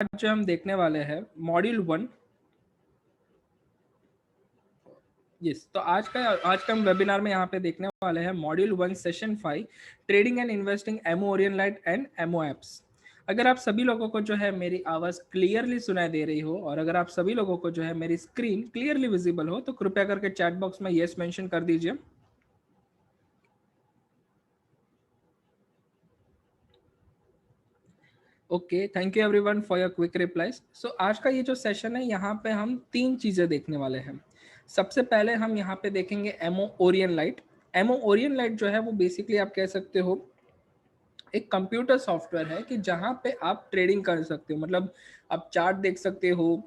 आज जो हम देखने वाले हैं मॉड्यूल 1। तो आज का हम वेबिनार में यहाँ पे देखने वाले हैं module 1 session 5 trading and investing MO ओरियनलाइट एंड एमओ एप्स। अगर आप सभी लोगों को जो है मेरी आवाज़ क्लियरली सुनाई दे रही हो और अगर आप सभी लोगों को जो है मेरी स्क्रीन क्लियरली विजिबल हो तो कृपया करके चैट बॉक्स में येस मेंशन कर दीजिए। Okay, thank you everyone for your quick replies. So आज का ये जो सेशन है यहाँ पे हम 3 चीज़ें देखने वाले हैं। सबसे पहले हम यहाँ पे देखेंगे MO Orion light. MO Orion light जो है वो बेसिकली आप कह सकते हो एक कंप्यूटर सॉफ्टवेयर है कि जहाँ पे आप ट्रेडिंग कर सकते हो, मतलब आप चार्ट देख सकते हो,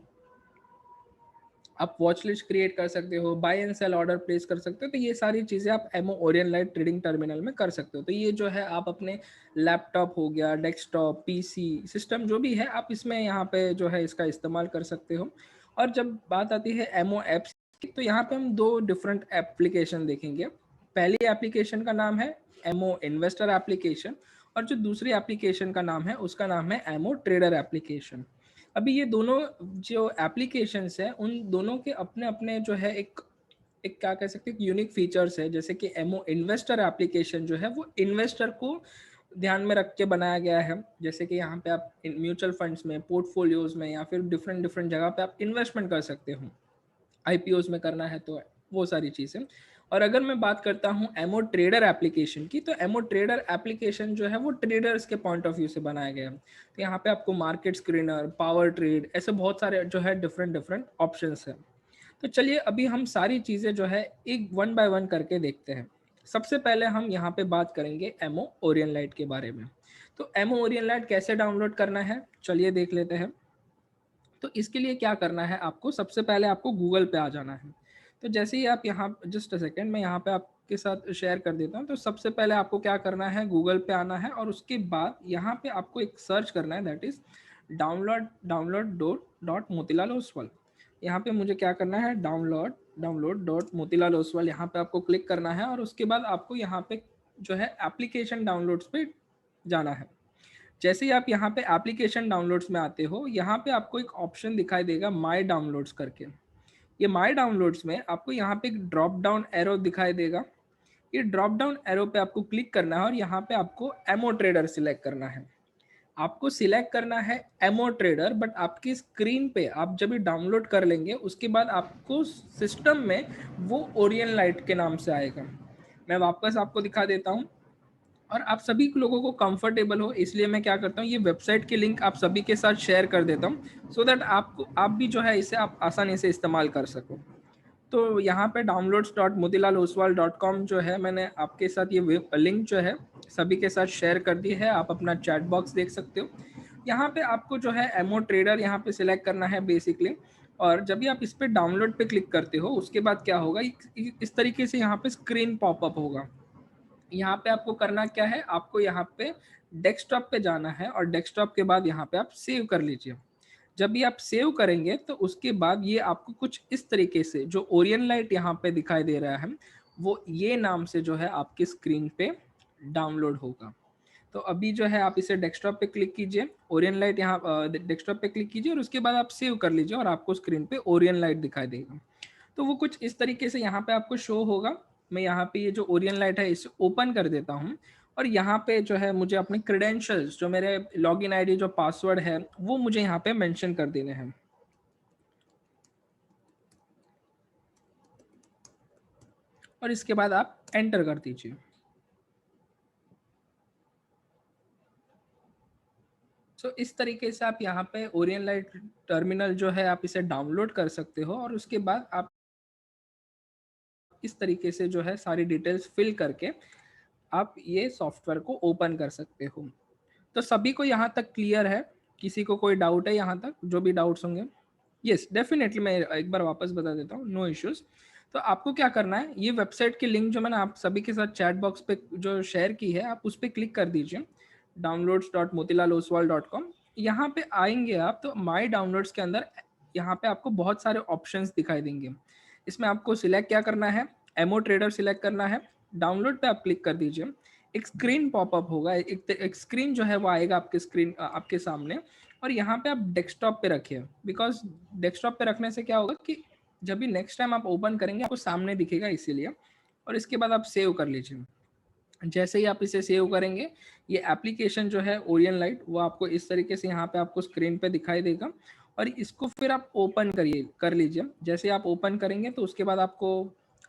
आप वॉच लिस्ट क्रिएट कर सकते हो, buy and sell order place कर सकते हो। तो ये सारी चीज़ें आप MO Orion light trading terminal में कर सकते हो। तो ये जो है आप अपने लैपटॉप हो गया, डेस्कटॉप, पीसी सिस्टम जो भी है आप इसमें यहाँ पे जो है इसका इस्तेमाल कर सकते हो। और जब बात आती है एमओ एप्स की, तो यहाँ पे हम 2 डिफरेंट एप्लीकेशन देखेंगे। पहली एप्लीकेशन का नाम है एमओ इन्वेस्टर एप्लीकेशन और जो दूसरी एप्लीकेशन का नाम है उसका नाम है एमओ ट्रेडर एप्लीकेशन। अभी ये दोनों जो एप्लीकेशंस है उन दोनों के अपने अपने जो है एक एक क्या कह सकते हैं यूनिक फीचर्स है। जैसे कि एमओ इन्वेस्टर एप्लीकेशन जो है वो इन्वेस्टर को ध्यान में रख के बनाया गया है। जैसे कि यहाँ पे आप म्यूचुअल फंड्स में, पोर्टफोलियोज में या फिर डिफरेंट डिफरेंट जगह पे आप इन्वेस्टमेंट कर सकते हो। आईपीओज में करना है तो वो सारी चीज़ें। और अगर मैं बात करता हूँ एमओ ट्रेडर एप्लीकेशन की, तो एमओ ट्रेडर एप्लीकेशन जो है वो ट्रेडर्स के पॉइंट ऑफ व्यू से बनाया गया है। तो यहाँ पे आपको मार्केट स्क्रीनर, पावर ट्रेड, ऐसे बहुत सारे जो है डिफरेंट डिफरेंट ऑप्शंस हैं। तो चलिए अभी हम सारी चीज़ें जो है एक वन बाय वन करके देखते हैं। सबसे पहले हम यहाँ पे बात करेंगे एमओ ओरियन लाइट के बारे में। तो एमओ ओरियन लाइट कैसे डाउनलोड करना है, चलिए देख लेते हैं। तो इसके लिए क्या करना है, आपको सबसे पहले आपको गूगल पे आ जाना है। तो जैसे ही आप यहाँ, जस्ट अ सेकेंड, मैं यहाँ पे आपके साथ शेयर कर देता हूँ। तो सबसे पहले आपको क्या करना है, गूगल पे आना है और उसके बाद यहाँ पे आपको एक सर्च करना है, that is download dot Motilal Oswal. यहाँ पे मुझे क्या करना है, डाउनलोड डॉट मोतीलाल ओसवाल, यहाँ पे आपको क्लिक करना है और उसके बाद आपको यहाँ पे जो है एप्लीकेशन डाउनलोड्स पे जाना है। जैसे ही आप यहाँ पे एप्लीकेशन डाउनलोड्स में आते हो, यहाँ पे आपको एक ऑप्शन दिखाई देगा माई डाउनलोड्स करके। ये माई डाउनलोड्स में आपको यहाँ पे एक ड्रॉप डाउन एरो दिखाई देगा। ये ड्रॉप डाउन एरो पे आपको क्लिक करना है और यहाँ पे आपको एमओ ट्रेडर सिलेक्ट करना है। आपको सिलेक्ट करना है एमओ ट्रेडर, बट आपकी स्क्रीन पे आप जब भी डाउनलोड कर लेंगे उसके बाद आपको सिस्टम में वो ओरियन लाइट के नाम से आएगा। मैं वापस आपको दिखा देता हूँ और आप सभी लोगों को कंफर्टेबल हो इसलिए मैं क्या करता हूँ, ये वेबसाइट की लिंक आप सभी के साथ शेयर कर देता हूँ सो दैट आप भी जो है इसे आप आसानी से इस्तेमाल कर सको। तो यहाँ पे downloads.motilalooswal.com जो है, मैंने आपके साथ ये लिंक जो है सभी के साथ शेयर कर दी है। आप अपना चैट बॉक्स देख सकते हो। यहाँ पे आपको जो है एमओ ट्रेडर यहाँ पे सिलेक्ट करना है बेसिकली। और जब भी आप इस पे डाउनलोड पे क्लिक करते हो उसके बाद क्या होगा, इस तरीके से यहाँ पे स्क्रीन पॉपअप होगा। यहाँ पे आपको करना क्या है, आपको यहाँ पे डेस्कटॉप पे जाना है और डेस्कटॉप के बाद यहाँ पे आप सेव कर लीजिए। जब भी आप सेव करेंगे तो उसके बाद ये आपको कुछ इस तरीके से जो ओरियन लाइट यहाँ पे दिखाई दे रहा है वो ये नाम से जो है आपकी स्क्रीन पे डाउनलोड होगा। तो अभी जो है आप इसे डेस्कटॉप पे क्लिक कीजिए, ओरियन लाइट यहाँ डेस्कटॉप पे क्लिक कीजिए और उसके बाद आप सेव कर लीजिए और आपको स्क्रीन पे ओरियन लाइट दिखाई देगा। तो वो कुछ इस तरीके से यहाँ पे आपको शो होगा। मैं यहाँ पे ये जो ओरियन लाइट है इसे ओपन कर देता हूँ और यहाँ पे जो है मुझे अपने क्रेडेंशियल्स, जो मेरे लॉगिन आईडी, जो पासवर्ड है वो मुझे यहाँ पे मेंशन कर देने हैं। और इसके बाद आप एंटर कर दीजिए। सो इस तरीके से आप यहाँ पे ओरियन लाइट टर्मिनल जो है आप इसे डाउनलोड कर सकते हो और उसके बाद आप इस तरीके से जो है सारी डिटेल्स फिल करके आप ये सॉफ्टवेयर को ओपन कर सकते हो। तो सभी को यहाँ तक क्लियर है? किसी को कोई डाउट है यहाँ तक? जो भी डाउट्स होंगे, यस डेफिनेटली मैं एक बार वापस बता देता हूँ, नो इश्यूज। तो आपको क्या करना है, ये वेबसाइट की लिंक जो मैंने आप सभी के साथ चैट बॉक्स पे जो शेयर की है आप उस पर क्लिक कर दीजिए, downloads.motilaloswal.com। यहाँ पे आएंगे आप तो माई डाउनलोड्स के अंदर यहाँ पे आपको बहुत सारे ऑप्शंस दिखाई देंगे। इसमें आपको सिलेक्ट क्या करना है, एमओ ट्रेडर सिलेक्ट करना है। डाउनलोड पे आप क्लिक कर दीजिए, एक स्क्रीन पॉपअप होगा, एक स्क्रीन जो है वो आएगा आपके स्क्रीन आपके सामने। और यहाँ पे आप डेस्कटॉप पे रखिए, बिकॉज डेस्कटॉप पे रखने से क्या होगा कि जब भी नेक्स्ट टाइम आप ओपन करेंगे आपको सामने दिखेगा, इसीलिए। और इसके बाद आप सेव कर लीजिए। जैसे ही आप इसे सेव करेंगे, ये एप्लीकेशन जो है ओरियन लाइट, वो आपको इस तरीके से यहाँ पे आपको स्क्रीन पे दिखाई देगा। और इसको फिर आप ओपन कर लीजिए। जैसे आप ओपन करेंगे तो उसके बाद आपको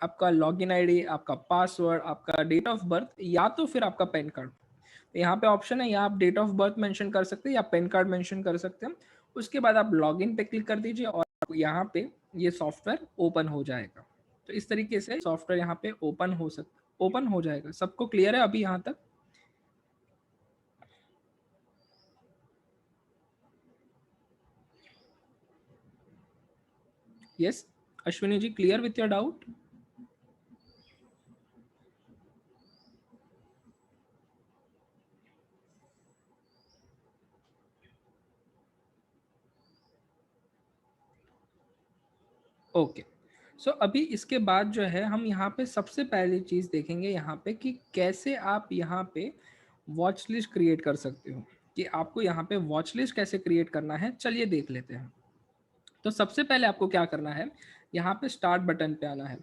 आपका लॉगिन आईडी, आपका पासवर्ड, आपका डेट ऑफ बर्थ, या तो फिर आपका पैन कार्ड, तो यहाँ पे ऑप्शन है, या आप डेट ऑफ बर्थ मेंशन कर सकते हैं या पैन कार्ड मेंशन कर सकते हैं। उसके बाद आप लॉगिन पे क्लिक कर दीजिए और यहाँ पे ये सॉफ्टवेयर ओपन हो जाएगा। तो इस तरीके से सॉफ्टवेयर यहाँ पे ओपन हो जाएगा। सबको क्लियर है अभी यहाँ तक? Yes Ashwini ji, clear with your doubt? Okay. So अभी इसके बाद जो है हम यहाँ पे सबसे पहली चीज़ देखेंगे यहाँ पे कि कैसे आप यहाँ पे वॉच लिस्ट क्रिएट कर सकते हो, कि आपको यहाँ पे वॉच लिस्ट कैसे क्रिएट करना है, चलिए देख लेते हैं। तो सबसे पहले आपको क्या करना है, यहाँ पे स्टार्ट बटन पे आना है।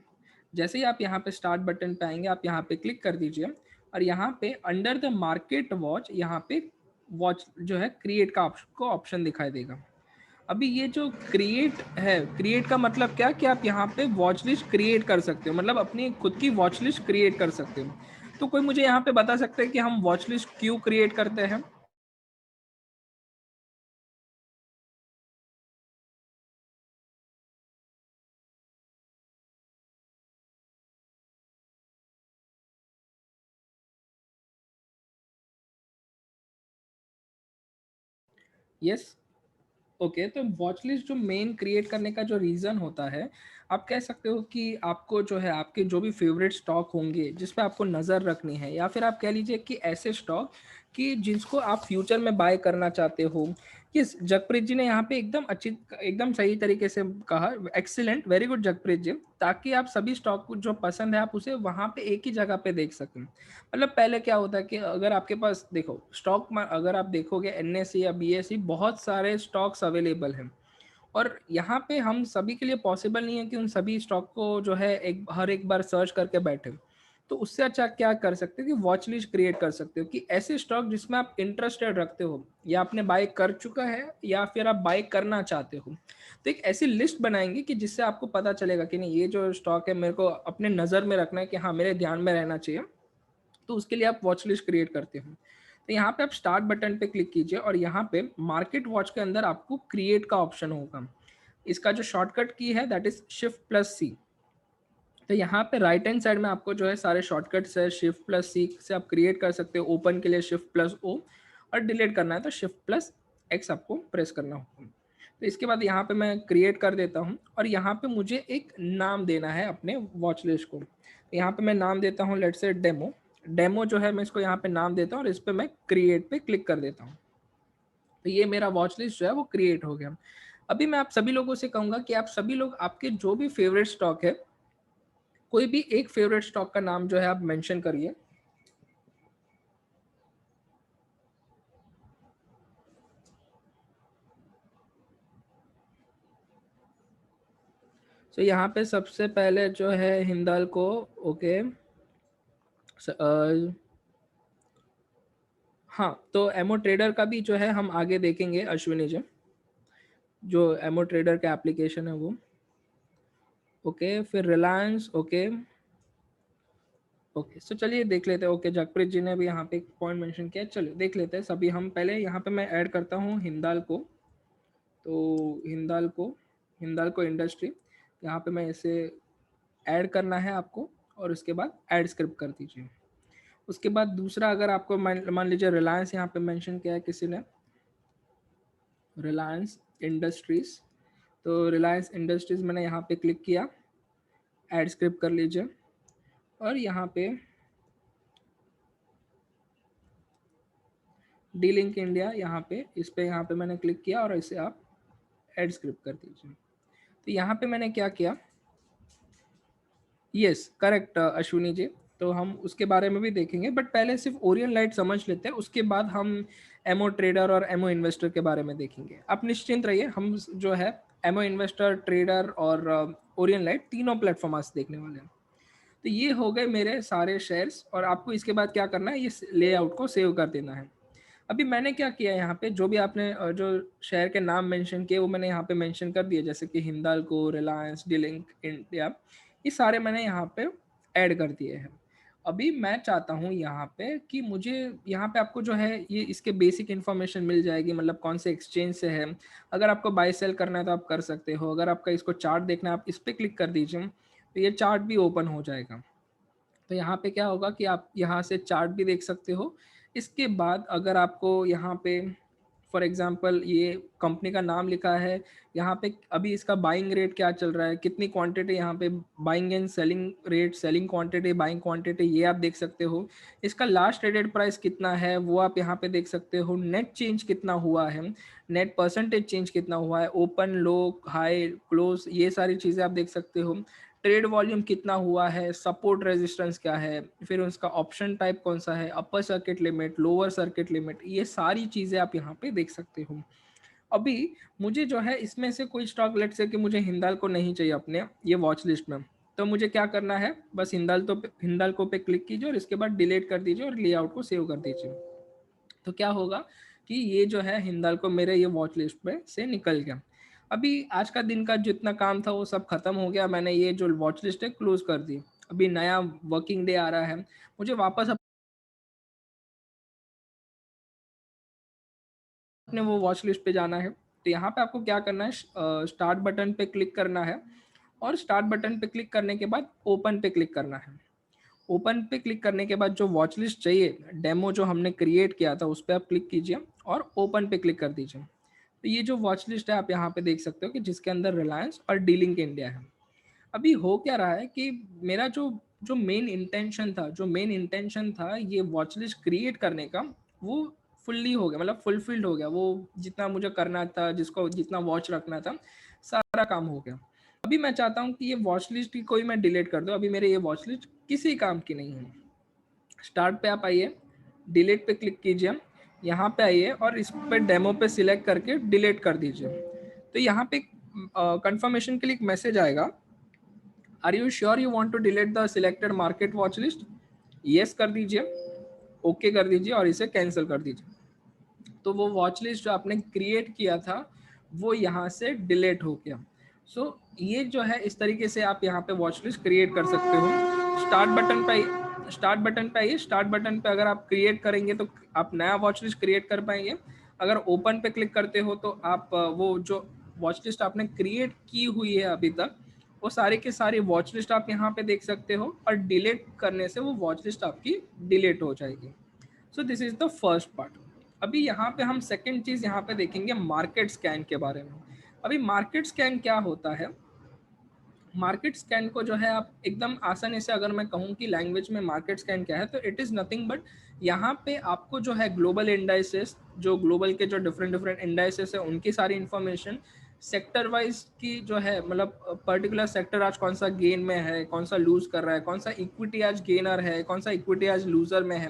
जैसे ही आप यहाँ पे स्टार्ट बटन पे आएंगे, आप यहाँ पे क्लिक कर दीजिए और यहाँ पे अंडर द मार्केट वॉच, यहाँ पे वॉच जो है क्रिएट का आपको ऑप्शन दिखाई देगा। अभी ये जो क्रिएट है, क्रिएट का मतलब क्या कि आप यहाँ पे वॉच लिस्ट क्रिएट कर सकते हो, मतलब अपनी खुद की वॉच लिस्ट क्रिएट कर सकते हो। तो कोई मुझे यहाँ पे बता सकते हैं कि हम वॉच लिस्ट क्यों क्रिएट करते हैं? यस। ओके, तो वॉच लिस्ट जो मेन क्रिएट करने का जो रीज़न होता है, आप कह सकते हो कि आपको जो है आपके जो भी फेवरेट स्टॉक होंगे जिस पे आपको नज़र रखनी है, या फिर आप कह लीजिए कि ऐसे स्टॉक कि जिसको आप फ्यूचर में बाय करना चाहते हो। यस, जगप्रीत जी ने यहाँ पे एकदम सही तरीके से कहा, एक्सीलेंट, वेरी गुड जगप्रीत जी। ताकि आप सभी स्टॉक को जो पसंद है आप उसे वहाँ पे एक ही जगह पे देख सकें। मतलब पहले क्या होता है कि अगर आपके पास, देखो स्टॉक में अगर आप देखोगे एनएसई या बीएसई, बहुत सारे स्टॉक्स अवेलेबल हैं। और यहाँ पे हम सभी के लिए पॉसिबल नहीं है कि उन सभी स्टॉक को जो है हर एक बार सर्च करके बैठे। तो उससे अच्छा क्या कर सकते हो कि वॉच लिस्ट क्रिएट कर सकते हो, कि ऐसे स्टॉक जिसमें आप इंटरेस्टेड रखते हो, या आपने बाय कर चुका है या फिर आप बाय करना चाहते हो। तो एक ऐसी लिस्ट बनाएंगे कि जिससे आपको पता चलेगा कि नहीं, ये जो स्टॉक है मेरे को अपने नज़र में रखना है, कि हाँ मेरे ध्यान में रहना चाहिए। तो उसके लिए आप वॉच लिस्ट क्रिएट करते हो। तो यहाँ पे आप स्टार्ट बटन पे क्लिक कीजिए और यहाँ पे मार्केट वॉच के अंदर आपको क्रिएट का ऑप्शन होगा। इसका जो शॉर्टकट की है दैट इज शिफ्ट प्लस सी। तो यहाँ पे राइट हैंड साइड में आपको जो है सारे शॉर्टकट्स है, शिफ्ट प्लस सी से आप क्रिएट कर सकते हो। ओपन के लिए शिफ्ट प्लस ओ, और डिलीट करना है तो शिफ्ट प्लस एक्स आपको प्रेस करना होगा। तो इसके बाद यहाँ पे मैं क्रिएट कर देता हूँ और यहाँ पे मुझे एक नाम देना है अपने वॉच लिस्ट को। तो यहाँ पे मैं नाम देता हूँ लेट्स से डेमो। डेमो जो है मैं इसको यहाँ पे नाम देता हूँ और इस पर मैं क्रिएट पे क्लिक कर देता हूँ। तो ये मेरा वॉच लिस्ट जो है वो क्रिएट हो गया। अभी मैं आप सभी लोगों से कहूँगा कि आप सभी लोग आपके जो भी फेवरेट स्टॉक है, कोई भी एक फेवरेट स्टॉक का नाम जो है आप मेंशन करिए। तो यहाँ पे सबसे पहले जो है हिंदाल्को। ओके। हाँ, तो एमओ ट्रेडर का भी जो है हम आगे देखेंगे अश्विनी जी, जो एमओ ट्रेडर का एप्लीकेशन है वो। ओके, फिर रिलायंस। ओके। ओके, सो चलिए देख लेते हैं। ओके, जगप्रीत जी ने भी यहाँ पे एक पॉइंट मेंशन किया, चलिए देख लेते हैं सभी। हम पहले यहाँ पे मैं ऐड करता हूँ हिंदाल्को। तो हिंदाल्को इंडस्ट्री, यहाँ पे मैं इसे ऐड करना है आपको, और उसके बाद ऐड स्क्रिप्ट कर दीजिए। उसके बाद दूसरा, अगर आपको मान लीजिए रिलायंस यहाँ पे मेंशन किया है किसी ने, रिलायंस इंडस्ट्रीज। तो रिलायंस इंडस्ट्रीज मैंने यहाँ पे क्लिक किया, ऐड स्क्रिप्ट कर लीजिए, और यहाँ पे डी लिंक इंडिया, यहाँ पे मैंने क्लिक किया और इसे आप ऐड स्क्रिप्ट कर दीजिए। तो यहाँ पे मैंने क्या किया, यस करेक्ट अश्विनी जी। तो हम उसके बारे में भी देखेंगे, बट पहले सिर्फ ओरियन लाइट समझ लेते हैं, उसके बाद हम एमओ ट्रेडर और एमओ इन्वेस्टर के बारे में देखेंगे। आप निश्चिंत रहिए, हम जो है एमओ इन्वेस्टर, ट्रेडर और ओरियन लाइट तीनों प्लेटफॉर्म आज देखने वाले हैं। तो ये हो गए मेरे सारे शेयर्स, और आपको इसके बाद क्या करना है, ये लेआउट को सेव कर देना है। अभी मैंने क्या किया यहाँ पे, जो भी आपने जो शेयर के नाम मेंशन किए वो मैंने यहाँ पे मेंशन कर दिए, जैसे कि हिंदाल्को, रिलायंस, डीलिंक इंडिया, ये सारे मैंने यहाँ पे ऐड कर दिए हैं। अभी मैं चाहता हूँ यहाँ पे कि मुझे यहाँ पे आपको जो है ये इसके बेसिक इन्फॉर्मेशन मिल जाएगी, मतलब कौन से एक्सचेंज से है। अगर आपको बाय सेल करना है तो आप कर सकते हो। अगर आपका इसको चार्ट देखना है, आप इस पर क्लिक कर दीजिए तो ये चार्ट भी ओपन हो जाएगा। तो यहाँ पे क्या होगा कि आप यहाँ से चार्ट भी देख सकते हो। इसके बाद अगर आपको यहाँ पे फॉर एग्जांपल ये कंपनी का नाम लिखा है, यहाँ पे अभी इसका बाइंग रेट क्या चल रहा है, कितनी क्वांटिटी यहाँ पे buying and selling rate, selling quantity, buying quantity, ये आप देख सकते हो। इसका लास्ट ट्रेडेड प्राइस कितना है वो आप यहाँ पे देख सकते हो। नेट चेंज कितना हुआ है, नेट परसेंटेज चेंज कितना हुआ है, ओपन, लो, हाई, क्लोज, ये सारी चीज़ें आप देख सकते हो। ट्रेड वॉल्यूम कितना हुआ है, सपोर्ट रेजिस्टेंस क्या है, फिर उसका ऑप्शन टाइप कौन सा है, upper circuit limit, lower circuit limit, ये सारी चीज़ें आप यहाँ पे देख सकते हो। अभी मुझे जो है इसमें से कोई स्टॉक, लेट से कि मुझे हिंदाल्को नहीं चाहिए अपने ये वॉच लिस्ट में, तो मुझे क्या करना है, बस हिंदाल्को पे क्लिक कीजिए और इसके बाद डिलीट कर दीजिए और लेआउट को सेव कर दीजिए। तो क्या होगा कि ये जो है हिंदाल्को मेरे ये वॉच लिस्ट में से निकल गया। अभी आज का दिन का जितना काम था वो सब खत्म हो गया, मैंने ये जो वॉच लिस्ट है क्लोज कर दी। अभी नया वर्किंग डे आ रहा है, मुझे वापस अपने वो वॉच लिस्ट पे जाना है। तो यहाँ पे आपको क्या करना है, स्टार्ट बटन पे क्लिक करना है, और स्टार्ट बटन पे क्लिक करने के बाद ओपन पे क्लिक करना है। ओपन पे क्लिक करने के बाद जो वॉच लिस्ट चाहिए, डेमो जो हमने क्रिएट किया था उस पर आप क्लिक कीजिए और ओपन पे क्लिक कर दीजिए। तो ये जो वॉच लिस्ट है आप यहाँ पे देख सकते हो कि जिसके अंदर रिलायंस और डीलिंक इंडिया है। अभी हो क्या रहा है कि मेरा जो जो मेन इंटेंशन था ये वॉच लिस्ट क्रिएट करने का, वो फुल्ली हो गया, मतलब फुलफिल्ड हो गया। वो जितना मुझे करना था, जिसको जितना वॉच रखना था, सारा काम हो गया। अभी मैं चाहता हूँ कि ये वॉच लिस्ट की कोई मैं डिलीट कर दूँ। अभी मेरे ये वॉच लिस्ट किसी काम की नहीं है। स्टार्ट पे आप आइए, डिलीट पे क्लिक कीजिए, यहाँ पे आइए और इस पे डेमो पे सिलेक्ट करके डिलीट कर दीजिए। तो यहाँ पे कंफर्मेशन के लिए एक मैसेज आएगा, are you sure you want to delete the selected market watch list. Yes कर दीजिए, ओके कर दीजिए और इसे कैंसिल कर दीजिए। तो वो वॉच लिस्ट जो आपने क्रिएट किया था वो यहाँ से डिलीट हो गया। सो ये जो है इस तरीके से आप यहाँ पे वॉच लिस्ट क्रिएट कर सकते हो। स्टार्ट बटन पे स्टार्ट बटन पे आइए, स्टार्ट बटन पे अगर आप क्रिएट करेंगे तो आप नया वॉच लिस्ट क्रिएट कर पाएंगे। अगर ओपन पे क्लिक करते हो तो आप वो जो वॉच लिस्ट आपने क्रिएट की हुई है अभी तक, वो सारे के सारे वॉच लिस्ट आप यहाँ पे देख सकते हो, और डिलीट करने से वो वॉच लिस्ट आपकी डिलीट हो जाएगी। सो this is the first part. अभी यहाँ पे हम सेकेंड चीज यहाँ पे देखेंगे मार्केट स्कैन के बारे में। अभी मार्केट स्कैन क्या होता है, मार्केट स्कैन को जो है आप एकदम आसानी से अगर मैं कहूँ कि लैंग्वेज में मार्केट स्कैन क्या है, तो इट इज़ नथिंग बट यहाँ पे आपको जो है ग्लोबल इंडाइसेस, जो ग्लोबल के जो डिफरेंट डिफरेंट इंडाइसेस है उनकी सारी इन्फॉर्मेशन, सेक्टर वाइज की जो है, मतलब पर्टिकुलर सेक्टर आज कौन सा गेन में है, कौन सा लूज कर रहा है, कौन सा इक्विटी आज गेनर है, कौन सा इक्विटी आज लूजर में है,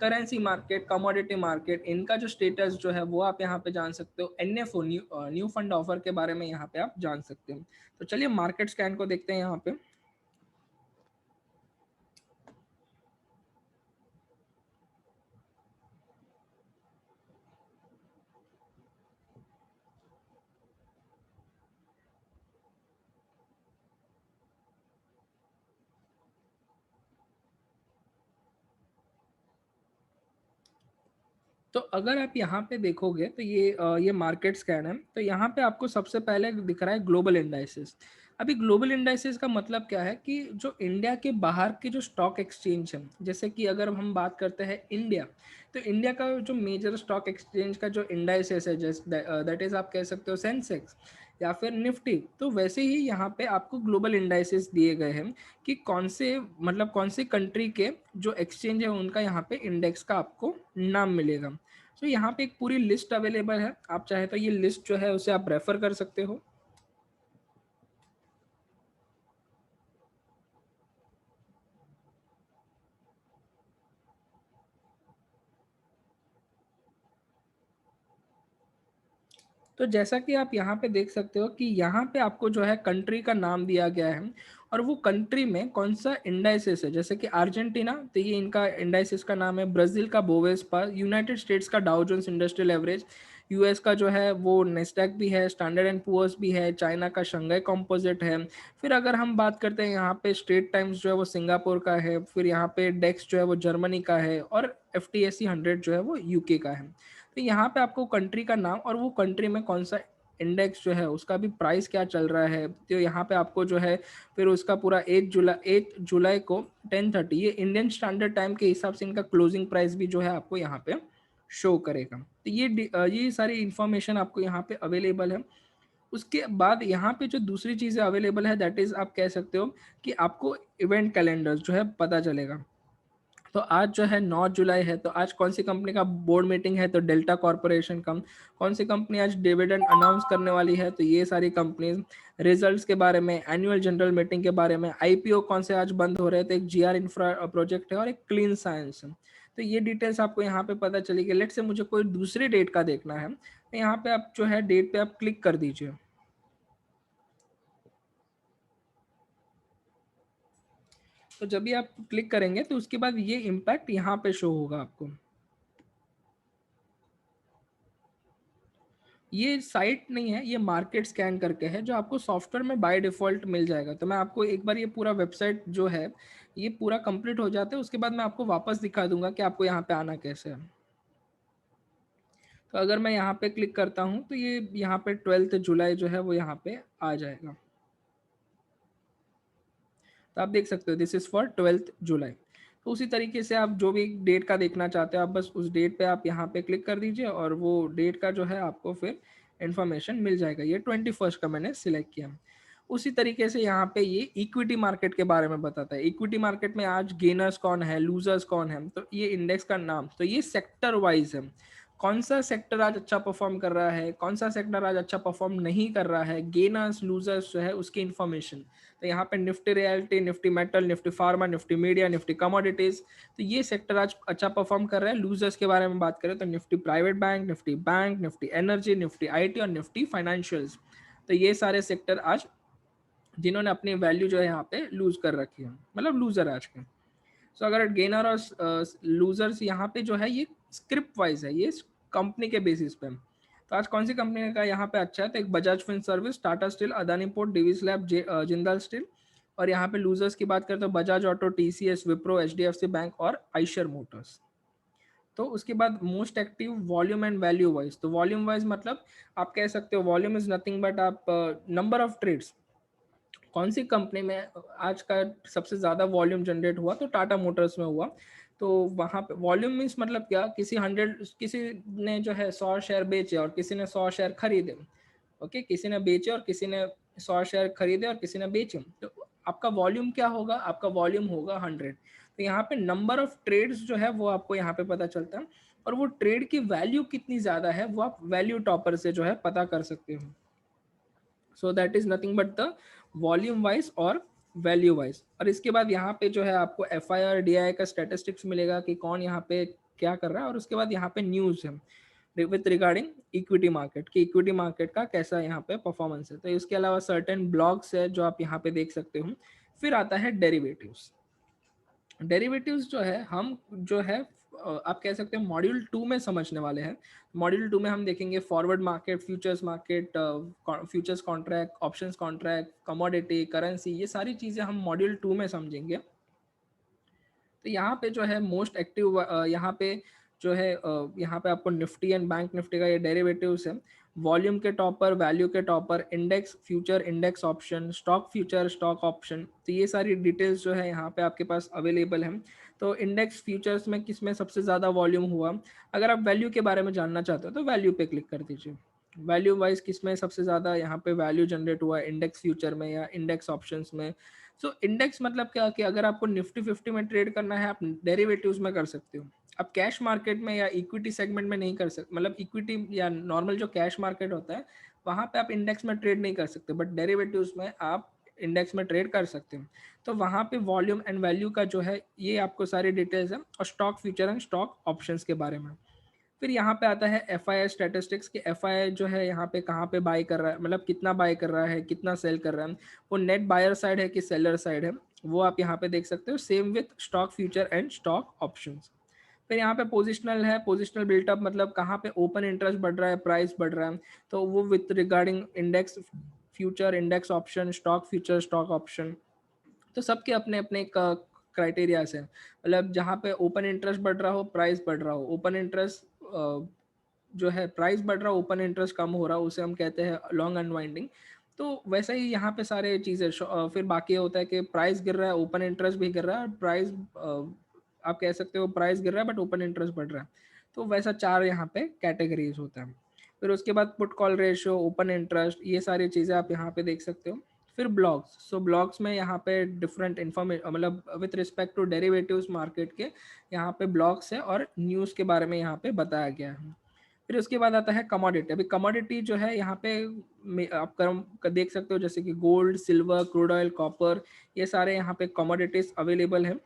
करेंसी मार्केट, कमोडिटी मार्केट, इनका जो स्टेटस जो है वो आप यहाँ पे जान सकते हो। एनएफओ, न्यू फंड ऑफर के बारे में यहाँ पे आप जान सकते हो। तो चलिए मार्केट स्कैन को देखते हैं यहाँ पे। तो अगर आप यहाँ पे देखोगे तो ये मार्केट स्कैन है। तो यहाँ पे आपको सबसे पहले दिख रहा है ग्लोबल इंडाइसेस। अभी ग्लोबल इंडाइसेस का मतलब क्या है कि जो इंडिया के बाहर के जो स्टॉक एक्सचेंज है, जैसे कि अगर हम बात करते हैं इंडिया, तो इंडिया का जो मेजर स्टॉक एक्सचेंज का जो इंडाइसेस है, जैसे दैट इज आप कह सकते हो सेंसेक्स या फिर निफ्टी, तो वैसे ही यहाँ पे आपको ग्लोबल इंडाइसेस दिए गए हैं कि कौन से, मतलब कौन से कंट्री के जो एक्सचेंज है उनका यहाँ पे इंडेक्स का आपको नाम मिलेगा। तो यहाँ पे एक पूरी लिस्ट अवेलेबल है, आप चाहे तो ये लिस्ट जो है उसे आप रेफर कर सकते हो। तो जैसा कि आप यहाँ पे देख सकते हो कि यहाँ पे आपको जो है कंट्री का नाम दिया गया है और वो कंट्री में कौन सा इंडाइसिस है, जैसे कि अर्जेंटीना, तो ये इनका इंडाइसिस का नाम है, ब्राज़ील का बोवेस्पा, यूनाइटेड स्टेट्स का Dow Jones industrial average, US का जो है वो नेस्डैक भी है, स्टैंडर्ड एंड पुअर्स भी है, चाइना का शंघाई कंपोजिट है। फिर अगर हम बात करते हैं यहाँ पे स्ट्रेट टाइम्स जो है वो सिंगापुर का है, फिर यहाँ पे डेक्स जो है वो जर्मनी का है और एफटीएसी 100 जो है वो यूके का है। तो यहाँ पे आपको कंट्री का नाम और वो कंट्री में कौन सा इंडेक्स जो है उसका भी प्राइस क्या चल रहा है, तो यहाँ पे आपको जो है फिर उसका पूरा 8 जुलाई को 10:30 ये इंडियन स्टैंडर्ड टाइम के हिसाब से इनका क्लोजिंग प्राइस भी जो है आपको यहाँ पे शो करेगा। तो ये सारी इंफॉर्मेशन आपको यहाँ पे अवेलेबल है। उसके बाद यहाँ पे जो दूसरी चीज़ें अवेलेबल है दैट इज़ आप कह सकते हो कि आपको इवेंट कैलेंडर्स जो है पता चलेगा। तो आज जो है 9 जुलाई है, तो आज कौन सी कंपनी का बोर्ड मीटिंग है, तो डेल्टा कॉर्पोरेशन का। कौन सी कंपनी आज डिविडेंड अनाउंस करने वाली है, तो ये सारी कंपनीज। रिजल्ट्स के बारे में, एनुअल जनरल मीटिंग के बारे में, आईपीओ कौन से आज बंद हो रहे थे, एक जीआर इंफ्रा प्रोजेक्ट है और एक क्लीन साइंस है। तो ये डिटेल्स आपको यहाँ पे पता चलेगी। लेट से मुझे कोई दूसरी डेट का देखना है, तो यहाँ पे आप जो है डेट पे आप क्लिक कर दीजिए। तो जब भी आप क्लिक करेंगे तो उसके बाद ये इम्पैक्ट यहाँ पे शो होगा आपको। ये साइट नहीं है, ये मार्केट स्कैन करके है जो आपको सॉफ्टवेयर में बाय डिफ़ॉल्ट मिल जाएगा। तो मैं आपको एक बार ये पूरा वेबसाइट जो है, ये पूरा कंप्लीट हो जाता है, उसके बाद मैं आपको वापस दिखा दूँगा कि आपको यहाँ पे आना कैसे है। तो अगर मैं यहाँ पे क्लिक करता हूँ, तो ये यहाँ पे 12 जुलाई जो है वो यहाँ पे आ जाएगा। तो आप देख सकते हो दिस इज़ फॉर 12 जुलाई। तो उसी तरीके से आप जो भी डेट का देखना चाहते हो, आप बस उस डेट पे आप यहाँ पे क्लिक कर दीजिए और वो डेट का जो है आपको फिर इन्फॉर्मेशन मिल जाएगा। ये 21st का मैंने सिलेक्ट किया। उसी तरीके से यहाँ पे ये इक्विटी मार्केट के बारे में बताता है। इक्विटी मार्केट में आज गेनर्स कौन है, लूजर्स कौन है, तो ये इंडेक्स का नाम, तो ये सेक्टर वाइज है। कौन सा सेक्टर आज अच्छा परफॉर्म कर रहा है, कौन सा सेक्टर आज अच्छा परफॉर्म नहीं कर रहा है, गेनर्स लूजर्स जो है उसकी इन्फॉर्मेशन। तो यहाँ पे Nifty realty, Nifty metal, Nifty pharma, Nifty media, Nifty commodities, तो ये सेक्टर आज अच्छा परफॉर्म कर रहा है। लूजर्स के बारे में बात करें तो Nifty private bank, Nifty energy, Nifty IT और निफ्टी फाइनेंशियल्स। तो ये सारे सेक्टर आज जिन्होंने अपनी वैल्यू जो है यहाँ पे लूज कर रखी है, मतलब लूजर आज के। सो अगर गेनर और लूजर्स यहाँ पे जो है ये स्क्रिप्ट वाइज है, ये कंपनी के बेसिस पे। तो आज कौन सी कंपनी का यहाँ पे अच्छा है, तो एक Bajaj fin service, Tata steel, Adani port, Divis lab, Jindal steel. और यहाँ पे लूजर्स की बात करें तो Bajaj auto, TCS, Wipro, HDFC bank और आइशर मोटर्स। तो उसके बाद most active volume and value wise, तो वॉल्यूम वाइज मतलब आप कह सकते हो वॉल्यूम इज नथिंग बट आप नंबर ऑफ ट्रेड्स, कौन सी कंपनी में आज का सबसे ज़्यादा वॉल्यूम जनरेट हुआ, तो टाटा मोटर्स में हुआ। तो वहाँ पे वॉल्यूम मीन्स मतलब क्या, किसी ने जो है 100 शेयर बेचे और किसी ने 100 शेयर खरीदे। ओके, किसी ने बेचे और किसी ने 100 शेयर खरीदे और किसी ने बेचे, तो आपका वॉल्यूम क्या होगा, आपका वॉल्यूम होगा 100। तो यहाँ पे नंबर ऑफ ट्रेड्स जो है वो आपको यहाँ पे पता चलता है, और वो ट्रेड की वैल्यू कितनी ज़्यादा है वो आप वैल्यू टॉपर से जो है पता कर सकते हो। So that is nothing but the volume wise और वैल्यू वाइज। और इसके बाद यहाँ पे जो है आपको F I R D I का स्टेटिस्टिक्स मिलेगा कि कौन यहाँ पे क्या कर रहा है, और उसके बाद यहाँ पे न्यूज़ है विथ रिगार्डिंग इक्विटी मार्केट की, इक्विटी मार्केट का कैसा यहाँ पे परफॉर्मेंस है। तो इसके अलावा सर्टेन ब्लॉग्स है जो आप यहाँ पे देख सकते हो। फिर आता है डेरिवेटिव्स। डेरिवेटिव्स जो है हम जो है आप कह सकते हैं मॉड्यूल 2 में समझने वाले हैं। मॉड्यूल 2 में हम देखेंगे forward market, futures market, futures contract, options contract, commodity, currency, ये सारी चीज़ें हम मॉड्यूल 2 में समझेंगे। तो यहाँ पे जो है मोस्ट एक्टिव यहाँ पे जो है यहाँ पे आपको निफ्टी एंड बैंक निफ्टी का ये डेरिवेटिव्स है। वॉल्यूम के टॉपर, वैल्यू के topper, index future, index option, stock future, stock option, तो ये सारी डिटेल्स जो है यहाँ पे आपके पास अवेलेबल है। तो इंडेक्स फ्यूचर्स में किस में सबसे ज़्यादा वॉल्यूम हुआ, अगर आप वैल्यू के बारे में जानना चाहते हो तो वैल्यू पे क्लिक कर दीजिए। वैल्यू वाइज किस में सबसे ज़्यादा यहाँ पे वैल्यू जनरेट हुआ, इंडेक्स फ्यूचर में या इंडेक्स ऑप्शंस में। सो इंडेक्स मतलब क्या कि अगर आपको निफ्टी 50 में ट्रेड करना है आप डेरिवेटिव्स में कर सकते हो। आप कैश मार्केट में या इक्विटी सेगमेंट में नहीं कर सकते, मतलब इक्विटी या नॉर्मल जो कैश मार्केट होता है वहाँ पे आप इंडेक्स में ट्रेड नहीं कर सकते, बट डेरिवेटिव्स में आप इंडेक्स में ट्रेड कर सकते हो। तो वहाँ पे वॉल्यूम एंड वैल्यू का जो है ये आपको सारी डिटेल्स है, और stock future and stock options के बारे में। फिर यहाँ पे आता है एफआईआई स्टैटिस्टिक्स कि एफआईआई जो है यहाँ पे कहाँ पे बाय कर रहा है, मतलब कितना बाय कर रहा है, कितना सेल कर रहा है, वो नेट बायर साइड है कि सेलर साइड है, वो आप यहाँ पे देख सकते हो। Same with stock future and stock options. फिर यहाँ पे पोजिशनल है, पोजिशनल बिल्टअप मतलब कहाँ पे ओपन इंटरेस्ट बढ़ रहा है, प्राइस बढ़ रहा है, तो वो with regarding index future, index option, stock future, stock option. तो सबके अपने अपने क्राइटेरियाज हैं, मतलब जहाँ पे ओपन इंटरेस्ट बढ़ रहा हो, प्राइस बढ़ रहा हो, ओपन इंटरेस्ट जो है प्राइस बढ़ रहा हो, ओपन इंटरेस्ट कम हो रहा हो, उसे हम कहते हैं लॉन्ग अनवाइंडिंग। तो वैसा ही यहाँ पे सारे चीज़ें फिर बाकी होता है कि प्राइस गिर रहा है, ओपन इंटरेस्ट भी गिर रहा है, प्राइस आप कह सकते हो प्राइस गिर रहा है बट ओपन इंटरेस्ट बढ़ रहा है। तो वैसा 4 यहाँ पे कैटेगरीज होता है। फिर उसके बाद put call ratio, open interest, ये सारी चीज़ें आप यहाँ पे देख सकते हो। फिर ब्लॉक्स, सो ब्लॉक्स में यहाँ पे डिफरेंट इन्फॉर्मेशन, मतलब with respect to derivatives market के यहाँ पे ब्लॉक्स है और न्यूज़ के बारे में यहाँ पे बताया गया है। फिर उसके बाद आता है कमोडिटी। अभी कमोडिटी जो है यहाँ पे आप देख सकते हो जैसे कि gold, silver, crude oil, copper, ये सारे यहाँ पे कमोडिटीज अवेलेबल है।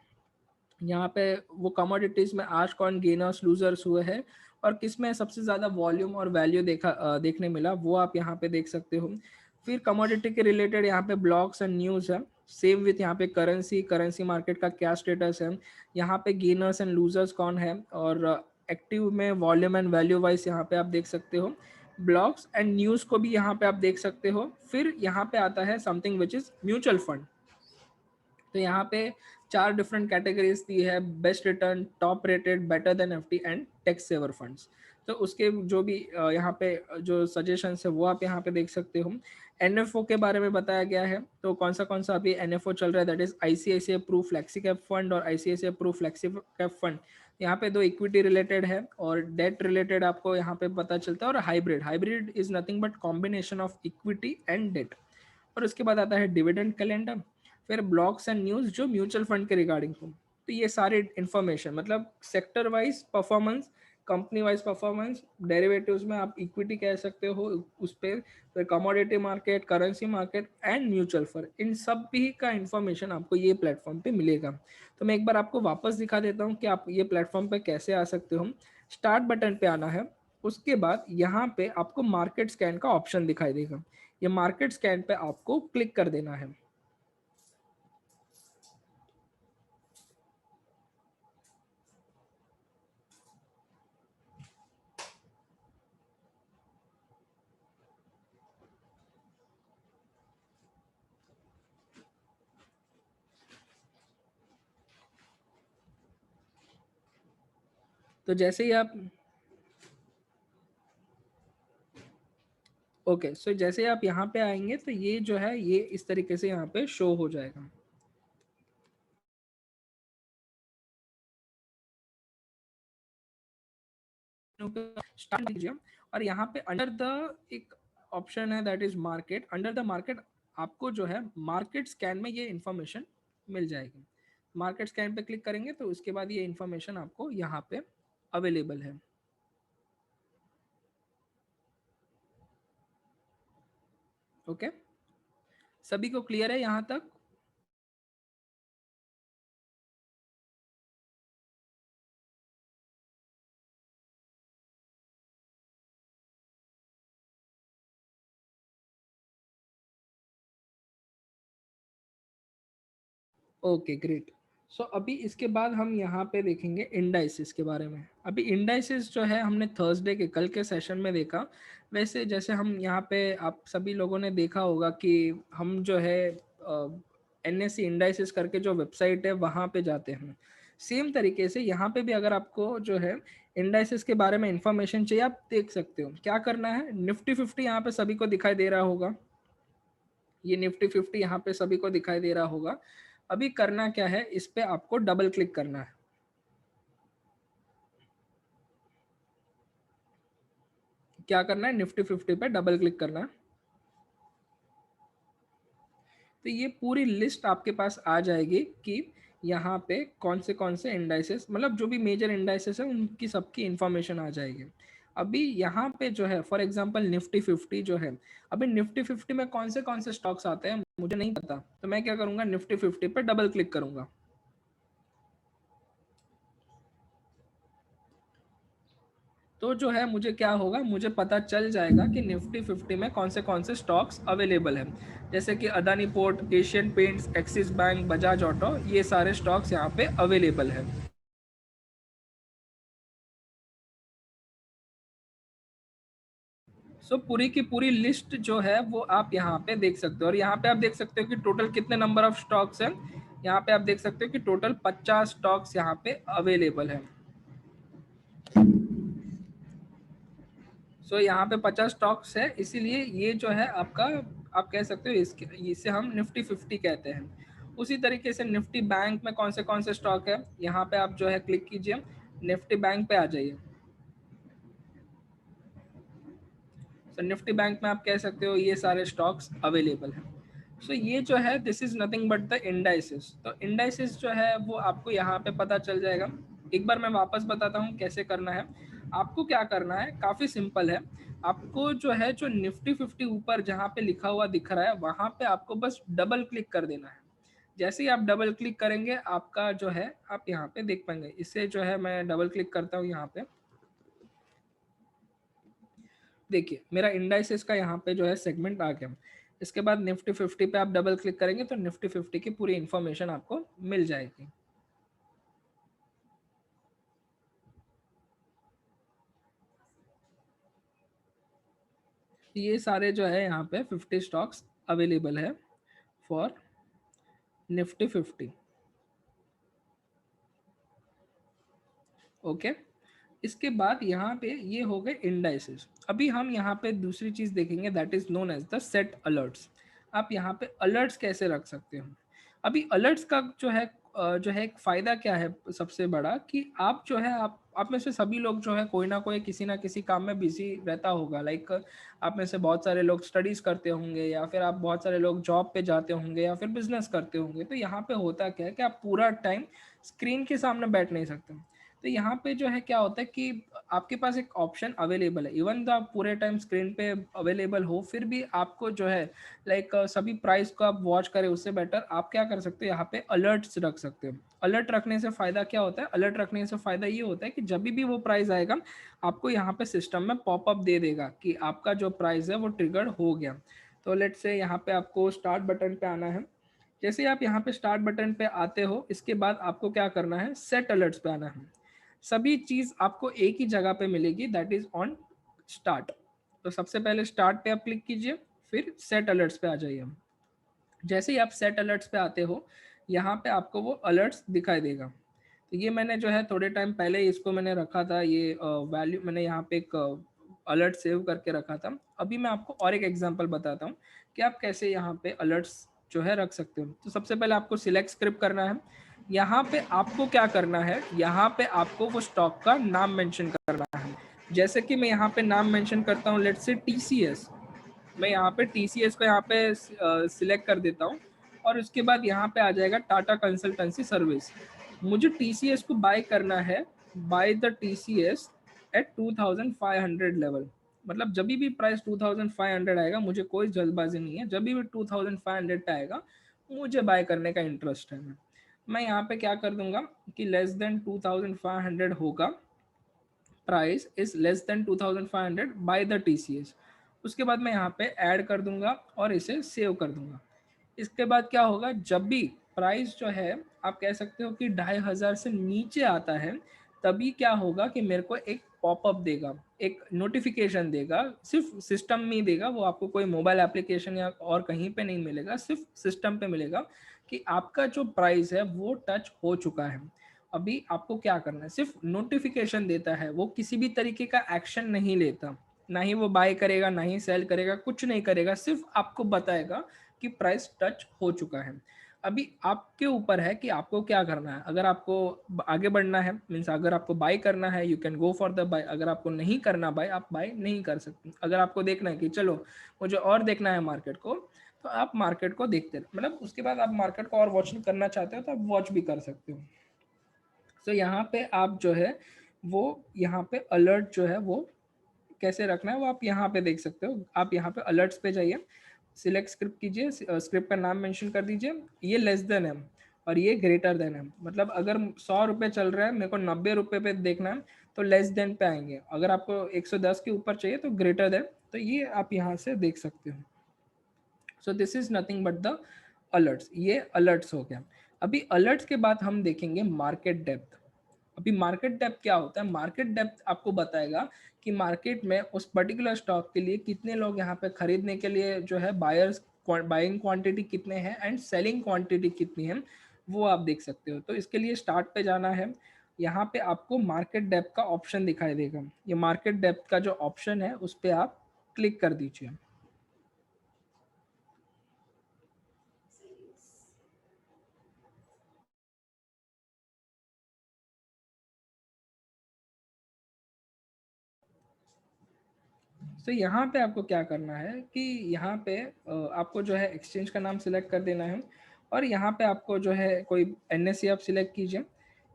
यहाँ पे वो कमोडिटीज में आज कौन गेनर्स लूजर्स हुए हैं और किस में सबसे ज़्यादा वॉल्यूम और वैल्यू देखने मिला, वो आप यहाँ पे देख सकते हो। फिर कमोडिटी के रिलेटेड यहाँ पे ब्लॉग्स एंड न्यूज़ है। सेम विथ यहाँ पे करेंसी, करेंसी मार्केट का क्या स्टेटस है, यहाँ पे गेनर्स एंड लूजर्स कौन है, और एक्टिव में वॉल्यूम एंड वैल्यू वाइज यहाँ पे आप देख सकते हो। ब्लॉग्स एंड न्यूज़ को भी यहाँ पे आप देख सकते हो। फिर यहाँ पे आता है something which is mutual fund. तो यहाँ पे 4 डिफरेंट कैटेगरीज दी है, best return, top rated, better than FD and tax saver funds. तो उसके जो भी यहाँ पे जो सजेशंस है वो आप यहाँ पे देख सकते हो। एनएफओ के बारे में बताया गया है, तो कौन सा अभी एनएफओ चल रहा है, that is ICICI Pru flexi cap fund और ICICI Pru flexi cap fund. यहाँ पे 2 इक्विटी रिलेटेड है और डेट रिलेटेड आपको यहाँ पे पता चलता है, और hybrid, hybrid is nothing but combination of equity and debt. और उसके बाद आता है डिविडेंड कैलेंडर। फिर ब्लॉग्स एंड न्यूज़ जो म्यूचुअल फंड के रिगार्डिंग हो। तो ये सारे इन्फॉर्मेशन मतलब sector wise performance, company wise performance, derivatives में आप इक्विटी कह सकते हो उस पर, फिर commodity market, currency market and mutual fund, इन सब भी का इन्फॉर्मेशन आपको ये प्लेटफॉर्म पे मिलेगा। तो मैं एक बार आपको वापस दिखा देता हूँ कि आप ये प्लेटफॉर्म पे कैसे आ सकते हो। स्टार्ट बटन पे आना है, उसके बाद यहाँ पे आपको मार्केट स्कैन का ऑप्शन दिखाई देगा, ये मार्केट स्कैन पे आपको क्लिक कर देना है। तो जैसे ही आप ओके, सो जैसे आप यहाँ पे आएंगे तो ये जो है ये इस तरीके से यहाँ पे शो हो जाएगा। स्टार्ट कीजिए और यहाँ पे अंडर द एक ऑप्शन है that is market, under the market आपको जो है मार्केट स्कैन में ये इंफॉर्मेशन मिल जाएगी। मार्केट स्कैन पे क्लिक करेंगे तो उसके बाद ये इंफॉर्मेशन आपको यहाँ पे अवेलेबल है। ओके, सभी को क्लियर है यहाँ तक? Okay great. सो अभी इसके बाद हम यहाँ पे देखेंगे इंडाइसिस के बारे में। अभी इंडाइसिस जो है हमने थर्सडे के कल के सेशन में देखा, वैसे जैसे हम यहाँ पे आप सभी लोगों ने देखा होगा कि हम जो है एनएससी इंडाइसिस करके जो वेबसाइट है वहाँ पे जाते हैं। सेम तरीके से यहाँ पे भी अगर आपको जो है इंडाइसिस के बारे में इंफॉर्मेशन चाहिए, आप देख सकते हो। क्या करना है, निफ्टी 50 यहाँ पे सभी को दिखाई दे रहा होगा, ये निफ्टी 50 यहाँ पे सभी को दिखाई दे रहा होगा। अभी करना क्या है, इस पे आपको डबल क्लिक करना है। क्या करना है, निफ्टी 50 पे डबल क्लिक करना है। तो ये पूरी लिस्ट आपके पास आ जाएगी कि यहाँ पे कौन से इंडाइसेस, मतलब जो भी मेजर इंडाइसेस है उनकी सबकी इंफॉर्मेशन आ जाएगी। अभी यहाँ पे जो है फॉर एग्जांपल निफ्टी 50 जो है, अभी निफ्टी 50 में कौन से स्टॉक्स आते हैं मुझे नहीं पता, तो मैं क्या करूँगा, निफ्टी 50 पे डबल क्लिक करूँगा। तो जो है मुझे क्या होगा, मुझे पता चल जाएगा कि निफ्टी 50 में कौन से स्टॉक्स अवेलेबल हैं। जैसे कि Adani port, Asian paints, axis bank, Bajaj auto, ये सारे स्टॉक्स यहाँ पे अवेलेबल हैं। सो पूरी की पूरी लिस्ट जो है वो आप यहाँ पे देख सकते हो, और यहाँ पे आप देख सकते हो कि टोटल कितने नंबर ऑफ स्टॉक्स हैं। यहाँ पे आप देख सकते हो कि टोटल 50 स्टॉक्स यहाँ पे अवेलेबल है। सो यहाँ पे 50 स्टॉक्स है, इसीलिए ये जो है आपका, आप कह सकते हो इसे हम निफ्टी 50 कहते हैं। उसी तरीके से निफ्टी बैंक में कौन से स्टॉक है, यहाँ पे आप जो है क्लिक कीजिए, निफ्टी बैंक पे आ जाइए। सो निफ्टी बैंक में आप कह सकते हो ये सारे स्टॉक्स अवेलेबल हैं। सो ये जो है this is nothing but the indices. तो इंडाइसिस जो है वो आपको यहाँ पे पता चल जाएगा। एक बार मैं वापस बताता हूँ कैसे करना है। आपको क्या करना है, काफ़ी सिंपल है। आपको जो है, जो निफ्टी 50 ऊपर जहाँ पे लिखा हुआ दिख रहा है, वहाँ पे आपको बस डबल क्लिक कर देना है। जैसे ही आप डबल क्लिक करेंगे, आपका जो है आप यहाँ पे देख पाएंगे। इससे जो है मैं डबल क्लिक करता हूँ यहाँ पे, देखिए मेरा इंडाइसेस का यहाँ पे जो है सेगमेंट आ गया। इसके बाद निफ्टी 50 पे आप डबल क्लिक करेंगे तो निफ्टी 50 की पूरी इंफॉर्मेशन आपको मिल जाएगी। ये सारे जो है यहाँ पे 50 स्टॉक्स अवेलेबल है फॉर निफ्टी 50। ओके, इसके बाद यहाँ पे ये हो गए इंडाइसेस। अभी हम यहाँ पे दूसरी चीज़ देखेंगे, that is known as the set alerts. आप यहाँ पे अलर्ट्स कैसे रख सकते हो। अभी अलर्ट्स का जो है एक फ़ायदा क्या है सबसे बड़ा, कि आप जो है आप में से सभी लोग जो है कोई ना कोई किसी ना किसी काम में बिजी रहता होगा। लाइक आप में से बहुत सारे लोग स्टडीज़ करते होंगे, या फिर आप बहुत सारे लोग जॉब पे जाते होंगे, या फिर बिजनेस करते होंगे। तो यहाँ पे होता क्या है कि आप पूरा टाइम स्क्रीन के सामने बैठ नहीं सकते। तो यहाँ पे जो है क्या होता है कि आपके पास एक ऑप्शन अवेलेबल है, इवन तो आप पूरे टाइम स्क्रीन पे अवेलेबल हो, फिर भी आपको जो है लाइक सभी प्राइस को आप वॉच करें, उससे बेटर आप क्या कर सकते हो, यहाँ पे अलर्ट्स रख सकते हो। अलर्ट रखने से फ़ायदा क्या होता है, अलर्ट रखने से फ़ायदा ये होता है कि जब भी वो प्राइस आएगा, आपको यहाँ पे सिस्टम में पॉपअप दे देगा कि आपका जो प्राइस है वो ट्रिगर्ड हो गया। तो लेट से यहाँ पे आपको स्टार्ट बटन पे आना है। जैसे आप यहाँ पे स्टार्ट बटन पे आते हो, इसके बाद आपको क्या करना है, सेट अलर्ट्स पे आना है। सभी चीज़ आपको एक ही जगह पे मिलेगी, दैट इज ऑन स्टार्ट। तो सबसे पहले स्टार्ट पे आप क्लिक कीजिए, फिर सेट अलर्ट्स पे आ जाइए। जैसे ही आप सेट अलर्ट्स पे आते हो, यहाँ पे आपको वो अलर्ट्स दिखाई देगा। तो ये मैंने जो है थोड़े टाइम पहले इसको मैंने रखा था, ये वैल्यू मैंने यहाँ पे एक अलर्ट सेव करके रखा था। अभी मैं आपको और एक एग्जांपल बताता हूँ कि आप कैसे यहाँ पे अलर्ट्स जो है रख सकते हो। तो सबसे पहले आपको सिलेक्ट स्क्रिप्ट करना है। यहाँ पे आपको क्या करना है, यहाँ पे आपको वो स्टॉक का नाम मेंशन करना है। जैसे कि मैं यहाँ पे नाम मेंशन करता हूँ, लेट्स से TCS। मैं यहाँ पे TCS को यहाँ पे सिलेक्ट कर देता हूँ, और उसके बाद यहाँ पे आ जाएगा टाटा कंसल्टेंसी सर्विस। मुझे TCS को बाय करना है, buy the TCS at 2500 level. मतलब जब भी प्राइस 2500 आएगा, मुझे कोई जल्दबाजी नहीं है, जब भी 2500 पे आएगा मुझे बाय करने का इंटरेस्ट है। मैं यहाँ पे क्या कर दूंगा कि लेस देन 2500 होगा, price is less than 2500 bye the TCS। उसके बाद मैं यहाँ पे ऐड कर दूंगा और इसे सेव कर दूंगा। इसके बाद क्या होगा, जब भी प्राइस जो है आप कह सकते हो कि 2500 से नीचे आता है, तभी क्या होगा कि मेरे को एक पॉपअप देगा, एक नोटिफिकेशन देगा। सिर्फ सिस्टम में ही देगा, वो आपको कोई मोबाइल एप्लीकेशन या और कहीं पे नहीं मिलेगा, सिर्फ सिस्टम पे मिलेगा कि आपका जो प्राइस है वो टच हो चुका है। अभी आपको क्या करना है, सिर्फ नोटिफिकेशन देता है, वो किसी भी तरीके का एक्शन नहीं लेता। ना ही वो बाय करेगा, ना ही सेल करेगा, कुछ नहीं करेगा, सिर्फ आपको बताएगा कि प्राइस टच हो चुका है। अभी आपके ऊपर है कि आपको क्या करना है। अगर आपको आगे बढ़ना है, मीन्स अगर आपको बाय करना है, you can go for the buy. अगर आपको नहीं करना बाय, आप बाय नहीं कर सकते। अगर आपको देखना है कि चलो मुझे और देखना है मार्केट को, तो आप मार्केट को देखते रहे, मतलब उसके बाद आप मार्केट को और वॉच करना चाहते हो तो आप वॉच भी कर सकते हो। तो यहाँ पे आप जो है वो यहाँ पे अलर्ट जो है वो कैसे रखना है वो आप यहाँ पे देख सकते हो। आप यहाँ पे अलर्ट्स पे जाइए, सिलेक्ट स्क्रिप्ट कीजिए, स्क्रिप्ट का नाम मेंशन कर दीजिए। ये लेस देन है और ये ग्रेटर देन है। मतलब अगर 100 रुपये चल रहा है, मेरे को 90 रुपये पे देखना है, तो लेस देन पे आएंगे। अगर आपको 110 के ऊपर चाहिए तो ग्रेटर देन, तो ये आप यहाँ से देख सकते हो। So this is nothing but the alerts, ये अलर्ट्स हो गया। अभी अलर्ट्स के बाद हम देखेंगे मार्केट डेप्थ। अभी मार्केट डेप्थ क्या होता है? मार्केट डेप्थ आपको बताएगा कि मार्केट में उस पर्टिकुलर स्टॉक के लिए कितने लोग यहाँ पे खरीदने के लिए जो है बायर्स, बाइंग क्वांटिटी कितने हैं एंड सेलिंग क्वांटिटी कितनी है, वो आप देख सकते हो। तो इसके लिए स्टार्ट पे जाना है, यहाँ पे आपको मार्केट डेप्थ का ऑप्शन दिखाई देगा। ये मार्केट डेप्थ का जो ऑप्शन है उस पर आप क्लिक कर दीजिए। तो यहाँ पे आपको क्या करना है कि यहाँ पे आपको जो है एक्सचेंज का नाम सिलेक्ट कर देना है, और यहाँ पे आपको जो है कोई एनएससी आप सिलेक्ट कीजिए।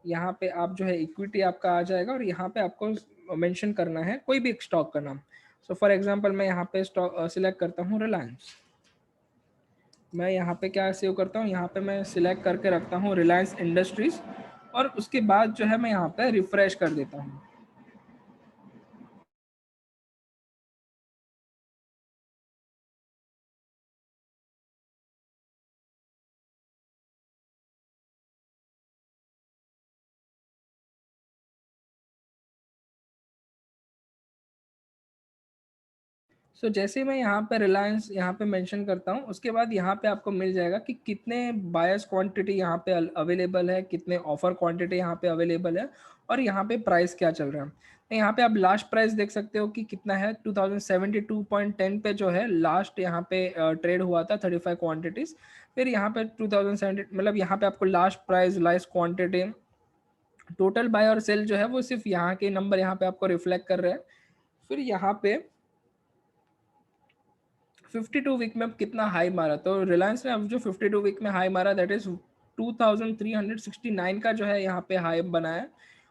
यहाँ पे आप जो है इक्विटी आपका आ जाएगा, और यहाँ पे आपको मेंशन करना है कोई भी एक स्टॉक का नाम। सो फॉर एग्जांपल मैं यहाँ पे स्टॉक सिलेक्ट करता हूँ रिलायंस। मैं यहाँ पे क्या सेव करता हूँ, यहाँ पे मैं सिलेक्ट करके रखता हूँ रिलायंस इंडस्ट्रीज, और उसके बाद जो है मैं यहाँ पे रिफ्रेश कर देता हूँ। जैसे मैं यहाँ पे रिलायंस यहाँ पे मेंशन करता हूँ, उसके बाद यहाँ पे आपको मिल जाएगा कि कितने बायर्स क्वांटिटी यहाँ पे अवेलेबल है, कितने ऑफर क्वांटिटी यहाँ पे अवेलेबल है, और यहाँ पे प्राइस क्या चल रहा है। तो यहाँ पे आप लास्ट प्राइस देख सकते हो कि कितना है, 2072.10 पे जो है लास्ट यहाँ पे ट्रेड हुआ था 35 क्वांटिटीज। फिर यहाँ पे 2070, मतलब यहाँ पे आपको last price, last quantity, total buy और सेल जो है वो सिर्फ यहाँ के नंबर यहाँ पे आपको रिफ्लेक्ट कर रहे हैं। फिर यहाँ पे 52 वीक में कितना हाई मारा, तो रिलायंस ने अब जो 52 वीक में हाई मारा दैट इज 2369 का जो है यहाँ पे हाई बनाया,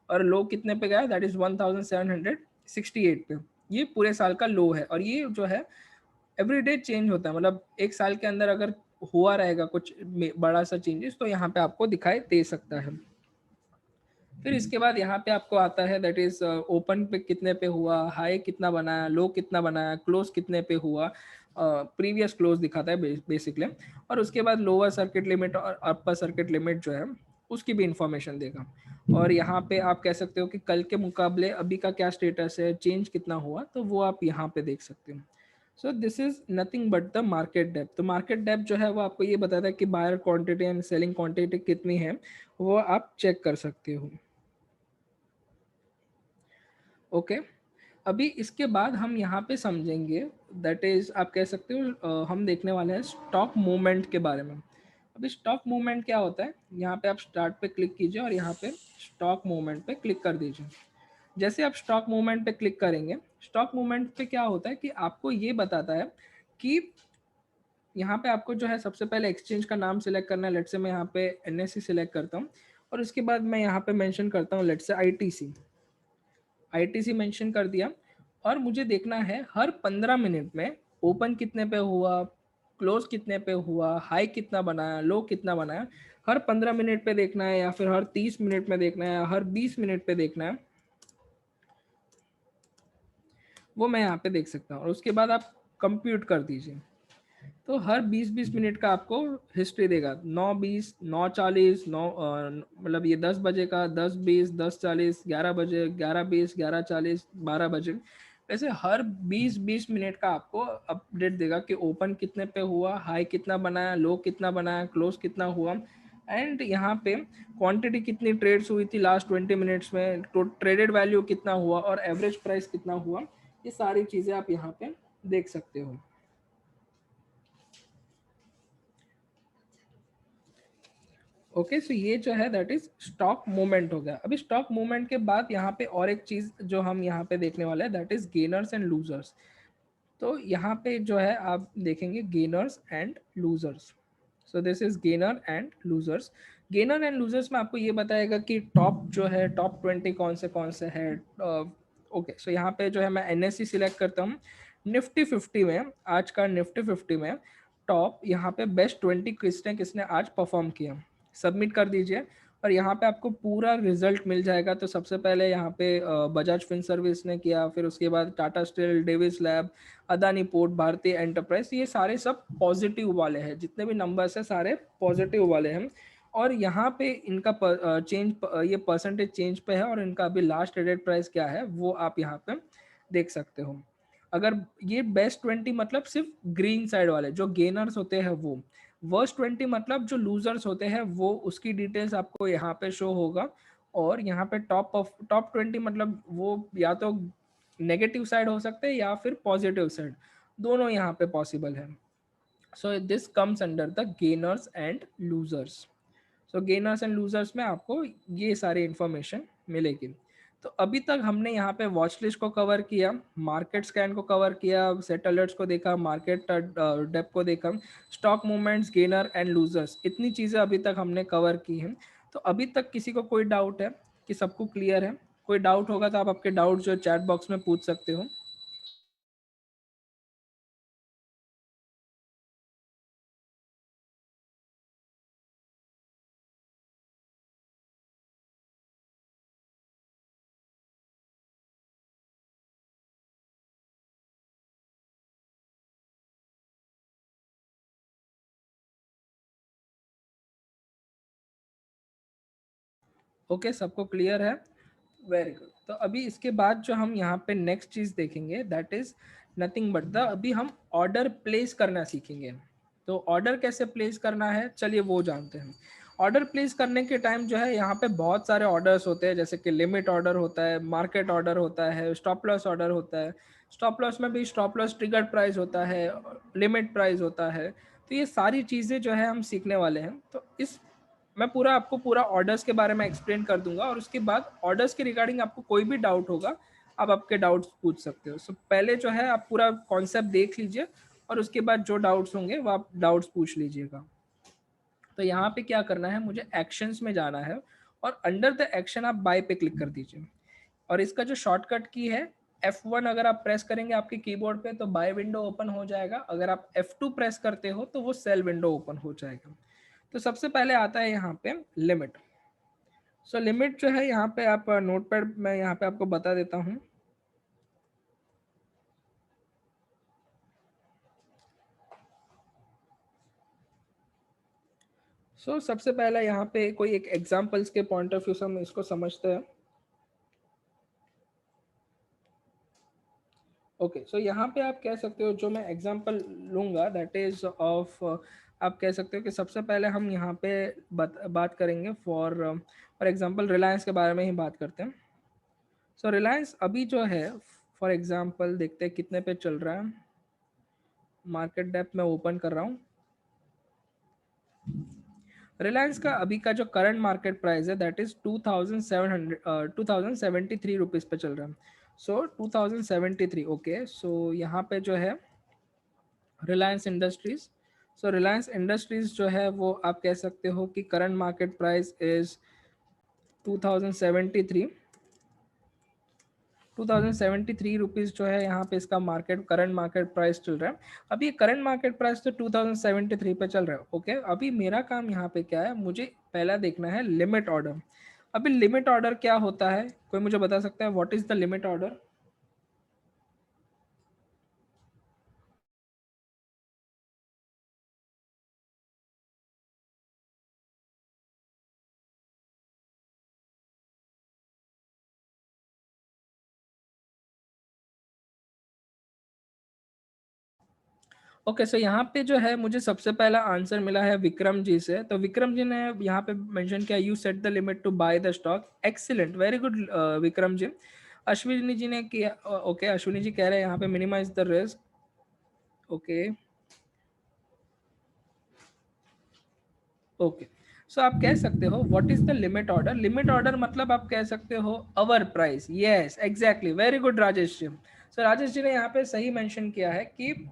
और लो कितने पे गया, दैट इज 1768 पे। ये पूरे साल का लो है, और ये जो है एवरीडे चेंज होता है, मतलब एक साल के अंदर अगर हुआ रहेगा कुछ बड़ा सा चेंजेस तो यहाँ पे आपको दिखाई दे सकता है। फिर इसके बाद यहाँ पे आपको आता है दैट इज ओपन पे कितने पे हुआ, हाई कितना बनाया, लो कितना बनाया, क्लोज कितने पे हुआ, प्रीवियस क्लोज दिखाता है बेसिकली। और उसके बाद लोअर सर्किट लिमिट और अपर सर्किट लिमिट जो है उसकी भी इंफॉर्मेशन देगा। और यहाँ पे आप कह सकते हो कि कल के मुकाबले अभी का क्या स्टेटस है, चेंज कितना हुआ, तो वो आप यहाँ पे देख सकते हो। So this is nothing but the market depth. तो मार्केट डेप्थ जो है वो आपको ये बताता है कि buyer quantity and selling quantity कितनी है, वो आप चेक कर सकते हो। ओके, अभी इसके बाद हम यहाँ पे समझेंगे, दैट इज आप कह सकते हो हम देखने वाले हैं स्टॉक मूवमेंट के बारे में। अभी स्टॉक मूवमेंट क्या होता है, यहाँ पे आप स्टार्ट पे क्लिक कीजिए और यहाँ पे स्टॉक मूवमेंट पे क्लिक कर दीजिए। जैसे आप स्टॉक मूवमेंट पे क्लिक करेंगे, स्टॉक मूवमेंट पे क्या होता है कि आपको ये बताता है कि यहाँ पे आपको जो है सबसे पहले एक्सचेंज का नाम सिलेक्ट करना है। लेट से मैं यहाँ पे एनएससी सिलेक्ट करता हूँ, और उसके बाद मैं यहाँ पे मेंशन करता हूँ लेट से आईटीसी। आईटीसी मेंशन कर दिया, और मुझे देखना है हर 15 मिनट में ओपन कितने पे हुआ, क्लोज कितने पे हुआ, हाई कितना बनाया, लो कितना बनाया। हर 15 मिनट पे देखना है, या फिर हर 30 मिनट में देखना है, या हर 20 मिनट पे देखना है, वो मैं यहाँ पे देख सकता हूँ। और उसके बाद आप कंप्यूट कर दीजिए, तो हर 20-20 मिनट का आपको हिस्ट्री देगा। 9:20, 9:40, 9 मतलब ये 10 बजे का, 10:20, 10:40, 11 बजे, 11:20, 11:40, 12 बजे। वैसे हर 20-20 मिनट का आपको अपडेट देगा कि ओपन कितने पे हुआ, हाई कितना बनाया, लो कितना बनाया, क्लोज कितना हुआ, एंड यहाँ पे क्वांटिटी कितनी ट्रेड्स हुई थी लास्ट 20 मिनट्स में, तो ट्रेडेड वैल्यू कितना हुआ, और एवरेज प्राइस कितना हुआ। ये सारी चीज़ें आप यहाँ पे देख सकते हो। ओके, सो ये जो है दैट इज स्टॉक मूवमेंट हो गया। अभी स्टॉक मूवमेंट के बाद यहाँ पे और एक चीज जो हम यहाँ पे देखने वाले हैं that is gainers and losers. तो यहाँ पे जो है आप देखेंगे gainers and losers. So this is gainer and losers. Gainer and losers में आपको ये बताएगा कि टॉप जो है टॉप 20 कौन से है। ओके, सो यहाँ पे जो है मैं एनएससी सिलेक्ट करता हूँ। निफ्टी 50 में, आज का निफ्टी 50 में टॉप यहाँ पे बेस्ट 20 किसने किसने आज परफॉर्म किया, सबमिट कर दीजिए। और यहाँ पे आपको पूरा रिजल्ट मिल जाएगा। तो सबसे पहले यहाँ पे बजाज फिनसर्विस ने किया, फिर उसके बाद Tata steel, Davis lab, Adani port, भारतीय एंटरप्राइज, ये सारे सब पॉजिटिव वाले हैं, जितने भी नंबर्स हैं सारे पॉजिटिव वाले हैं। और यहाँ पे इनका चेंज, ये परसेंटेज चेंज पे है, और इनका अभी लास्ट ट्रेडेड प्राइस क्या है वो आप यहाँ पे देख सकते हो। अगर ये बेस्ट 20 मतलब सिर्फ ग्रीन साइड वाले जो गेनर्स होते हैं वो, वर्स्ट 20 मतलब जो लूजर्स होते हैं वो, उसकी डिटेल्स आपको यहाँ पे शो होगा। और यहाँ पे टॉप 20 मतलब वो या तो नेगेटिव साइड हो सकते हैं या फिर पॉजिटिव साइड, दोनों यहाँ पे पॉसिबल है। So this comes under the gainers and losers. So gainers and losers में आपको ये सारी इंफॉर्मेशन मिलेगी। तो अभी तक हमने यहाँ पे वॉच लिस्ट को कवर किया, मार्केट स्कैन को कवर किया, सेट अलर्ट्स को देखा, मार्केट डेप्थ को देखा, stock movements, gainer and losers, इतनी चीज़ें अभी तक हमने कवर की हैं। तो अभी तक किसी को कोई डाउट है कि सबको क्लियर है? कोई डाउट होगा तो आप आपके डाउट जो चैट बॉक्स में पूछ सकते हो। ओके, सबको क्लियर है? Very good. तो अभी इसके बाद जो हम यहाँ पे नेक्स्ट चीज़ देखेंगे that is nothing but the, अभी हम ऑर्डर प्लेस करना सीखेंगे। तो ऑर्डर कैसे प्लेस करना है, चलिए वो जानते हैं। ऑर्डर प्लेस करने के टाइम जो है यहाँ पे बहुत सारे ऑर्डर्स होते हैं, जैसे कि लिमिट ऑर्डर होता है, मार्केट ऑर्डर होता है, स्टॉप लॉस ऑर्डर होता है। स्टॉप लॉस में भी स्टॉप लॉस ट्रिगर्ड प्राइस होता है, लिमिट प्राइस होता है। तो ये सारी चीज़ें जो है हम सीखने वाले हैं। तो इस मैं पूरा आपको पूरा ऑर्डर्स के बारे में एक्सप्लेन कर दूंगा, और उसके बाद ऑर्डर्स के रिगार्डिंग आपको कोई भी डाउट होगा आप आपके डाउट्स पूछ सकते हो। सो पहले जो है आप पूरा कॉन्सेप्ट देख लीजिए, और उसके बाद जो डाउट्स होंगे वो आप डाउट्स पूछ लीजिएगा। तो यहाँ पे क्या करना है, मुझे एक्शंस में जाना है, और अंडर द एक्शन आप बाय पे क्लिक कर दीजिए। और इसका जो शॉर्टकट की है F1, अगर आप प्रेस करेंगे आपके कीबोर्ड पे तो बाय विंडो ओपन हो जाएगा, अगर आप F2 प्रेस करते हो तो वो सेल विंडो ओपन हो जाएगा। तो सबसे पहले आता है यहाँ पे लिमिट। सो लिमिट जो है यहाँ पे आप नोटपैड में यहाँ पे आपको बता देता हूँ। सबसे पहले यहाँ पे कोई एक एग्जांपल्स के पॉइंट ऑफ व्यू से हम इसको समझते हैं। ओके, सो यहाँ पे आप कह सकते हो, जो मैं एग्जांपल लूँगा दैट इज ऑफ, आप कह सकते हो कि सबसे पहले हम यहाँ पे बात करेंगे फॉर एग्जांपल रिलायंस के बारे में ही बात करते हैं। रिलायंस अभी जो है फॉर एग्जांपल देखते हैं कितने पे चल रहा है। मार्केट डेप्थ में ओपन कर रहा हूँ। रिलायंस का अभी का जो करंट मार्केट प्राइस है दैट इज 2773 रुपीज़ पे चल रहा है। 2073। ओके, सो यहाँ पे जो है रिलायंस इंडस्ट्रीज, रिलायंस इंडस्ट्रीज जो है वो आप कह सकते हो कि current market price is 2073। 2073 rupees जो है यहाँ पे इसका मार्केट करंट मार्केट प्राइस चल रहा है। अभी करंट मार्केट प्राइस तो 2073 पे चल रहा है। ओके, अभी मेरा काम यहाँ पे क्या है, मुझे पहला देखना है लिमिट ऑर्डर। अभी लिमिट ऑर्डर क्या होता है, कोई मुझे बता सकता है what is the limit order? Okay, so यहाँ पे जो है मुझे सबसे पहला आंसर मिला है विक्रम जी से। तो विक्रम जी ने यहाँ पे मेंशन किया you set the limit to buy the stock. Excellent, very good Vikram ji. Ashwini ji ने किया, ओके अश्विनी जी कह रहे हैं यहाँ पे minimize the risk. Okay okay, so आप कह सकते हो what is the limit order. Limit order मतलब आप कह सकते हो our price. Yes exactly, very good Rajesh ji. Rajesh ji ने यहाँ पे सही मेंशन किया है कि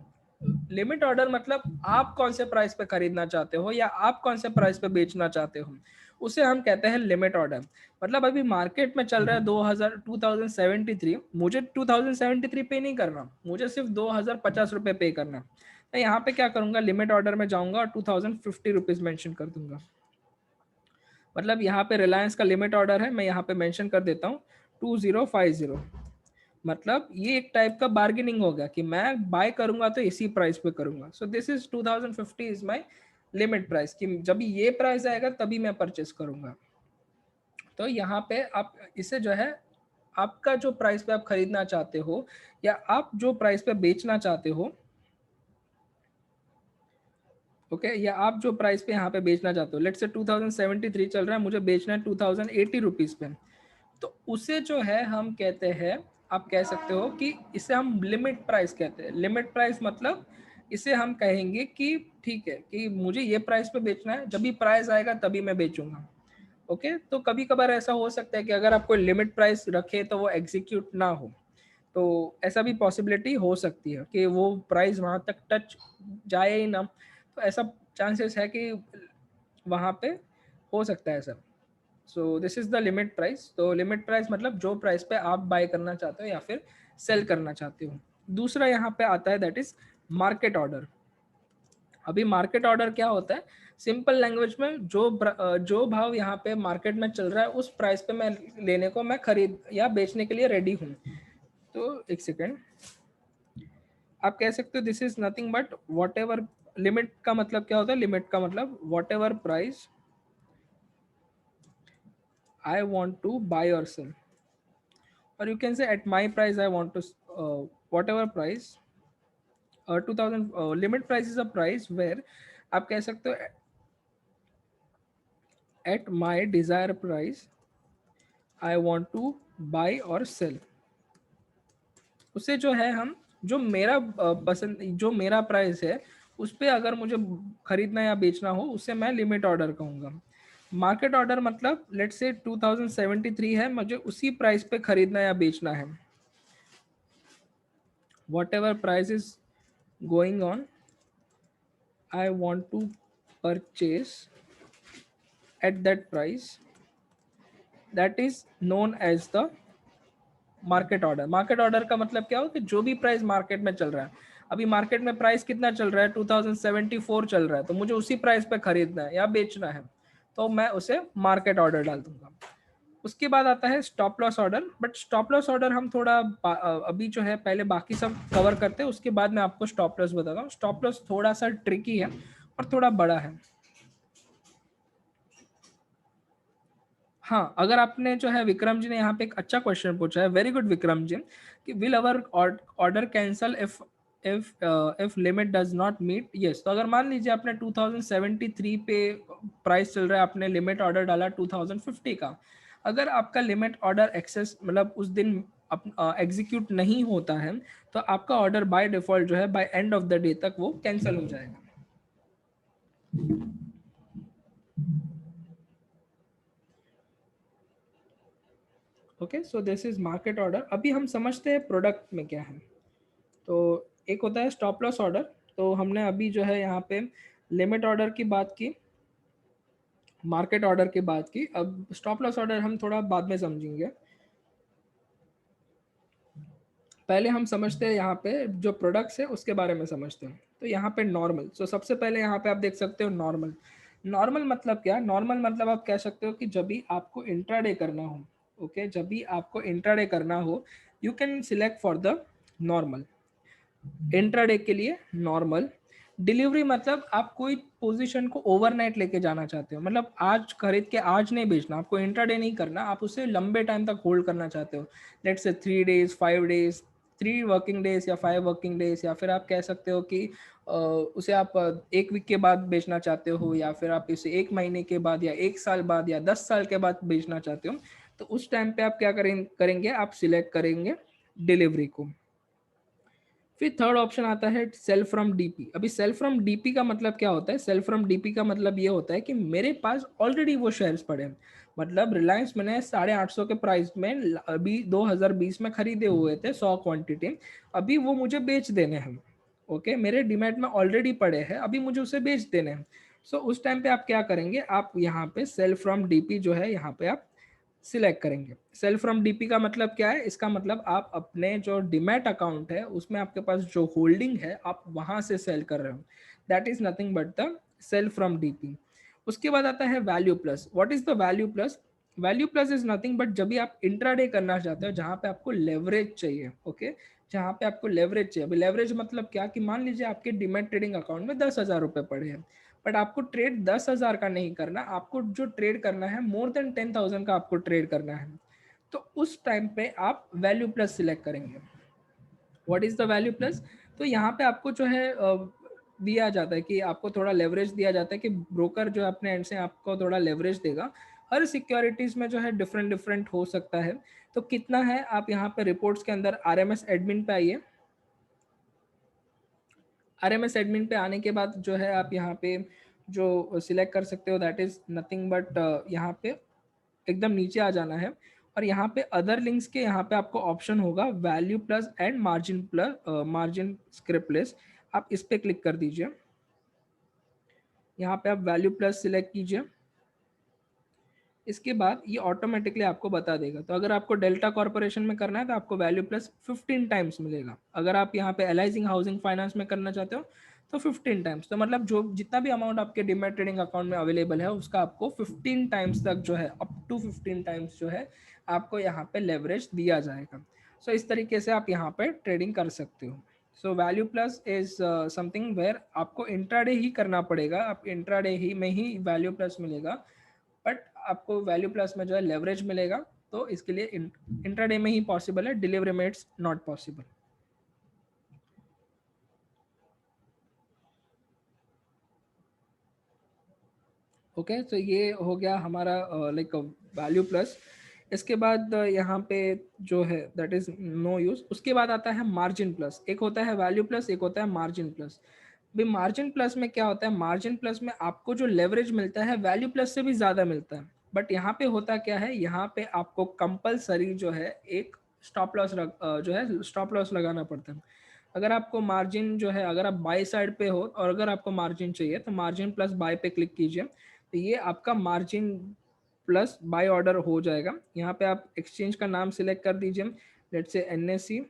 लिमिट ऑर्डर मतलब आप कौन से प्राइस पे खरीदना चाहते हो या आप कौन से प्राइस पे बेचना चाहते हो, उसे हम कहते हैं लिमिट ऑर्डर। मतलब अभी मार्केट में चल रहा है 2073, मुझे 2073 पे नहीं करना, मुझे सिर्फ 2050 रुपये पे करना। मैं यहाँ पे क्या करूंगा, लिमिट ऑर्डर में जाऊंगा और 2050 रुपीज मेंशन कर दूंगा। मतलब यहाँ पे रिलायंस का लिमिट ऑर्डर है, मैं यहाँ पे मेंशन कर देता हूँ 2050। मतलब ये एक टाइप का बार्गेनिंग हो गया कि मैं बाय करूंगा तो इसी प्राइस पे करूंगा। सो this is 2050 is my limit price, कि जब ये प्राइस आएगा तभी मैं परचेस करूंगा। तो यहाँ पे आप इसे जो है, आपका जो प्राइस पे आप खरीदना चाहते हो या आप जो प्राइस पे बेचना चाहते हो, ओके, या आप जो प्राइस पे यहाँ पे बेचना चाहते हो, लेट्स से 2073 चल रहा है, मुझे बेचना है 2080 रुपीज पे, तो उसे जो है हम कहते हैं, आप कह सकते हो कि इसे हम लिमिट प्राइस कहते हैं। लिमिट प्राइस मतलब इसे हम कहेंगे कि ठीक है कि मुझे ये प्राइस पे बेचना है, जब भी प्राइस आएगा तभी मैं बेचूंगा। ओके, तो कभी कभार ऐसा हो सकता है कि अगर आप कोई लिमिट प्राइस रखे तो वो एग्जीक्यूट ना हो, तो ऐसा भी पॉसिबिलिटी हो सकती है कि वो प्राइस वहां तक टच जाए ही ना, तो ऐसा चांसेस है कि वहां पे हो सकता है ऐसा। सो this is the limit price. तो लिमिट प्राइस मतलब जो प्राइस पे आप बाय करना चाहते हो या फिर सेल करना चाहते हो। दूसरा यहाँ पे आता है दैट इज मार्केट ऑर्डर। अभी मार्केट ऑर्डर क्या होता है, सिंपल लैंग्वेज में जो भाव यहाँ पे मार्केट में चल रहा है उस प्राइस पे मैं लेने को, मैं खरीद या बेचने के लिए रेडी हूँ। तो एक सेकेंड, आप कह सकते हो this is nothing but whatever. Limit का मतलब क्या होता है, लिमिट का मतलब whatever price I want to buy और sell, or you can say at my price I want to whatever price 2000 limit price is a price where आप कह सकते हो at my desired price I want to buy or sell। उसे जो है हम, जो मेरा पसंद, जो मेरा प्राइस है उस पे अगर मुझे खरीदना या बेचना हो उसे मैं लिमिट ऑर्डर कहूँगा। मार्केट ऑर्डर मतलब लेट्स से 2073 है, मुझे उसी प्राइस पे खरीदना या बेचना है। whatever price is going on I want to purchase at that price, that is known as the market order. Market order का मतलब क्या हो कि जो भी प्राइस मार्केट में चल रहा है, अभी मार्केट में प्राइस कितना चल रहा है, 2074 चल रहा है, तो मुझे उसी प्राइस पे खरीदना है या बेचना है, तो मैं उसे मार्केट ऑर्डर डाल दूंगा। उसके बाद आता है stop loss order. But stop loss order हम थोड़ा अभी जो है पहले बाकी सब कवर करते हैं, उसके बाद मैं आपको स्टॉप लॉस बताता हूँ। स्टॉप लॉस थोड़ा सा ट्रिकी है और थोड़ा बड़ा है। हाँ, अगर आपने जो है, विक्रम जी ने यहाँ पे एक अच्छा क्वेश्चन पूछा है, वेरी गुड विक्रम जी, कि will our order cancel if limit does not meet. Yes, तो अगर मान लीजिए आपने 2073 पे प्राइस चल रहा है, आपने लिमिट ऑर्डर डाला 2050 का, अगर आपका लिमिट ऑर्डर एक्सेस मतलब उस दिन एग्जीक्यूट नहीं होता है, तो आपका ऑर्डर बाय डिफॉल्ट जो है by end of the day तक वो कैंसिल हो जाएगा। Okay, so this is market order. अभी हम समझते हैं प्रोडक्ट में क्या है। तो एक होता है स्टॉप लॉस ऑर्डर। तो हमने अभी जो है यहाँ पे लिमिट ऑर्डर की बात की, मार्केट ऑर्डर की बात की, अब स्टॉप लॉस ऑर्डर हम थोड़ा बाद में समझेंगे। पहले हम समझते हैं यहाँ पे जो प्रोडक्ट्स है उसके बारे में समझते हैं। तो यहाँ पे नॉर्मल, सो सबसे पहले यहाँ पे आप देख सकते हो नॉर्मल। नॉर्मल मतलब क्या, नॉर्मल मतलब आप कह सकते हो कि जब भी आपको इंट्राडे करना हो, ओके, जब भी आपको इंट्राडे करना हो, you can select for the normal. Intraday के लिए नॉर्मल। डिलीवरी मतलब आप कोई पोजीशन को ओवरनाइट लेके जाना चाहते हो, मतलब आज खरीद के आज नहीं बेचना, आपको इंट्राडे नहीं करना, आप उसे लंबे टाइम तक होल्ड करना चाहते हो, let's say 3 days 5 days, 3 working days या 5 वर्किंग डेज, या फिर आप कह सकते हो कि उसे आप 1 वीक के बाद बेचना चाहते हो, या फिर आप इसे 1 महीने के बाद या 1 साल बाद या 10 साल के बाद बेचना चाहते हो। तो उस टाइम पे आप क्या करेंगे, आप सिलेक्ट करेंगे डिलीवरी को। फिर थर्ड ऑप्शन आता है सेल फ्रॉम डीपी। अभी सेल फ्रॉम डीपी का मतलब क्या होता है, सेल फ्रॉम डीपी का मतलब ये होता है कि मेरे पास ऑलरेडी वो शेयर्स पड़े हैं, मतलब रिलायंस मैंने 850 के प्राइस में अभी 2020 में खरीदे हुए थे 100 क्वांटिटी, अभी वो मुझे बेच देने हैं। ओके, मेरे डीमैट में ऑलरेडी पड़े हैं, अभी मुझे उसे बेच देने हैं। सो उस टाइम पे आप क्या करेंगे, आप यहाँ पे सेल फ्रॉम डीपी जो है यहाँ पे आप सिलेक्ट करेंगे। सेल फ्रॉम डीपी का मतलब क्या है, इसका मतलब आप अपने जो डीमैट अकाउंट है उसमें आपके पास जो होल्डिंग है आप वहां से सेल कर रहे हो, that is nothing but the sell from DP. उसके बाद आता है value plus. What is the value plus? Value plus is nothing but जब भी आप इंट्राडे करना चाहते हो जहां पे आपको लेवरेज चाहिए, ओके, जहां पे आपको लेवरेज चाहिए। अभी लेवरेज मतलब क्या, कि मान लीजिए आपके डीमैट ट्रेडिंग अकाउंट में 10,000 रुपए पड़े हैं, बट आपको ट्रेड 10,000 का नहीं करना, आपको जो ट्रेड करना है मोर देन 10,000 का आपको ट्रेड करना है। तो उस टाइम पे आप वैल्यू प्लस सिलेक्ट करेंगे। What is the value plus? तो यहाँ पे आपको जो है दिया जाता है कि आपको थोड़ा लेवरेज दिया जाता है, कि ब्रोकर जो अपने एंड से आपको थोड़ा लेवरेज देगा। हर सिक्योरिटीज में जो है डिफरेंट डिफरेंट हो सकता है। तो कितना है, आप यहाँ पे रिपोर्ट्स के अंदर आरएमएस एडमिन पे आइए। आरएमएस एडमिन पे आने के बाद जो है आप यहाँ पे जो सिलेक्ट कर सकते हो, दैट इज नथिंग बट यहाँ पे एकदम नीचे आ जाना है, और यहाँ पे अदर लिंक्स के यहाँ पे आपको ऑप्शन होगा value plus and margin plus, margin scriptless. आप इस पे क्लिक कर दीजिए। यहाँ पे आप वैल्यू प्लस सिलेक्ट कीजिए। इसके बाद ये ऑटोमेटिकली आपको बता देगा। तो अगर आपको डेल्टा कॉर्पोरेशन में करना है तो आपको वैल्यू प्लस 15 टाइम्स मिलेगा। अगर आप यहाँ पे एलाइजिंग हाउसिंग फाइनेंस में करना चाहते हो तो 15 टाइम्स। तो मतलब जो जितना भी अमाउंट आपके डीमैट ट्रेडिंग अकाउंट में अवेलेबल है उसका आपको 15 टाइम्स तक जो है, अप टू 15 टाइम्स जो है आपको यहाँ पे लेवरेज दिया जाएगा। सो इस तरीके से आप यहाँ पे ट्रेडिंग कर सकते हो। So value plus is something where आपको इंट्राडे ही करना पड़ेगा, आप इंट्राडे ही में ही वैल्यू प्लस मिलेगा, बट आपको वैल्यू प्लस में जो है लेवरेज मिलेगा। तो इसके लिए इंट्राडे में ही पॉसिबल है, डिलीवरी में इट्स नॉट पॉसिबल। ओके, तो ये हो गया हमारा लाइक वैल्यू प्लस। इसके बाद यहाँ पे जो है दैट इज नो यूज। उसके बाद आता है मार्जिन प्लस। एक होता है वैल्यू प्लस, एक होता है मार्जिन प्लस। भाई मार्जिन प्लस में क्या होता है, मार्जिन प्लस में आपको जो लेवरेज मिलता है वैल्यू प्लस से भी ज़्यादा मिलता है। बट यहाँ पे होता क्या है, यहाँ पे आपको कंपलसरी जो है एक स्टॉप लॉस जो है स्टॉप लॉस लगाना पड़ता है। अगर आपको मार्जिन जो है, अगर आप बाई साइड पे हो और अगर आपको मार्जिन चाहिए तो मार्जिन प्लस बाय पे क्लिक कीजिए। तो ये आपका मार्जिन प्लस बाय ऑर्डर हो जाएगा। यहाँ पे आप एक्सचेंज का नाम सिलेक्ट कर दीजिए, लेट से एनएससी।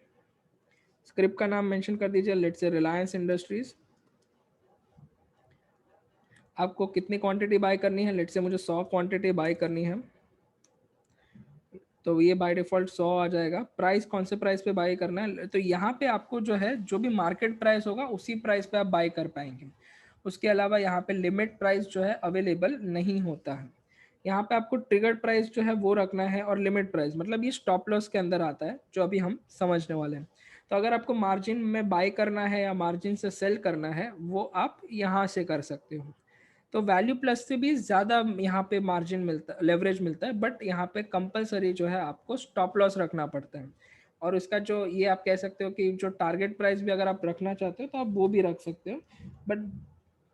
स्क्रिप्ट का नाम मेंशन कर दीजिए, लेट से रिलायंस इंडस्ट्रीज। आपको कितनी क्वांटिटी बाय करनी है, लेट से मुझे 100 क्वांटिटी बाय करनी है, तो ये बाय डिफॉल्ट 100 आ जाएगा। प्राइस कौन से प्राइस पे बाय करना है, तो यहाँ पे आपको जो है जो भी मार्केट प्राइस होगा उसी प्राइस पे आप बाय कर पाएंगे। उसके अलावा यहाँ पे लिमिट प्राइस जो है अवेलेबल नहीं होता है। यहाँ पे आपको ट्रिगर्ड प्राइस जो है वो रखना है, और लिमिट प्राइस मतलब ये स्टॉप लॉस के अंदर आता है जो अभी हम समझने वाले हैं। तो अगर आपको मार्जिन में बाय करना है या मार्जिन से सेल करना है वो आप यहाँ से कर सकते हो। तो वैल्यू प्लस से भी ज़्यादा यहाँ पे मार्जिन मिलता, लेवरेज मिलता है, बट यहाँ पे कंपलसरी जो है आपको स्टॉप लॉस रखना पड़ता है। और उसका जो ये आप कह सकते हो कि जो टारगेट प्राइस भी अगर आप रखना चाहते हो तो आप वो भी रख सकते हो, बट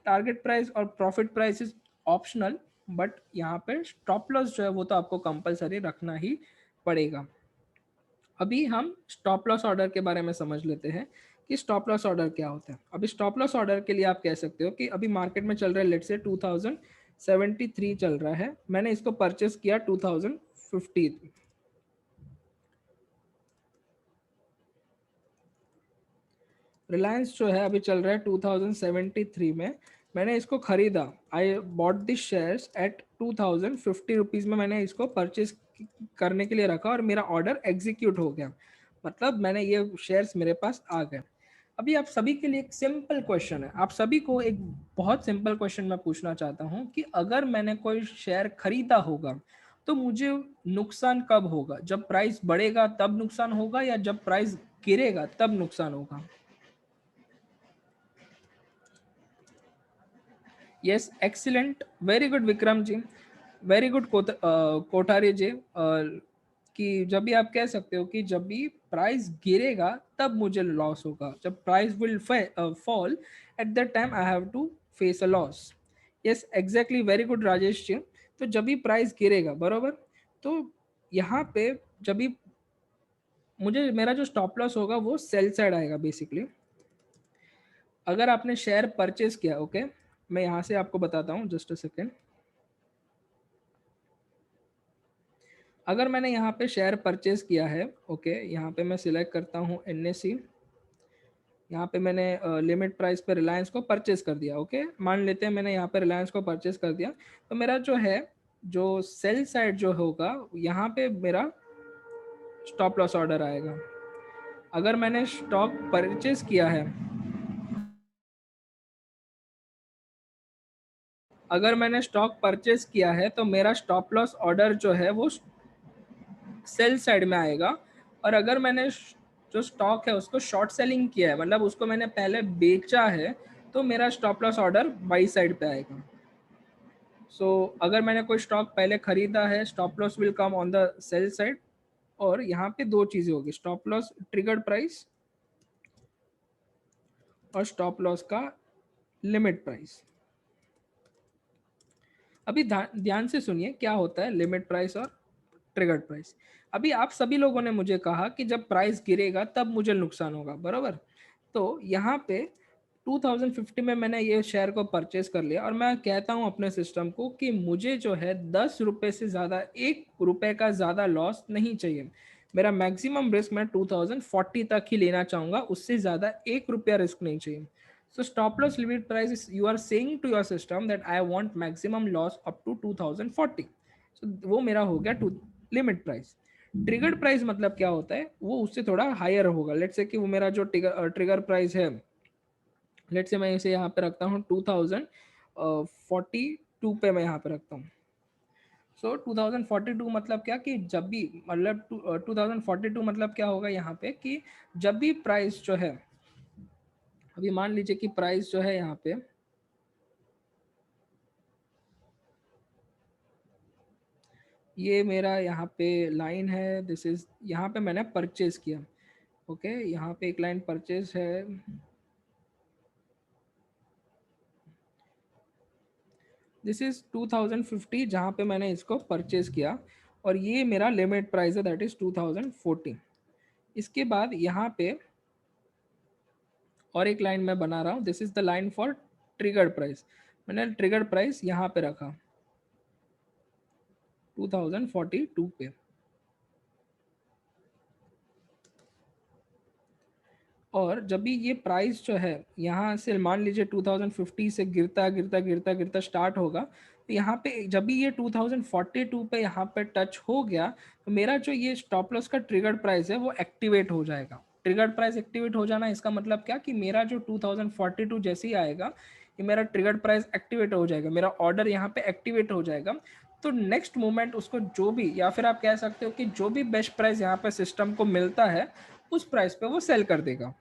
टारगेट प्राइस और profit price is optional. But यहाँ पे स्टॉप लॉस जो है वो तो आपको कंपलसरी रखना ही पड़ेगा। अभी हम स्टॉप लॉस ऑर्डर के बारे में समझ लेते हैं कि स्टॉप लॉस ऑर्डर क्या होता है। अभी स्टॉप लॉस ऑर्डर के लिए आप कह सकते हो कि अभी मार्केट में चल रहा है, लेट से 2073 चल रहा है, मैंने इसको परचेस किया 2050। रिलायंस जो है अभी चल रहा है 2073 में, मैंने इसको खरीदा, I bought this shares at 2050 rupees में मैंने इसको परचेस करने के लिए रखा और मेरा ऑर्डर एग्जीक्यूट हो गया, मतलब मैंने ये शेयर्स मेरे पास आ गए। अभी आप सभी के लिए एक सिंपल क्वेश्चन है, आप सभी को एक बहुत सिंपल क्वेश्चन मैं पूछना चाहता हूँ कि अगर मैंने कोई शेयर खरीदा होगा तो मुझे नुकसान कब होगा, जब प्राइस बढ़ेगा तब नुकसान होगा या जब प्राइस गिरेगा तब नुकसान होगा? Yes, excellent, very good Vikram ji, very good Kothari ji. कि जब भी आप कह सकते हो कि जब भी प्राइस गिरेगा तब मुझे लॉस होगा, जब price will fall at that time I have to face a loss. Yes exactly, very good Rajesh ji. तो जब भी प्राइस गिरेगा, बरोबर, तो यहाँ पे जब भी मुझे मेरा जो स्टॉप लॉस होगा वो सेल साइड आएगा बेसिकली। अगर आपने शेयर परचेज किया, ओके, मैं यहाँ से आपको बताता हूँ, जस्ट अ सेकेंड। अगर मैंने यहाँ पे शेयर परचेज किया है, ओके, यहाँ पे मैं सिलेक्ट करता हूँ एनएससी। यहाँ पे मैंने लिमिट प्राइस पे रिलायंस को परचेस कर दिया। ओके, मान लेते हैं मैंने यहाँ पे रिलायंस को परचेस कर दिया, तो मेरा जो है जो सेल साइड जो होगा यहाँ पे मेरा स्टॉप लॉस ऑर्डर आएगा। अगर मैंने स्टॉक परचेस किया है, अगर मैंने स्टॉक परचेस किया है तो मेरा स्टॉप लॉस ऑर्डर जो है वो सेल साइड में आएगा। और अगर मैंने जो स्टॉक है उसको शॉर्ट सेलिंग किया है, मतलब उसको मैंने पहले बेचा है, तो मेरा stop loss order by side पे आएगा। सो अगर मैंने कोई स्टॉक पहले खरीदा है, stop loss will come on the sell side. और यहाँ पे दो चीजें होगी, स्टॉप लॉस ट्रिगर्ड प्राइस और स्टॉप लॉस का लिमिट प्राइस। अभी ध्यान से सुनिए क्या होता है लिमिट प्राइस और ट्रिगर्ड प्राइस। अभी आप सभी लोगों ने मुझे कहा कि जब प्राइस गिरेगा तब मुझे नुकसान होगा, बराबर। तो यहाँ पे 2050 में मैंने ये शेयर को परचेस कर लिया और मैं कहता हूँ अपने सिस्टम को कि मुझे जो है 10 रुपये से ज़्यादा, 1 रुपये का ज़्यादा लॉस नहीं चाहिए। मेरा मैक्सिमम रिस्क मैं 2040 तक ही लेना चाहूँगा, उससे ज़्यादा 1 रुपया रिस्क नहीं चाहिए। So stop loss limit price is you are saying to your system that I want maximum loss up to 2040. So वो मेरा हो गया to limit price. Triggered price मतलब क्या होता है, वो उससे थोड़ा हायर होगा। लेट्स से कि वो मेरा जो ट्रिगर प्राइस है, लेट्स से मैं इसे यहाँ पे रखता हूँ 2042 पे मैं यहाँ पे रखता हूँ। सो 2042 मतलब क्या कि जब भी मतलब 2042 मतलब क्या होगा यहाँ पे कि जब भी प्राइस जो है, अभी मान लीजिए कि प्राइस जो है यहाँ पे, ये मेरा यहाँ पे लाइन है, दिस इज, यहाँ पे मैंने परचेज किया। ओके, यहाँ पे एक लाइन परचेज है, दिस इज 2050 जहाँ पे मैंने इसको परचेज किया। और ये मेरा लिमिट प्राइस है, दैट इज 2040। इसके बाद यहाँ पे और एक लाइन मैं बना रहा हूँ, this is the line for triggered price. मैंने ट्रिगर्ड प्राइस यहाँ पे रखा 2042 पे। और जब भी ये प्राइस जो है यहाँ से मान लीजिए 2050 से गिरता गिरता गिरता गिरता स्टार्ट होगा, तो यहाँ पे जब भी ये 2042 पे यहाँ पे टच हो गया, तो मेरा जो ये स्टॉप लॉस का ट्रिगर्ड प्राइस है वो एक्टिवेट हो जाएगा। ट्रिगर्ड प्राइस एक्टिवेट हो जाना इसका मतलब क्या कि मेरा जो 2042 जैसे ही आएगा, ये मेरा ट्रिगर्ड प्राइस एक्टिवेट हो जाएगा, मेरा ऑर्डर यहाँ पे एक्टिवेट हो जाएगा। तो नेक्स्ट मोमेंट उसको जो भी, या फिर आप कह सकते हो कि जो भी बेस्ट प्राइस यहाँ पे सिस्टम को मिलता है उस प्राइस पे वो सेल कर देगा।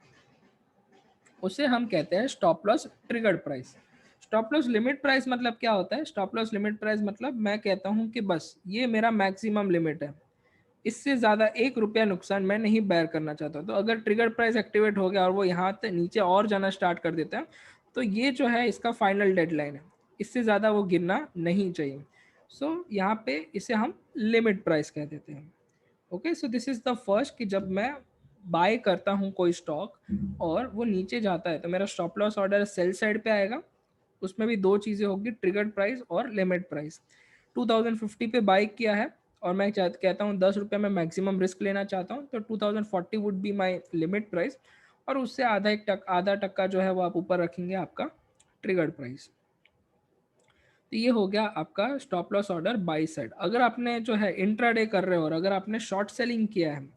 उसे हम कहते हैं stop loss triggered price. Stop loss limit price मतलब क्या होता है, स्टॉप लॉस लिमिट प्राइस मतलब मैं कहता हूं कि बस ये मेरा मैक्सिमम लिमिट है, इससे ज़्यादा 1 रुपया नुकसान मैं नहीं बेयर करना चाहता। तो अगर ट्रिगर प्राइस एक्टिवेट हो गया और वो यहाँ तक नीचे और जाना स्टार्ट कर देता है, तो ये जो है इसका फाइनल डेडलाइन है, इससे ज़्यादा वो गिरना नहीं चाहिए। सो यहाँ पे इसे हम लिमिट प्राइस कह देते हैं। Okay, so this is the first कि जब मैं बाय करता हूँ कोई स्टॉक और वो नीचे जाता है तो मेरा stop loss order sell side पे आएगा। उसमें भी दो चीज़ें होगी, ट्रिगर्ड प्राइस और लिमिट प्राइस। 2050 पे बाय किया है और मैं कहता हूँ 10 रुपये में मैक्सिमम रिस्क लेना चाहता हूँ, तो 2040 would be my limit price. और उससे आधा टक्का जो है वो आप ऊपर रखेंगे आपका ट्रिगर्ड प्राइस। तो ये हो गया आपका stop loss order by side. अगर आपने जो है इंट्राडे कर रहे हो और अगर आपने शॉर्ट सेलिंग किया है,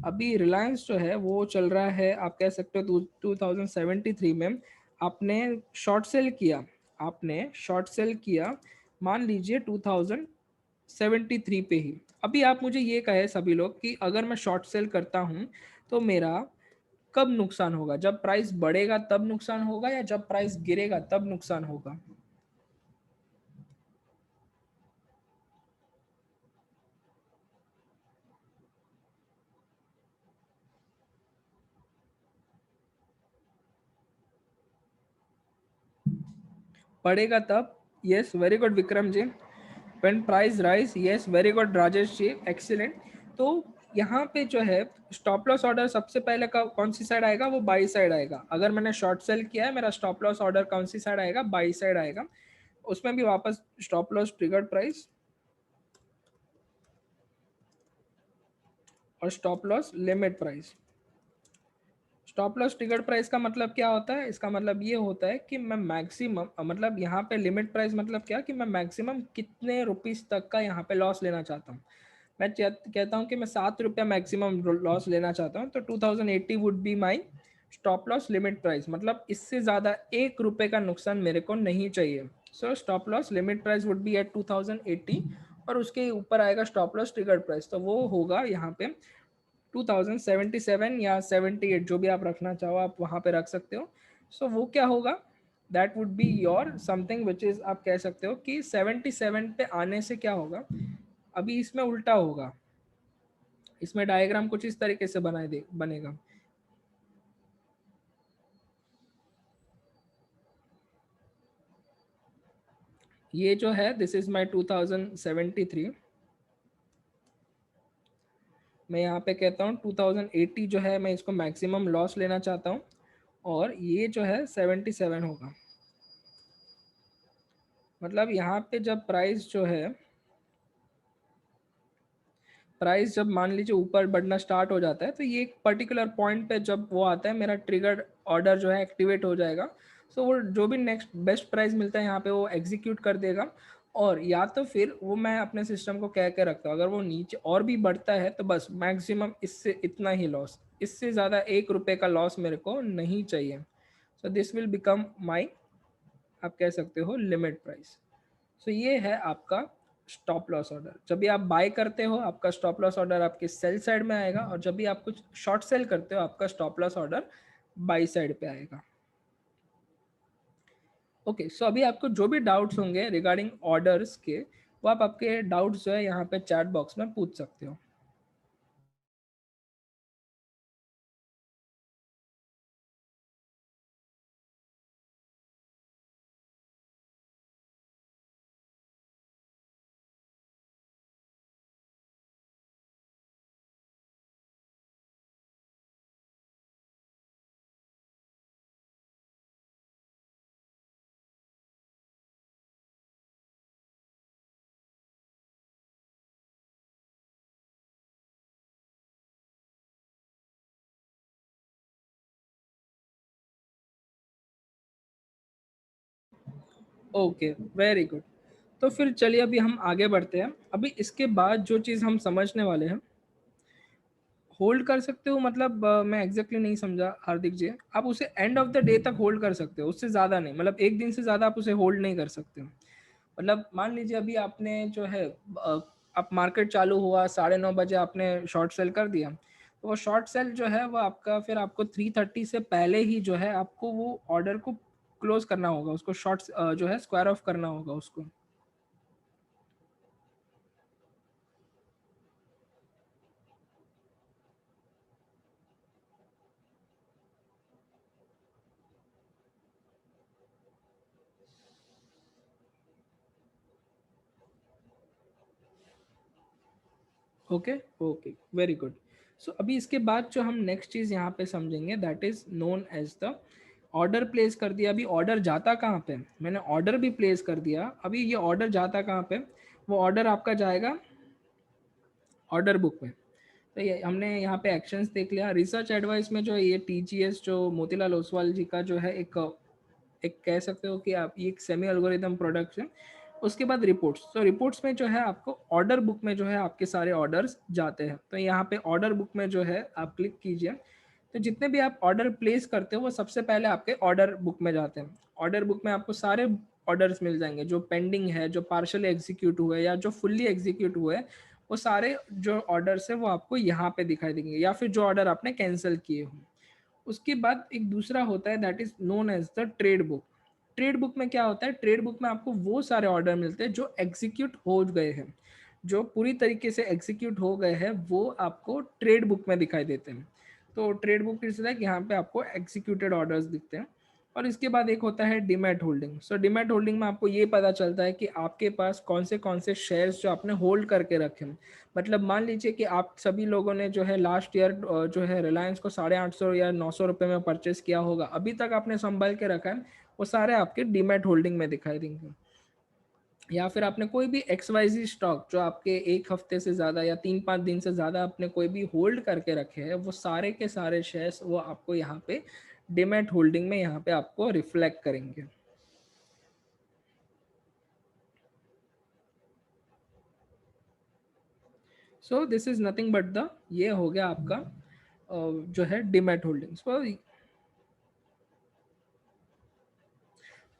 अभी रिलायंस जो है वो चल रहा है, आप कह सकते हो 2073 में आपने शॉर्ट सेल किया, आपने शॉर्ट सेल किया मान लीजिए 2073 पे ही। अभी आप मुझे ये कहे सभी लोग कि अगर मैं शॉर्ट सेल करता हूँ तो मेरा कब नुकसान होगा, जब प्राइस बढ़ेगा तब नुकसान होगा या जब प्राइस गिरेगा तब नुकसान होगा? पड़ेगा तब, yes, very good Vikram ji. When price rise, yes, very good Rajesh ji, excellent. तो यहाँ पे जो है स्टॉप लॉस ऑर्डर सबसे पहले का कौन सी साइड आएगा, वो बाई साइड आएगा। अगर मैंने शॉर्ट सेल किया है, मेरा स्टॉप लॉस ऑर्डर कौन सी साइड आएगा, बाई साइड आएगा। उसमें भी वापस स्टॉप लॉस ट्रिगर्ड प्राइस और stop loss limit price. Stop loss triggered price का मतलब क्या होता है? इसका मतलब ये होता है कि मैं मैक्सिमम मतलब यहाँ पे लिमिट प्राइस मतलब क्या कि मैं मैक्सिमम कितने रुपीस तक का यहाँ पे लॉस लेना चाहता हूँ। मैं कहता हूँ कि मैं 7 रुपया मैक्सिमम लॉस लेना चाहता हूँ, तो 2080 would be my stop loss limit price. मतलब इससे ज़्यादा 1 रुपये का नुकसान मेरे को नहीं चाहिए। So stop loss limit price would be at 2080 और उसके ऊपर आएगा स्टॉप लॉस ट्रिगर्ड प्राइस, तो वो होगा यहाँ पे 2077 या 78, जो भी आप रखना चाहो आप वहाँ पे रख सकते हो। सो वो क्या होगा, that would be your something which is, आप कह सकते हो कि 77 पे आने से क्या होगा, अभी इसमें उल्टा होगा। इसमें डायग्राम कुछ इस तरीके से बनेगा। ये जो है दिस इज माई 2073। मैं यहाँ पे कहता हूँ 2080 जो है मैं इसको मैक्सिमम लॉस लेना चाहता हूँ, और ये जो है 77 होगा। मतलब यहाँ पे जब प्राइस जो है, प्राइस जब मान लीजिए ऊपर बढ़ना स्टार्ट हो जाता है, तो ये एक पर्टिकुलर पॉइंट पे जब वो आता है, मेरा ट्रिगर्ड ऑर्डर जो है एक्टिवेट हो जाएगा। सो वो जो भी नेक्स्ट बेस्ट प्राइस मिलता है यहाँ पे वो एग्जीक्यूट कर देगा, और या तो फिर वो मैं अपने सिस्टम को कह के रखता हूँ अगर वो नीचे और भी बढ़ता है तो बस मैक्सिमम इससे इतना ही लॉस, इससे ज़्यादा 1 रुपये का लॉस मेरे को नहीं चाहिए। So this will become my, आप कह सकते हो, लिमिट प्राइस। सो ये है आपका स्टॉप लॉस ऑर्डर। जब भी आप बाय करते हो आपका स्टॉप लॉस ऑर्डर आपके सेल साइड में आएगा, और जब भी आप कुछ शॉर्ट सेल करते हो आपका stop loss order by side पे आएगा। ओके, सो अभी आपको जो भी डाउट्स होंगे रिगार्डिंग ऑर्डर्स के, वो आप आपके डाउट्स जो है यहाँ पे चैट बॉक्स में पूछ सकते हो। Okay, very good. तो फिर चलिए अभी हम आगे बढ़ते हैं। अभी इसके बाद जो चीज़ हम समझने वाले हैं, होल्ड कर सकते हो मतलब मैं एग्जैक्टली नहीं समझा हार्दिक जी। आप उसे एंड ऑफ द डे तक होल्ड कर सकते हो, उससे ज़्यादा नहीं, मतलब एक दिन से ज़्यादा आप उसे होल्ड नहीं कर सकते हो। मतलब मान लीजिए अभी आपने जो है आप मार्केट चालू हुआ 9:30 बजे आपने शॉर्ट सेल कर दिया, तो वो शॉर्ट सेल जो है वो आपका फिर आपको 3:30 से पहले ही जो है आपको वो ऑर्डर को क्लोज करना होगा, उसको शॉर्ट जो है स्क्वायर ऑफ करना होगा उसको। Okay, okay, very good. So अभी इसके बाद जो हम नेक्स्ट चीज़ यहाँ पे समझेंगे that is known as the order place कर दिया। अभी ऑर्डर जाता कहाँ पे, मैंने ऑर्डर भी प्लेस कर दिया, अभी ये ऑर्डर जाता कहाँ पे, वो ऑर्डर आपका जाएगा ऑर्डर बुक में। तो ये हमने यहाँ पे एक्शंस देख लिया। रिसर्च एडवाइस में जो है ये टीजीएस जो मोतीलाल ओसवाल जी का जो है एक एक कह सकते हो कि आप ये एक सेमी एल्गोरिदम प्रोडक्ट है। उसके बाद रिपोर्ट्स, तो रिपोर्ट्स में जो है आपको ऑर्डर बुक में जो है आपके सारे ऑर्डर्स जाते हैं। तो यहाँ पे ऑर्डर बुक में जो है आप क्लिक कीजिए, तो जितने भी आप ऑर्डर प्लेस करते हो वो सबसे पहले आपके ऑर्डर बुक में जाते हैं। ऑर्डर बुक में आपको सारे ऑर्डर्स मिल जाएंगे जो पेंडिंग है, जो पार्शली एग्जीक्यूट हुए या जो फुल्ली एग्जीक्यूट हुए, वो सारे जो ऑर्डर्स है वो आपको यहाँ पे दिखाई देंगे, या फिर जो ऑर्डर आपने कैंसिल किए हो। उसके बाद एक दूसरा होता है that is known as the trade book. Trade book में क्या होता है, ट्रेड बुक में आपको वो सारे ऑर्डर मिलते हैं जो एग्जीक्यूट हो गए हैं, जो पूरी तरीके से एग्जीक्यूट हो गए हैं वो आपको ट्रेड बुक में दिखाई देते हैं। तो ट्रेड बुक इस तरह यहाँ पे आपको एग्जीक्यूटेड ऑर्डर्स दिखते हैं। और इसके बाद एक होता है डीमैट होल्डिंग। सो डीमैट होल्डिंग में आपको ये पता चलता है कि आपके पास कौन से शेयर्स जो आपने होल्ड करके रखे हैं। मतलब मान लीजिए कि आप सभी लोगों ने जो है लास्ट ईयर जो है रिलायंस को 850 या 900 रुपये में परचेस किया होगा, अभी तक आपने संभाल के रखा है, वो सारे आपके डीमैट होल्डिंग में दिखाई देंगे। या फिर आपने कोई भी XYZ स्टॉक जो आपके 1 हफ्ते से ज़्यादा या 3-5 दिन से ज़्यादा आपने कोई भी होल्ड करके रखे हैं, वो सारे के सारे शेयर्स वो आपको यहाँ पे डीमैट होल्डिंग में यहाँ पे आपको रिफ्लेक्ट करेंगे। So this is nothing but the, ये हो गया आपका जो है demat holdings.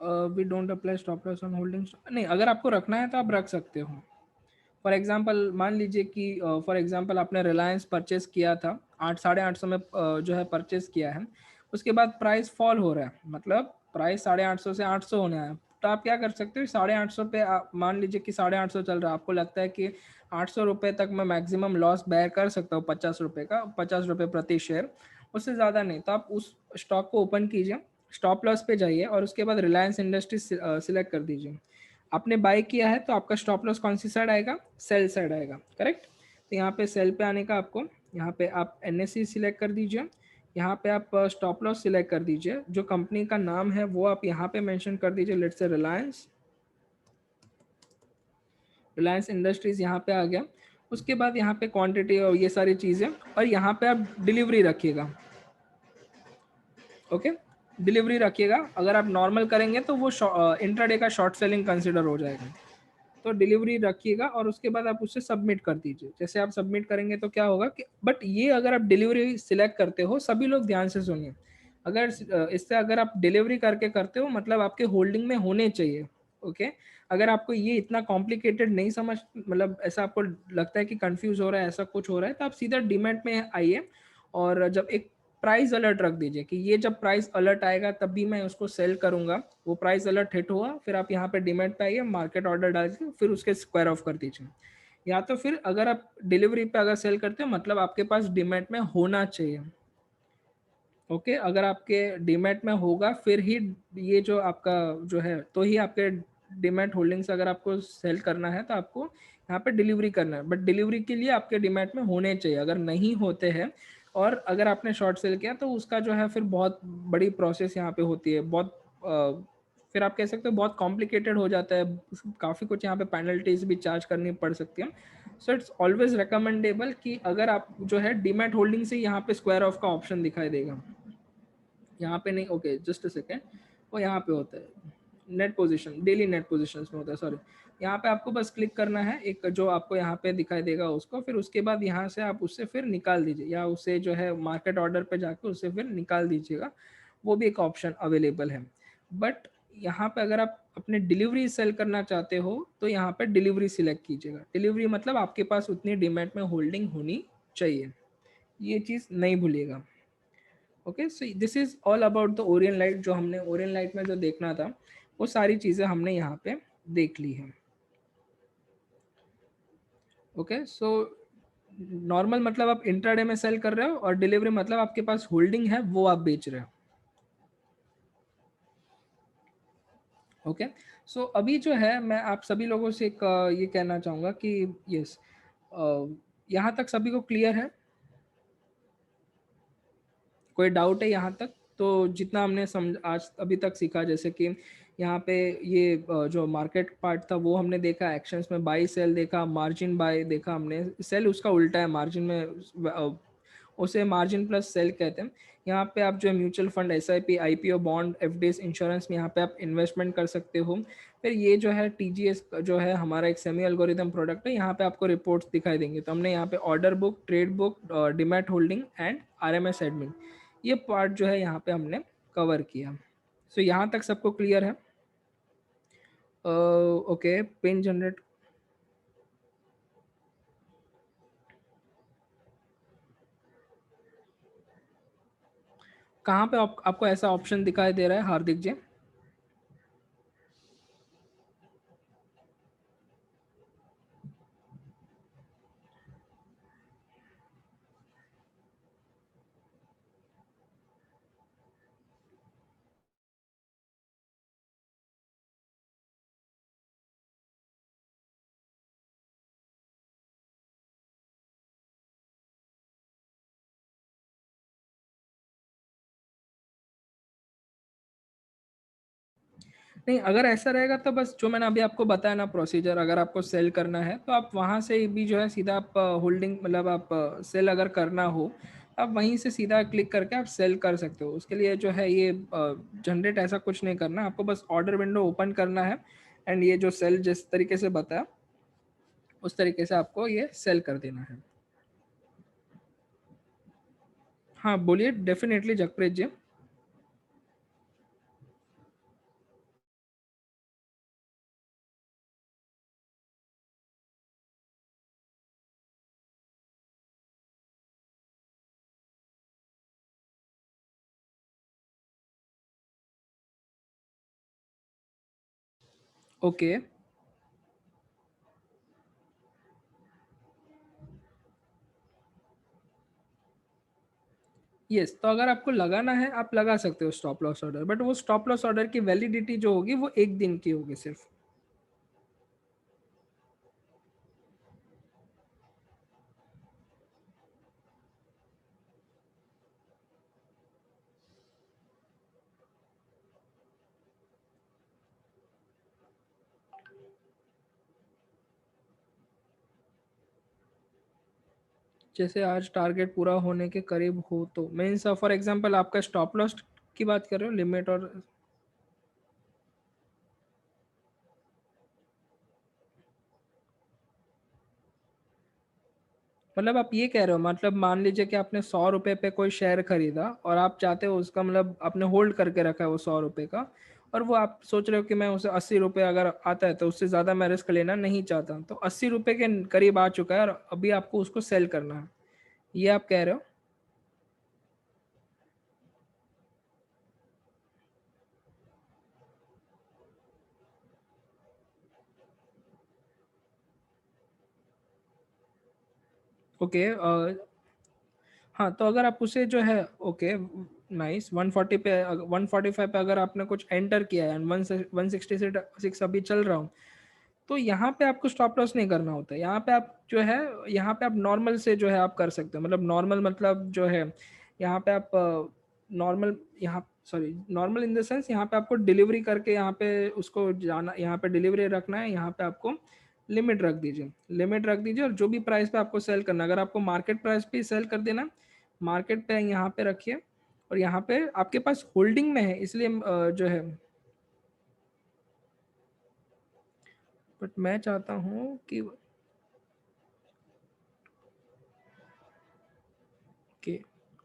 We don't apply stop loss on holdings, नहीं, अगर आपको रखना है तो आप रख सकते हो। फॉर एग्जांपल मान लीजिए कि फॉर एग्जांपल आपने रिलायंस परचेस किया था, 8 850 में जो है परचेस किया है, उसके बाद प्राइस फॉल हो रहा है, मतलब प्राइस 850 से 800 होने आया, तो आप क्या कर सकते हो, 850 पे मान लीजिए कि 850 चल रहा है, आपको लगता है कि 800 रुपये तक मैं मैक्सिमम लॉस बेयर कर सकता हूँ, 50 रुपये का, 50 रुपये प्रति शेयर, उससे ज़्यादा नहीं, तो आप उस स्टॉक को ओपन कीजिए, स्टॉप लॉस पे जाइए और उसके बाद रिलायंस इंडस्ट्रीज सिलेक्ट कर दीजिए। आपने बाय किया है तो आपका स्टॉप लॉस कौन सी साइड आएगा, सेल साइड आएगा, करेक्ट। तो यहाँ पे सेल पे आने का आपको, यहाँ पे आप NSE सिलेक्ट कर दीजिए, यहाँ पे आप स्टॉप लॉस सिलेक्ट कर दीजिए, जो कंपनी का नाम है वो आप यहाँ पे मेंशन कर दीजिए, let's say Reliance, Reliance industries यहाँ पे आ गया। उसके बाद यहाँ पे क्वांटिटी और ये सारी चीज़ें, और यहाँ पे आप डिलीवरी रखिएगा, ओके, डिलीवरी रखिएगा। अगर आप नॉर्मल करेंगे तो वो इंट्राडे का शॉर्ट सेलिंग कंसिडर हो जाएगा, तो डिलीवरी रखिएगा और उसके बाद आप उससे सबमिट कर दीजिए। जैसे आप सबमिट करेंगे तो क्या होगा कि, बट ये अगर आप डिलीवरी सिलेक्ट करते हो, सभी लोग ध्यान से सुनिए, अगर इससे अगर आप डिलीवरी करके करते हो मतलब आपके होल्डिंग में होने चाहिए, ओके। अगर आपको ये इतना कॉम्प्लिकेटेड नहीं समझ, मतलब ऐसा आपको लगता है कि कंफ्यूज हो रहा है, ऐसा कुछ हो रहा है, तो आप सीधा डीमैट में आइए और जब एक प्राइस अलर्ट रख दीजिए कि ये जब प्राइस अलर्ट आएगा तब भी मैं उसको सेल करूंगा, वो प्राइस अलर्ट हिट हुआ फिर आप यहाँ पे डीमैट पे आइए, मार्केट ऑर्डर डाल के फिर उसके स्क्वायर ऑफ कर दीजिए। या तो फिर अगर आप डिलीवरी पे अगर सेल करते हो मतलब आपके पास डीमैट में होना चाहिए, ओके। अगर आपके डीमैट में होगा फिर ही ये जो आपका जो है, तो ही आपके डीमैट होल्डिंग्स अगर आपको सेल करना है तो आपको यहाँ पे डिलीवरी करना है, बट डिलीवरी के लिए आपके डीमैट में होने चाहिए। अगर नहीं होते हैं और अगर आपने शॉर्ट सेल किया तो उसका जो है फिर बहुत बड़ी प्रोसेस यहाँ पे होती है, बहुत फिर आप कह सकते हो बहुत कॉम्प्लिकेटेड हो जाता है, काफ़ी कुछ यहाँ पे पेनल्टीज भी चार्ज करनी पड़ सकती है। सो इट्स ऑलवेज रिकमेंडेबल कि अगर आप जो है डीमैट होल्डिंग से यहाँ पे स्क्वायर ऑफ का ऑप्शन दिखाई देगा, यहाँ पे नहीं, ओके जस्ट अ सेकेंड, वो यहाँ पे होता है net position, daily net positions में होता है, सॉरी। यहाँ पे आपको बस क्लिक करना है, एक जो आपको यहाँ पे दिखाई देगा उसको, फिर उसके बाद यहाँ से आप उससे फिर निकाल दीजिए, या उससे जो है मार्केट ऑर्डर पे जाके उससे फिर निकाल दीजिएगा, वो भी एक ऑप्शन अवेलेबल है। बट यहाँ पे अगर आप अपने डिलीवरी सेल करना चाहते हो तो यहाँ पे डिलीवरी सिलेक्ट कीजिएगा, डिलीवरी मतलब आपके पास उतनी डीमैट में होल्डिंग होनी चाहिए, ये चीज़ नहीं भूलिएगा। Okay, so this is all about the Orion light, जो हमने ओरियन लाइट में जो देखना था वो सारी चीज़ें हमने यहाँ पे देख ली हैं। ओके, सो नॉर्मल मतलब आप इंट्राडे में सेल कर रहे हो और डिलीवरी मतलब आपके पास होल्डिंग है वो आप बेच रहे हो। ओके, सो अभी जो है मैं आप सभी लोगों से एक ये कहना चाहूँगा कि यस, यहाँ तक सभी को क्लियर है, कोई डाउट है यहाँ तक? तो जितना हमने समझ आज अभी तक सीखा, जैसे कि यहाँ पे ये जो मार्केट पार्ट था वो हमने देखा, एक्शंस में बाई सेल देखा, मार्जिन बाय देखा हमने, सेल उसका उल्टा है मार्जिन में, उसे मार्जिन प्लस सेल कहते हैं। यहाँ पे आप जो है mutual fund, SIP, IPO, bond, FDs, insurance में यहाँ पे आप इन्वेस्टमेंट कर सकते हो। फिर ये जो है TGS जो है हमारा एक सेमी एल्गोरिथम प्रोडक्ट है, यहाँ पे आपको रिपोर्ट्स दिखाई देंगे। तो हमने यहाँ पे order book, trade book, demat holding and RMS admin, ये पार्ट जो है यहाँ पे हमने कवर किया। सो यहाँ तक सबको क्लियर है? ओके, पिन जनरेट कहाँ पे आपको ऐसा ऑप्शन दिखाई दे रहा है हार्दिक जी? नहीं, अगर ऐसा रहेगा तो बस जो मैंने अभी आपको बताया ना प्रोसीजर, अगर आपको सेल करना है तो आप वहाँ से भी जो है सीधा आप होल्डिंग मतलब आप सेल अगर करना हो, आप वहीं से सीधा क्लिक करके आप सेल कर सकते हो। उसके लिए जो है ये जनरेट ऐसा कुछ नहीं करना, आपको बस ऑर्डर विंडो ओपन करना है एंड ये जो सेल जिस तरीके से बताया, उस तरीके से आपको ये सेल कर देना है। हाँ, बोलिए डेफ़िनेटली जगप्रीत जी। ओके। यस, तो अगर आपको लगाना है, आप लगा सकते हो स्टॉप लॉस ऑर्डर, बट वो स्टॉप लॉस ऑर्डर की वैलिडिटी जो होगी वो 1 दिन की होगी सिर्फ़। जैसे आज टारगेट पूरा होने के करीब हो तो मीन्स फॉर एग्जांपल आपका स्टॉप लॉस की बात कर रहे हो, लिमिट और मतलब आप ये कह रहे हो, मतलब मान लीजिए कि आपने 100 रुपए पे कोई शेयर खरीदा और आप चाहते हो उसका मतलब आपने होल्ड करके रखा है वो 100 रुपए का, और वो आप सोच रहे हो कि मैं उसे 80 रुपए अगर आता है तो उससे ज़्यादा मैं रिस्क लेना नहीं चाहता, तो 80 रुपए के करीब आ चुका है और अभी आपको उसको सेल करना है, ये आप कह रहे हो? ओके। हाँ, तो अगर आप उसे जो है ओके, नाइस 140 पे 145 पे अगर आपने कुछ एंटर किया है एंड 160 से 6 अभी चल रहा हूँ, तो यहाँ पे आपको स्टॉप लॉस नहीं करना होता है। यहाँ पे आप जो है, यहाँ पे आप नॉर्मल से जो है आप कर सकते हो। मतलब नॉर्मल मतलब जो है, यहाँ पे आप नॉर्मल यहाँ sorry normal in the sense यहाँ पे आपको डिलीवरी करके यहाँ पे उसको जाना, यहाँ पे डिलीवरी रखना है, यहाँ पे आपको लिमिट रख दीजिए, लिमिट रख दीजिए और जो भी प्राइस पे आपको सेल करना है, अगर आपको मार्केट प्राइस पे सेल कर देना, मार्केट पे यहाँ पे रखिए और यहाँ पे आपके पास होल्डिंग में है इसलिए जो है, बट मैं चाहता हूँ कि ओके,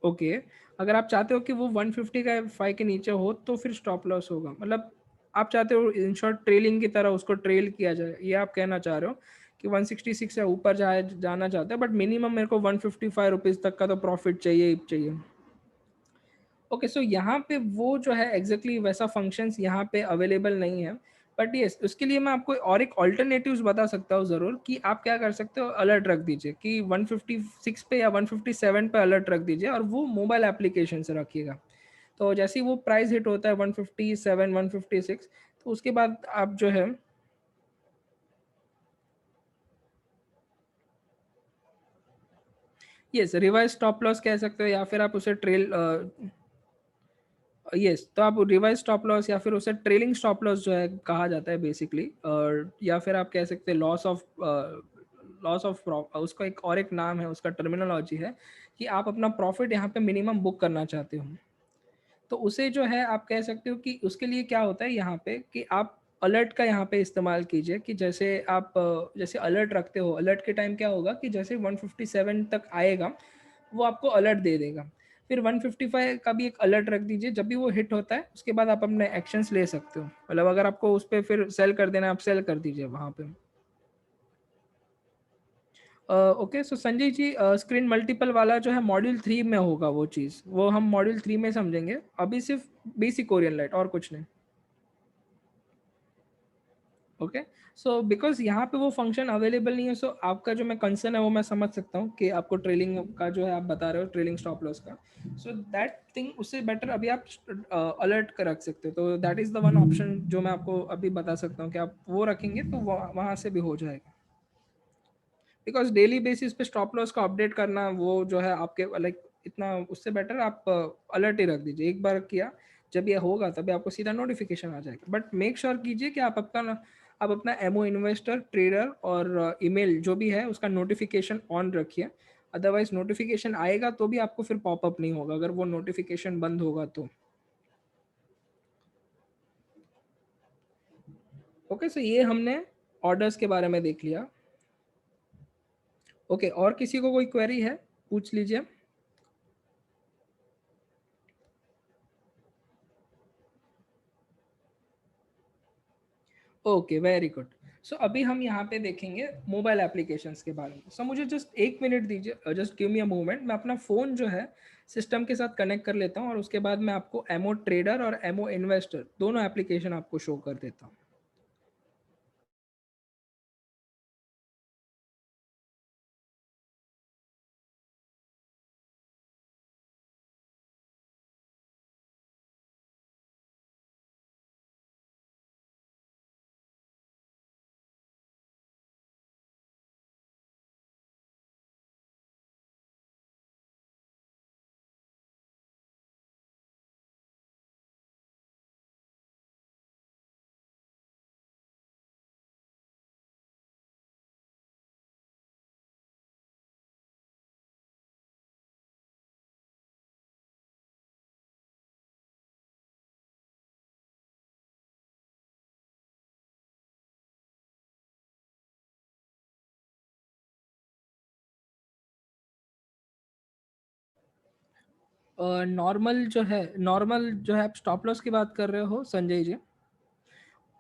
ओके, अगर आप चाहते हो कि वो 150 का 5 के नीचे हो तो फिर स्टॉप लॉस होगा, मतलब आप चाहते हो इन शॉर्ट ट्रेलिंग की तरह उसको ट्रेल किया जाए, ये आप कहना चाह रहे हो कि 166 से ऊपर जाए जाना चाहते हैं, बट मिनिमम मेरे को 155 रुपीज़ तक का तो प्रॉफिट चाहिए ही चाहिए। ओके, सो यहाँ पे वो जो है एग्जैक्टली वैसा फंक्शंस यहाँ पे अवेलेबल नहीं है, बट यस उसके लिए मैं आपको और एक ऑल्टरनेटिव्स बता सकता हूँ ज़रूर, कि आप क्या कर सकते हो, अलर्ट रख दीजिए कि 156 पे या 157 पे अलर्ट रख दीजिए और वो मोबाइल एप्लीकेशन से रखिएगा। तो जैसे ही वो प्राइस हिट होता है 157 156, तो उसके बाद आप जो है, यस रिवाइज स्टॉप लॉस कह सकते हो या फिर आप उसे ट्रेल यस, तो आप रिवाइज स्टॉप लॉस या फिर उसे ट्रेलिंग स्टॉप लॉस जो है कहा जाता है बेसिकली, और या फिर आप कह सकते हैं लॉस ऑफ उसका एक और एक नाम है, उसका टर्मिनोलॉजी है कि आप अपना प्रॉफिट यहाँ पे मिनिमम बुक करना चाहते हो, तो उसे जो है आप कह सकते हो कि उसके लिए क्या होता है यहाँ पे कि आप अलर्ट का यहाँ पे इस्तेमाल कीजिए, कि जैसे आप जैसे अलर्ट रखते हो, अलर्ट के टाइम क्या होगा कि जैसे 157 तक आएगा वो आपको अलर्ट दे देगा, फिर 155 का भी एक अलर्ट रख दीजिए, जब भी वो हिट होता है उसके बाद आप अपने एक्शंस ले सकते हो, मतलब अगर आपको उस पर फिर सेल कर देना है, आप सेल कर दीजिए वहाँ पे। ओके, सो संजय जी, स्क्रीन मल्टीपल वाला जो है मॉड्यूल 3 में होगा वो चीज़, वो हम मॉड्यूल 3 में समझेंगे, अभी सिर्फ बेसिक कोरियन लाइट और कुछ नहीं। ओके, सो बिकॉज यहाँ पे वो फंक्शन अवेलेबल नहीं है, सो आपका जो मैं कंसर्न है वो मैं समझ सकता हूँ कि आपको ट्रेलिंग का जो है आप बता रहे हो ट्रेलिंग स्टॉप लॉस का, सो दैट थिंग उससे बेटर अभी आप अलर्ट कर रख सकते हो, तो that is the one option जो मैं आपको अभी बता सकता हूँ कि आप वो रखेंगे तो वहाँ से भी हो जाएगा, बिकॉज डेली बेसिस पे स्टॉप लॉस का अपडेट करना वो जो है आपके लाइक इतना, उससे बेटर आप अलर्ट ही रख दीजिए, एक बार किया जब ये होगा तभी आपको सीधा नोटिफिकेशन आ जाएगा। बट मेक श्योर कीजिए कि आप अपना एमओ इन्वेस्टर, ट्रेडर और ईमेल जो भी है उसका नोटिफिकेशन ऑन रखिए। अदरवाइज नोटिफिकेशन आएगा तो भी आपको फिर पॉपअप नहीं होगा अगर वो नोटिफिकेशन बंद होगा तो। ओके, सो ये हमने ऑर्डर्स के बारे में देख लिया। ओके, और किसी को कोई क्वेरी है पूछ लीजिए। Okay, very good. सो अभी हम यहाँ पे देखेंगे मोबाइल एप्लीकेशंस के बारे में। सो मुझे जस्ट 1 मिनट दीजिए, just give me a moment. मैं अपना फ़ोन जो है सिस्टम के साथ कनेक्ट कर लेता हूँ और उसके बाद मैं आपको एमओ ट्रेडर और एमओ इन्वेस्टर दोनों एप्लीकेशन आपको शो कर देता हूँ। नॉर्मल जो है आप स्टॉप लॉस की बात कर रहे हो संजय जी?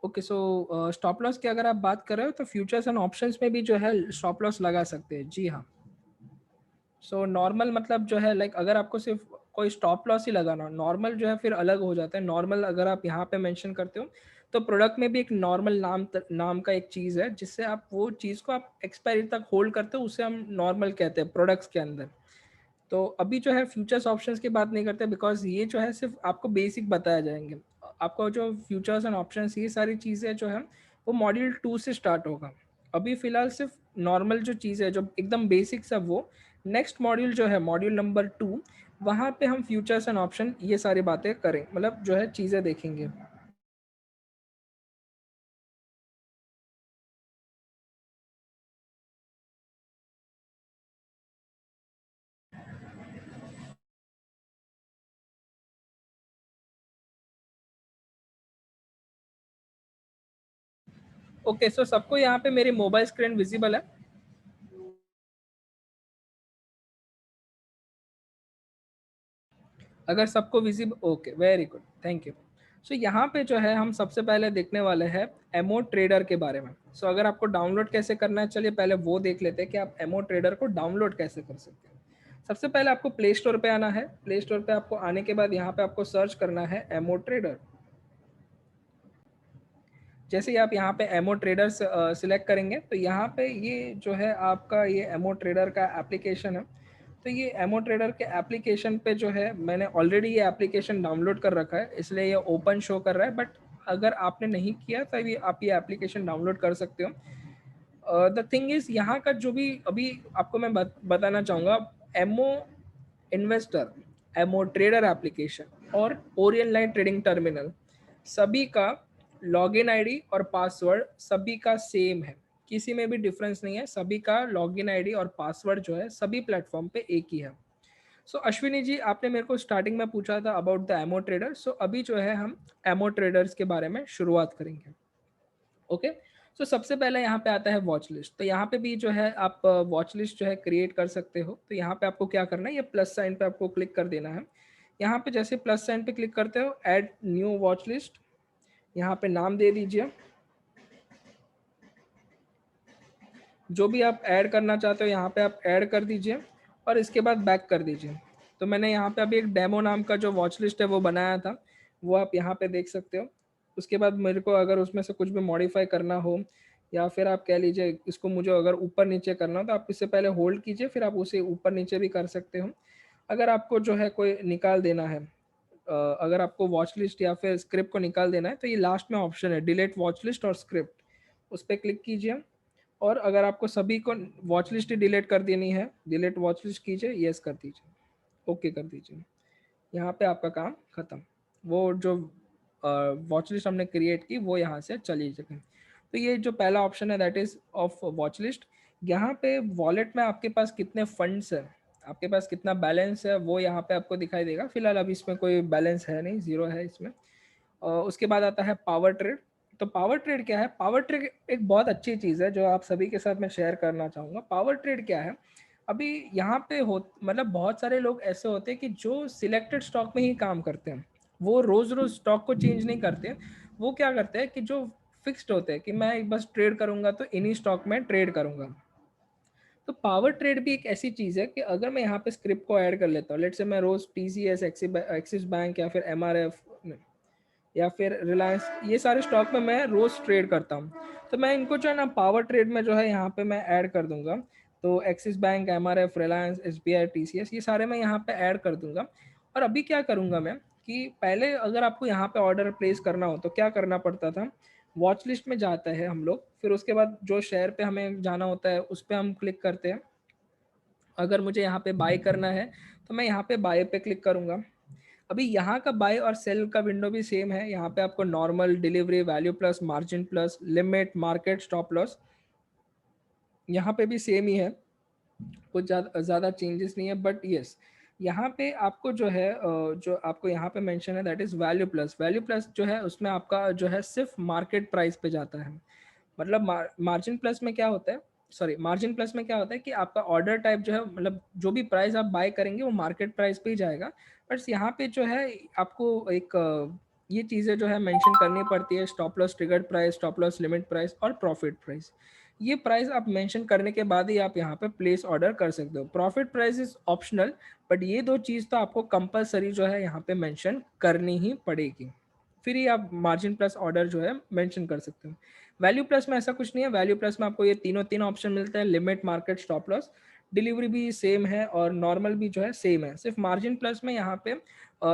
ओके, सो स्टॉप लॉस की अगर आप बात कर रहे हो तो फ्यूचर्स एंड ऑप्शंस में भी जो है स्टॉप लॉस लगा सकते हैं। जी हाँ। सो नॉर्मल मतलब जो है लाइक अगर आपको सिर्फ कोई स्टॉप लॉस ही लगाना, नॉर्मल जो है फिर अलग हो जाता है। नॉर्मल अगर आप यहाँ पे मेंशन करते हो तो प्रोडक्ट में भी एक नॉर्मल नाम का एक चीज़ है जिससे आप वो चीज़ को आप एक्सपायरी तक होल्ड करते हो, उसे हम नॉर्मल कहते हैं प्रोडक्ट्स के अंदर। तो अभी जो है फ्यूचर्स ऑप्शंस की बात नहीं करते बिकॉज ये जो है सिर्फ आपको बेसिक बताया जाएंगे। आपको जो फ्यूचर्स एंड ऑप्शंस ये सारी चीज़ें जो है वो मॉड्यूल 2 से स्टार्ट होगा। अभी फिलहाल सिर्फ नॉर्मल जो चीज़ है जो एकदम बेसिक सब वो नेक्स्ट मॉड्यूल जो है मॉड्यूल नंबर 2, वहाँ पे हम फ्यूचर्स एंड ऑप्शन ये सारी बातें करें, मतलब जो है चीज़ें देखेंगे। ओके, सो सबको यहाँ पे मेरी मोबाइल स्क्रीन विजिबल है? अगर सबको visible, okay very good, thank you. So यहाँ पे जो है हम सबसे पहले देखने वाले हैं एमओ ट्रेडर के बारे में। सो अगर आपको डाउनलोड कैसे करना है, चलिए पहले वो देख लेते हैं कि आप एमओ ट्रेडर को डाउनलोड कैसे कर सकते हैं। सबसे पहले आपको प्ले स्टोर पे आना है। प्ले स्टोर पे आपको आने के बाद यहाँ पे आपको सर्च करना है एमओ ट्रेडर। जैसे ही आप यहाँ पे एमओ ट्रेडर सिलेक्ट करेंगे तो यहाँ पे ये जो है आपका ये एमओ ट्रेडर का एप्लीकेशन है। तो ये एमओ ट्रेडर के एप्लीकेशन पे जो है मैंने ऑलरेडी ये एप्लीकेशन डाउनलोड कर रखा है, इसलिए ये ओपन शो कर रहा है। बट अगर आपने नहीं किया तो भी आप ये एप्लीकेशन डाउनलोड कर सकते हो। द थिंग इज यहाँ का जो भी अभी आपको मैं बताना चाहूँगा, MO investor, MO trader application और ओरियन लाइन ट्रेडिंग टर्मिनल सभी का लॉगिन आईडी और पासवर्ड सभी का सेम है, किसी में भी डिफरेंस नहीं है। सभी का लॉगिन आईडी और पासवर्ड जो है सभी प्लेटफॉर्म पे एक ही है। सो अश्विनी जी, आपने मेरे को स्टार्टिंग में पूछा था अबाउट द एमओ ट्रेडर। सो अभी जो है हम एमओ ट्रेडर्स के बारे में शुरुआत करेंगे। ओके, सो सबसे पहले यहाँ पे आता है वॉच लिस्ट। तो यहाँ पे भी जो है आप वॉच लिस्ट जो है क्रिएट कर सकते हो। तो यहाँ पे आपको क्या करना है, ये प्लस साइन पे आपको क्लिक कर देना है। यहाँ पे जैसे प्लस साइन पे क्लिक करते हो, ऐड न्यू वॉच लिस्ट, यहाँ पे नाम दे दीजिए जो भी आप ऐड करना चाहते हो, यहाँ पे आप ऐड कर दीजिए और इसके बाद बैक कर दीजिए। तो मैंने यहाँ पे अभी एक डेमो नाम का जो वॉच लिस्ट है वो बनाया था, वो आप यहाँ पे देख सकते हो। उसके बाद मेरे को अगर उसमें से कुछ भी मॉडिफाई करना हो या फिर आप कह लीजिए इसको मुझे अगर ऊपर नीचे करना हो तो आप इससे पहले होल्ड कीजिए, फिर आप उसे ऊपर नीचे भी कर सकते हो। अगर आपको जो है कोई निकाल देना है, अगर आपको वॉच लिस्ट या फिर स्क्रिप्ट को निकाल देना है तो ये लास्ट में ऑप्शन है डिलीट वॉच लिस्ट और स्क्रिप्ट, उस पर क्लिक कीजिए। और अगर आपको सभी को वॉच लिस्ट ही डिलीट कर देनी है, डिलीट वॉच लिस्ट कीजिए, यस कर दीजिए, ओके कर दीजिए। यहाँ पे आपका काम खत्म। वो जो वॉच लिस्ट हमने क्रिएट की वो यहाँ से चली जाएगी। तो ये जो पहला ऑप्शन है that is of watch list. यहाँ पे वॉलेट में आपके पास कितने फंड्स है, आपके पास कितना बैलेंस है, वो यहाँ पे आपको दिखाई देगा। फिलहाल अभी इसमें कोई बैलेंस है नहीं, ज़ीरो है इसमें। उसके बाद आता है पावर ट्रेड। तो पावर ट्रेड क्या है? पावर ट्रेड एक बहुत अच्छी चीज़ है जो आप सभी के साथ मैं शेयर करना चाहूँगा। पावर ट्रेड क्या है? अभी यहाँ पे हो मतलब बहुत सारे लोग ऐसे होते हैं कि जो सिलेक्टेड स्टॉक में ही काम करते हैं, वो रोज़ रोज़ स्टॉक को चेंज नहीं करते। वो क्या करते हैं कि जो फिक्स्ड होते हैं कि मैं बस ट्रेड करूँगा तो इन्हीं स्टॉक में ट्रेड करूँगा। तो पावर ट्रेड भी एक ऐसी चीज़ है कि अगर मैं यहाँ पे स्क्रिप्ट को ऐड कर लेता हूँ, लेट्स से मैं रोज़ टीसीएस, एक्सिस बैंक या फिर एमआरएफ या फिर रिलायंस, ये सारे स्टॉक में मैं रोज़ ट्रेड करता हूँ। तो मैं इनको जो है ना पावर ट्रेड में जो है यहाँ पे मैं ऐड कर दूंगा। तो axis bank, MRF, Reliance, SBI, TCS, ये सारे मैं यहाँ पे ऐड कर दूंगा। और अभी क्या करूँगा मैं कि पहले अगर आपको यहाँ पे ऑर्डर प्लेस करना हो तो क्या करना पड़ता था, वॉच लिस्ट में जाते हैं हम लोग, फिर उसके बाद जो शेयर पे हमें जाना होता है उस पर हम क्लिक करते हैं। अगर मुझे यहाँ पे बाय करना है तो मैं यहाँ पे बाय पे क्लिक करूँगा। अभी यहाँ का बाय और सेल का विंडो भी सेम है। यहाँ पे आपको normal, delivery, value plus, margin plus, limit, market, stop loss, यहाँ पे भी सेम ही है। कुछ ज़्यादा चेंजेस नहीं है, बट यस यहाँ पे आपको जो है जो आपको यहाँ पे मेंशन है that is value plus. Value plus जो है उसमें आपका जो है सिर्फ मार्केट प्राइस पे जाता है। मतलब मार्जिन प्लस में क्या होता है, सॉरी, मार्जिन प्लस में क्या होता है कि आपका ऑर्डर टाइप जो है, मतलब जो भी प्राइस आप बाय करेंगे वो मार्केट प्राइस पे ही जाएगा। बट यहाँ पे जो है आपको एक ये चीज़ें जो है मेंशन करनी पड़ती है, stop loss triggered price, stop loss limit price और प्रॉफिट प्राइस। ये प्राइस आप मेंशन करने के बाद ही आप यहाँ पे प्लेस ऑर्डर कर सकते हो। Profit price is optional, but ये दो चीज़ तो आपको कंपलसरी जो है यहाँ पे मेंशन करनी ही पड़ेगी, फिर ही आप मार्जिन प्लस ऑर्डर जो है मेंशन कर सकते हो। वैल्यू प्लस में ऐसा कुछ नहीं है। वैल्यू प्लस में आपको ये तीनों तीन ऑप्शन मिलते हैं, limit, market, stop loss. Delivery भी सेम है और नॉर्मल भी जो है सेम है। सिर्फ मार्जिन प्लस में यहाँ पे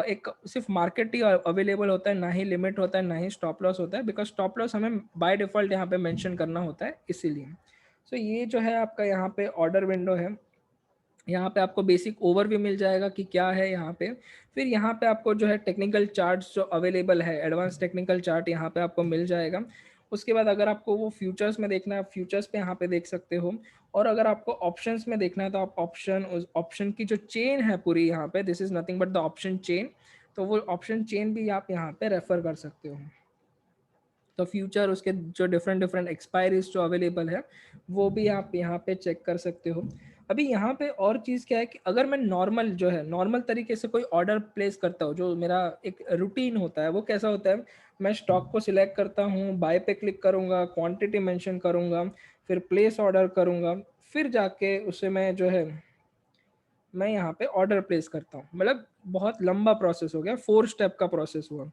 एक सिर्फ मार्केट ही अवेलेबल होता है, ना ही लिमिट होता है, ना ही स्टॉप लॉस होता है, बिकॉज स्टॉप लॉस हमें बाय डिफॉल्ट यहाँ पे मेंशन करना होता है इसीलिए। सो ये जो है आपका यहाँ पे ऑर्डर विंडो है। यहाँ पे आपको बेसिक ओवरव्यू मिल जाएगा कि क्या है यहाँ पे। फिर यहाँ पे आपको जो है टेक्निकल चार्ट्स जो अवेलेबल है, एडवांस टेक्निकल चार्ट यहाँ पे आपको मिल जाएगा। उसके बाद अगर आपको वो फ्यूचर्स में देखना है, आप फ्यूचर्स पे यहाँ पे देख सकते हो। और अगर आपको ऑप्शंस में देखना है तो आप ऑप्शन, उस ऑप्शन की जो चेन है पूरी यहाँ पे, this is nothing but the option chain, तो वो ऑप्शन चेन भी आप यहाँ पे रेफर कर सकते हो। तो फ्यूचर, उसके जो डिफरेंट डिफरेंट एक्सपायरीज जो अवेलेबल है वो भी आप यहाँ पे चेक कर सकते हो। अभी यहाँ पे और चीज़ क्या है कि अगर मैं नॉर्मल जो है, नॉर्मल तरीके से कोई ऑर्डर प्लेस करता हूँ, जो मेरा एक रूटीन होता है, वो कैसा होता है, मैं स्टॉक को सिलेक्ट करता हूँ, बाय पे क्लिक करूँगा, क्वांटिटी मेंशन करूँगा, फिर प्लेस ऑर्डर करूँगा, फिर जाके उसे मैं जो है मैं यहाँ पे ऑर्डर प्लेस करता हूँ। मतलब बहुत लंबा प्रोसेस हो गया, 4 स्टेप का प्रोसेस हुआ।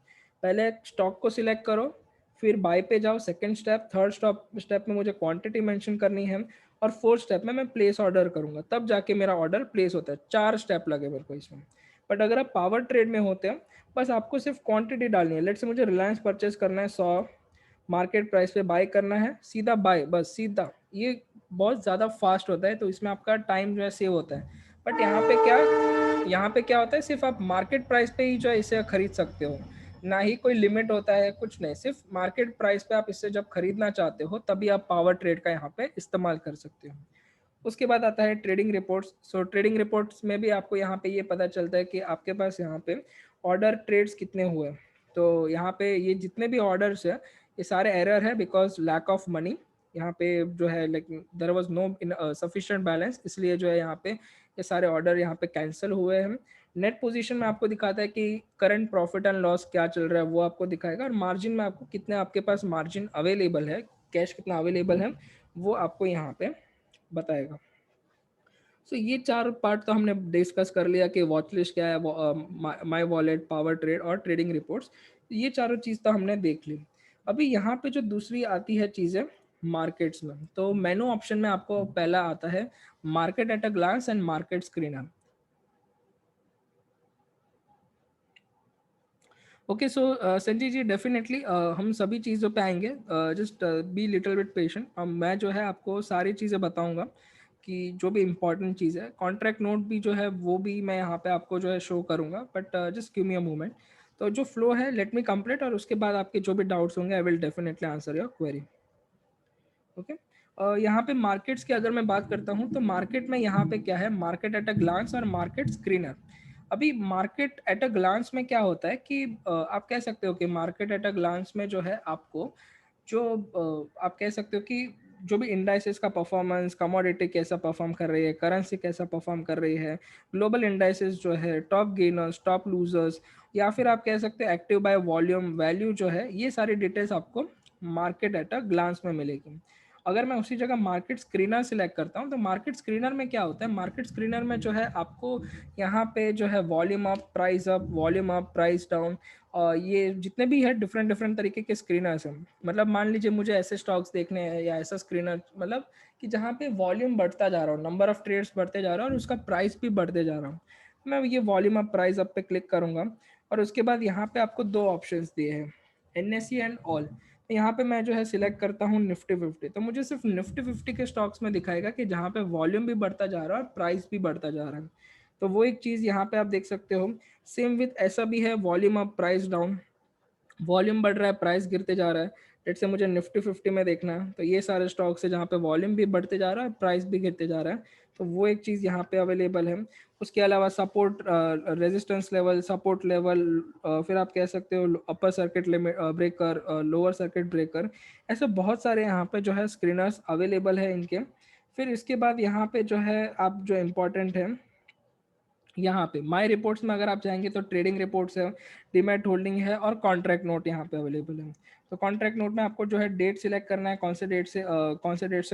पहले स्टॉक को सिलेक्ट करो, फिर बाय पे जाओ, सेकंड स्टेप, थर्ड स्टेप में मुझे क्वांटिटी मेंशन करनी है, और फोर्थ स्टेप में मैं प्लेस ऑर्डर करूँगा, तब जाके मेरा ऑर्डर प्लेस होता है। 4 स्टेप लगे मेरे को इसमें। बट अगर आप पावर ट्रेड में होते हैं, बस आपको सिर्फ क्वांटिटी डालनी है। लेट्स से मुझे रिलायंस परचेस करना है 100, मार्केट प्राइस पे बाय करना है, सीधा बाय, बस सीधा। ये बहुत ज़्यादा फास्ट होता है, तो इसमें आपका टाइम जो है सेव होता है। बट यहाँ पे क्या होता है, सिर्फ आप मार्केट प्राइस पे ही जो है इसे खरीद सकते हो, ना ही कोई लिमिट होता है, कुछ नहीं। सिर्फ मार्केट प्राइस पे आप इससे जब खरीदना चाहते हो तभी आप पावर ट्रेड का यहाँ पे इस्तेमाल कर सकते हो। उसके बाद आता है ट्रेडिंग रिपोर्ट्स। सो ट्रेडिंग रिपोर्ट्स में भी आपको यहाँ पे ये पता चलता है कि आपके पास यहाँ पे ऑर्डर ट्रेड्स कितने हुए। तो यहाँ पे ये जितने भी ऑर्डर्स है ये सारे एरर है बिकॉज लैक ऑफ मनी। यहाँ पे जो है like there was no sufficient balance, इसलिए जो है यहाँ पे ये सारे ऑर्डर यहाँ पे कैंसिल हुए हैं। नेट पोजीशन में आपको दिखाता है कि करंट प्रॉफिट एंड लॉस क्या चल रहा है, वो आपको दिखाएगा। और मार्जिन में आपको कितने आपके पास मार्जिन अवेलेबल है, कैश कितना अवेलेबल है, वो आपको यहाँ पे बताएगा। सो ये चार पार्ट तो हमने डिस्कस कर लिया कि वॉच लिस्ट क्या है, माई वॉलेट, पावर ट्रेड और ट्रेडिंग रिपोर्ट्स। ये चारों चीज़ तो हमने देख ली। अभी यहाँ पे जो दूसरी आती है चीज़ें मार्केट्स में, तो मेनू ऑप्शन में आपको पहला आता है market at a glance and market screener. Okay, so Sanjay ji definitely हम सभी चीज़ों पे आएंगे। Just be little bit patient. मैं जो है आपको सारी चीज़ें बताऊंगा कि जो भी इम्पोर्टेंट चीज़ है, कॉन्ट्रैक्ट नोट भी जो है वो भी मैं यहाँ पे आपको जो है शो करूँगा, but just give me a moment. तो जो फ्लो है लेट मी कंप्लीट, और उसके बाद आपके जो भी डाउट्स होंगे I will definitely answer your query. Okay. यहाँ पे मार्केट्स की अगर मैं बात करता हूँ तो मार्केट में यहाँ पे क्या है, मार्केट एट अ ग्लांस और मार्केट स्क्रीनर। अभी मार्केट एट अ ग्लांस में क्या होता है कि आप कह सकते हो कि मार्केट एट अ ग्लांस में जो है आपको जो आप कह सकते हो कि जो भी इंडाइसेस का परफॉर्मेंस, कमोडिटी कैसा परफॉर्म कर रही है, करेंसी कैसा परफॉर्म कर रही है, ग्लोबल इंडाइसेस जो है, टॉप गेनर्स, टॉप लूजर्स, या फिर आप कह सकते हो एक्टिव बाय वॉल्यूम वैल्यू जो है, ये सारी डिटेल्स आपको मार्केट एट अ ग्लांस में मिलेगी। अगर मैं उसी जगह मार्केट स्क्रीनर सिलेक्ट करता हूँ तो मार्केट स्क्रीनर में क्या होता है, मार्केट स्क्रीनर में जो है आपको यहाँ पे जो है volume up, volume up, price down, ये जितने भी है डिफरेंट डिफरेंट तरीके के स्क्रीनर्स हैं। मतलब मान लीजिए मुझे ऐसे स्टॉक्स देखने हैं या ऐसा स्क्रीनर, मतलब कि जहाँ पे वॉल्यूम बढ़ता जा रहा हो, नंबर ऑफ ट्रेड्स बढ़ते जा रहा है और उसका प्राइस भी बढ़ते जा रहा हूँ, मैं ये वॉल्यूम अप, प्राइस अप पे क्लिक करूँगा। और उसके बाद यहाँ पे आपको दो ऑप्शंस दिए हैं, NSE एंड ऑल। यहाँ पे मैं जो है सिलेक्ट करता हूँ निफ्टी 50, तो मुझे सिर्फ निफ्टी 50 के स्टॉक्स में दिखाएगा कि जहाँ पे वॉल्यूम भी बढ़ता जा रहा है और प्राइस भी बढ़ता जा रहा है। तो वो एक चीज़ यहाँ पे आप देख सकते हो। सेम विथ ऐसा भी है, volume up, price down, volume बढ़ रहा है, प्राइस गिरते जा रहा है। लेट्स से मुझे निफ्टी 50 में देखना है, तो ये सारे स्टॉक्स है जहाँ पे वॉल्यूम भी बढ़ते जा रहा है, प्राइस भी गिरते जा रहा है। तो वो एक चीज़ यहाँ पे अवेलेबल है। उसके अलावा support, resistance level, support level, फिर आप कह सकते हो upper circuit limit breaker, lower circuit breaker, ऐसे बहुत सारे यहाँ पे जो है स्क्रीनर्स अवेलेबल है इनके। फिर इसके बाद यहाँ पे जो है आप जो इम्पोर्टेंट है, यहाँ पे माय रिपोर्ट्स में अगर आप जाएंगे तो ट्रेडिंग रिपोर्ट्स है, डीमैट होल्डिंग है और कॉन्ट्रैक्ट नोट यहाँ पे अवेलेबल है। तो कॉन्ट्रैक्ट नोट में आपको जो है डेट सिलेक्ट करना है, कौन से डेट से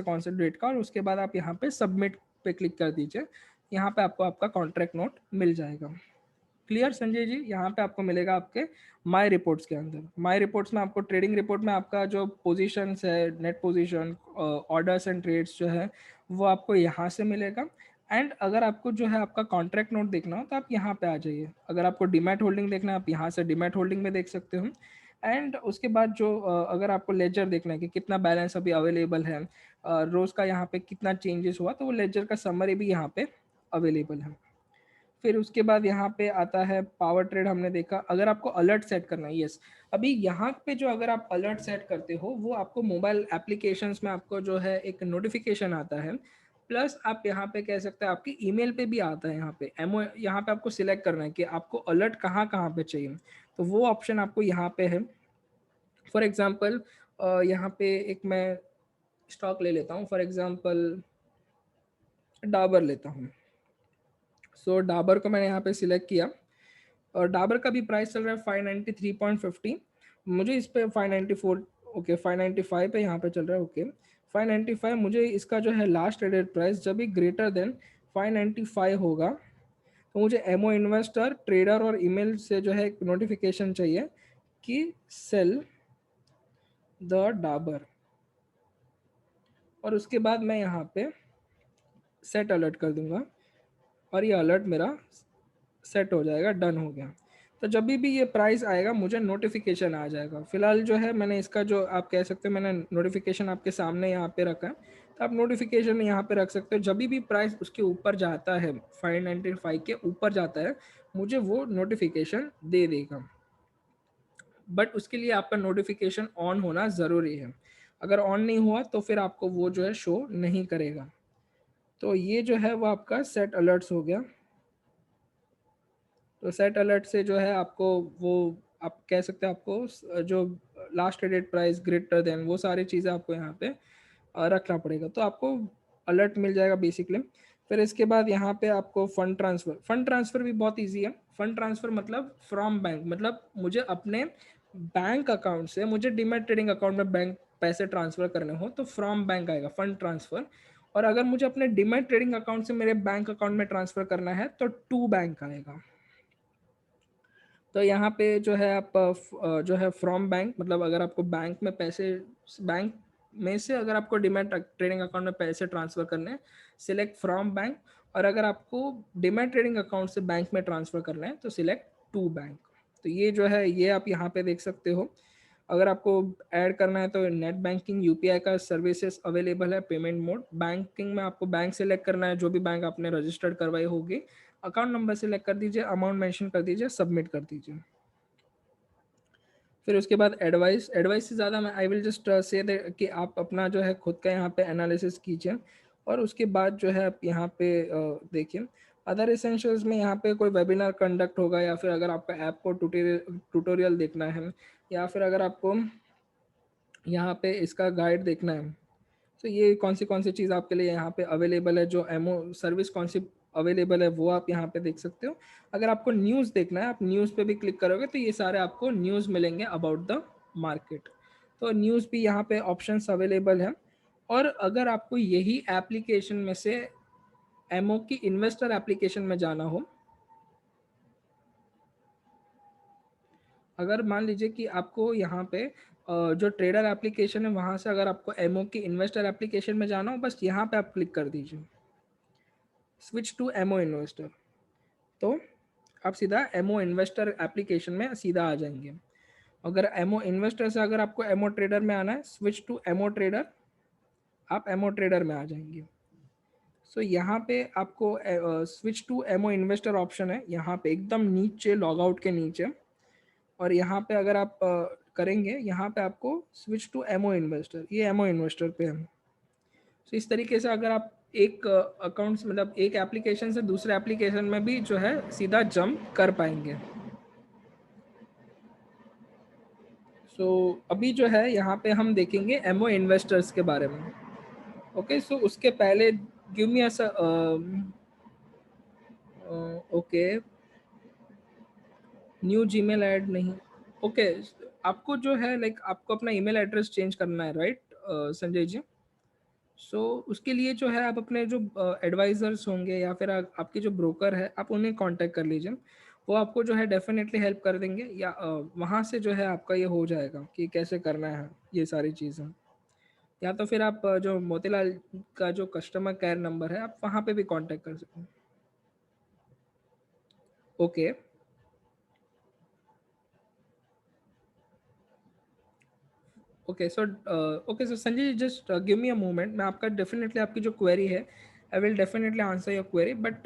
कौन से डेट का, और उसके बाद आप यहाँ पे सबमिट पे क्लिक कर दीजिए। यहाँ पे आपको आपका कॉन्ट्रैक्ट नोट मिल जाएगा। क्लियर संजय जी? यहाँ पे आपको मिलेगा आपके माय रिपोर्ट्स के अंदर। माय रिपोर्ट्स में आपको ट्रेडिंग रिपोर्ट में आपका जो पोजीशंस है, net position, orders and trades जो है वो आपको यहाँ से मिलेगा। एंड अगर आपको जो है आपका कॉन्ट्रैक्ट नोट देखना हो तो आप यहाँ पे आ जाइए। अगर आपको डीमैट होल्डिंग देखना है आप यहाँ से डीमैट होल्डिंग में देख सकते हो। एंड उसके बाद जो अगर आपको लेजर देखना है कि कितना बैलेंस अभी अवेलेबल है, रोज का यहाँ पे कितना चेंजेस हुआ, तो वो लेजर का समरी भी यहाँ पे अवेलेबल है। फिर उसके बाद यहाँ पे आता है पावर ट्रेड, हमने देखा। अगर आपको अलर्ट सेट करना है, यस, अभी यहाँ पे जो अगर आप अलर्ट सेट करते हो वो आपको मोबाइल एप्लीकेशंस में आपको जो है एक नोटिफिकेशन आता है, प्लस आप यहाँ पे कह सकते हैं आपकी ईमेल पे भी आता है। यहाँ पे एमओ, यहाँ पे आपको सिलेक्ट करना है कि आपको अलर्ट कहाँ कहाँ पे चाहिए, तो वो ऑप्शन आपको यहाँ पे है। फॉर एग्जाम्पल यहाँ पे एक मैं स्टॉक ले लेता हूँ, फॉर एग्जाम्पल डाबर लेता हूँ। सो डाबर को मैंने यहाँ पे सिलेक्ट किया और डाबर का भी प्राइस चल रहा है 593.50। मुझे इस पे 594, ओके 595 पे यहाँ पे चल रहा है, ओके 595। मुझे इसका जो है लास्ट ट्रेडेड प्राइस जब भी ग्रेटर देन 595 होगा तो मुझे एमओ इन्वेस्टर, ट्रेडर और ईमेल से जो है एक नोटिफिकेशन चाहिए कि सेल द डाबर, और उसके बाद मैं यहाँ पे सेट अलर्ट कर दूंगा और ये अलर्ट मेरा सेट हो जाएगा, डन हो गया। तो जब भी ये प्राइस आएगा मुझे नोटिफिकेशन आ जाएगा। फिलहाल जो है मैंने इसका जो आप कह सकते हो मैंने नोटिफिकेशन आपके सामने यहाँ पे रखा है, तो आप नोटिफिकेशन यहाँ पे रख सकते हो। जब भी प्राइस उसके ऊपर जाता है, 595 के ऊपर जाता है, मुझे वो नोटिफिकेशन दे देगा। बट उसके लिए आपका नोटिफिकेशन ऑन होना ज़रूरी है। अगर ऑन नहीं हुआ तो फिर आपको वो जो है शो नहीं करेगा। तो ये जो है वो आपका सेट अलर्ट्स हो गया। तो सेट अलर्ट से जो है आपको वो, आप कह सकते हैं आपको जो last traded price greater than, वो सारी चीज़ें आपको यहाँ पे रखना पड़ेगा, तो आपको अलर्ट मिल जाएगा बेसिकली। फिर इसके बाद यहाँ पे आपको फंड ट्रांसफ़र भी बहुत इजी है। फंड ट्रांसफ़र मतलब फ्रॉम बैंक, मतलब मुझे अपने बैंक अकाउंट से मुझे डीमैट ट्रेडिंग अकाउंट में बैंक पैसे ट्रांसफ़र करने हो तो फ्रॉम बैंक आएगा फंड ट्रांसफ़र। और अगर मुझे अपने डीमैट ट्रेडिंग अकाउंट से मेरे बैंक अकाउंट में ट्रांसफ़र करना है तो टू बैंक आएगा। तो यहाँ पे जो है आप जो है फ्रॉम बैंक, मतलब अगर आपको बैंक में पैसे, बैंक में से अगर आपको डीमैट ट्रेडिंग अकाउंट में पैसे ट्रांसफ़र करने हैं, सिलेक्ट फ्रॉम बैंक। और अगर आपको डीमैट ट्रेडिंग अकाउंट से बैंक में ट्रांसफ़र करना है तो सिलेक्ट टू बैंक। तो ये जो है ये आप यहाँ पे देख सकते हो। अगर आपको ऐड करना है तो नेट बैंकिंग, यूपीआई का सर्विसेज अवेलेबल है, पेमेंट मोड। बैंकिंग में आपको बैंक सेलेक्ट करना है, जो भी बैंक आपने रजिस्टर्ड करवाई होगी। अकाउंट नंबर सेलेक्ट कर दीजिए, अमाउंट मेंशन कर दीजिए, सबमिट कर दीजिए। फिर उसके बाद एडवाइस, एडवाइस से ज़्यादा मैं आई विल जस्ट से कि आप अपना जो है खुद का यहाँ पे एनालिसिस कीजिए, और उसके बाद जो है आप यहाँ पे देखिए अदर एसेंशियल्स में यहाँ पे कोई वेबिनार कंडक्ट होगा, या फिर अगर आपका ऐप को ट्यूटोरियल देखना है, या फिर अगर आपको यहाँ पे इसका गाइड देखना है, तो ये कौन सी चीज़ आपके लिए यहाँ पे अवेलेबल है, जो एमओ सर्विस कौन सी अवेलेबल है वो आप यहाँ पे देख सकते हो। अगर आपको न्यूज़ देखना है, आप न्यूज़ पे भी क्लिक करोगे तो ये सारे आपको न्यूज़ मिलेंगे अबाउट द मार्केट। तो न्यूज़ भी यहाँ पे ऑप्शंस अवेलेबल है। और अगर आपको यही एप्लीकेशन में से एमओ की इन्वेस्टर एप्लीकेशन में जाना हो, अगर मान लीजिए कि आपको यहाँ पे जो ट्रेडर एप्लीकेशन है वहाँ से अगर आपको एमओ की इन्वेस्टर एप्लीकेशन में जाना हो, बस यहाँ पे आप क्लिक कर दीजिए स्विच टू एमओ इन्वेस्टर, तो आप सीधा एमओ इन्वेस्टर एप्लीकेशन में सीधा आ जाएंगे। अगर एमओ इन्वेस्टर से अगर आपको एमओ ट्रेडर में आना है, स्विच टू एमओ ट्रेडर, आप एमओ ट्रेडर में आ जाएंगे। सो यहाँ पे आपको switch to MO investor option है यहाँ पे एकदम नीचे, लॉग आउट के नीचे, और यहाँ पे अगर आप करेंगे, यहाँ पे आपको स्विच टू एमओ इन्वेस्टर, ये एमओ इन्वेस्टर पे है। तो इस तरीके से अगर आप एक अकाउंट मतलब एक एप्लीकेशन से दूसरे एप्लीकेशन में भी जो है सीधा जंप कर पाएंगे। सो अभी जो है यहाँ पे हम देखेंगे एमओ इन्वेस्टर्स के बारे में। ओके, सो उसके पहले गिव मी अ ओके, न्यू जीमेल ऐड नहीं। ओके, आपको जो है लाइक आपको अपना ईमेल एड्रेस चेंज करना है, राइट संजय जी? सो उसके लिए जो है आप अपने जो एडवाइजर्स होंगे या फिर आपके जो ब्रोकर है, आप उन्हें कांटेक्ट कर लीजिए। वो आपको जो है डेफिनेटली हेल्प कर देंगे, या वहाँ से जो है आपका ये हो जाएगा कि कैसे करना है ये सारी चीज़ें। या तो फिर आप जो मोतीलाल का जो कस्टमर केयर नंबर है, आप वहाँ पे भी कांटेक्ट कर सकते हैं। Okay, okay so okay so Sanjay ji, just give me a moment, मैं आपका डेफिनेटली आपकी जो क्वेरी है, I will definitely answer your query, but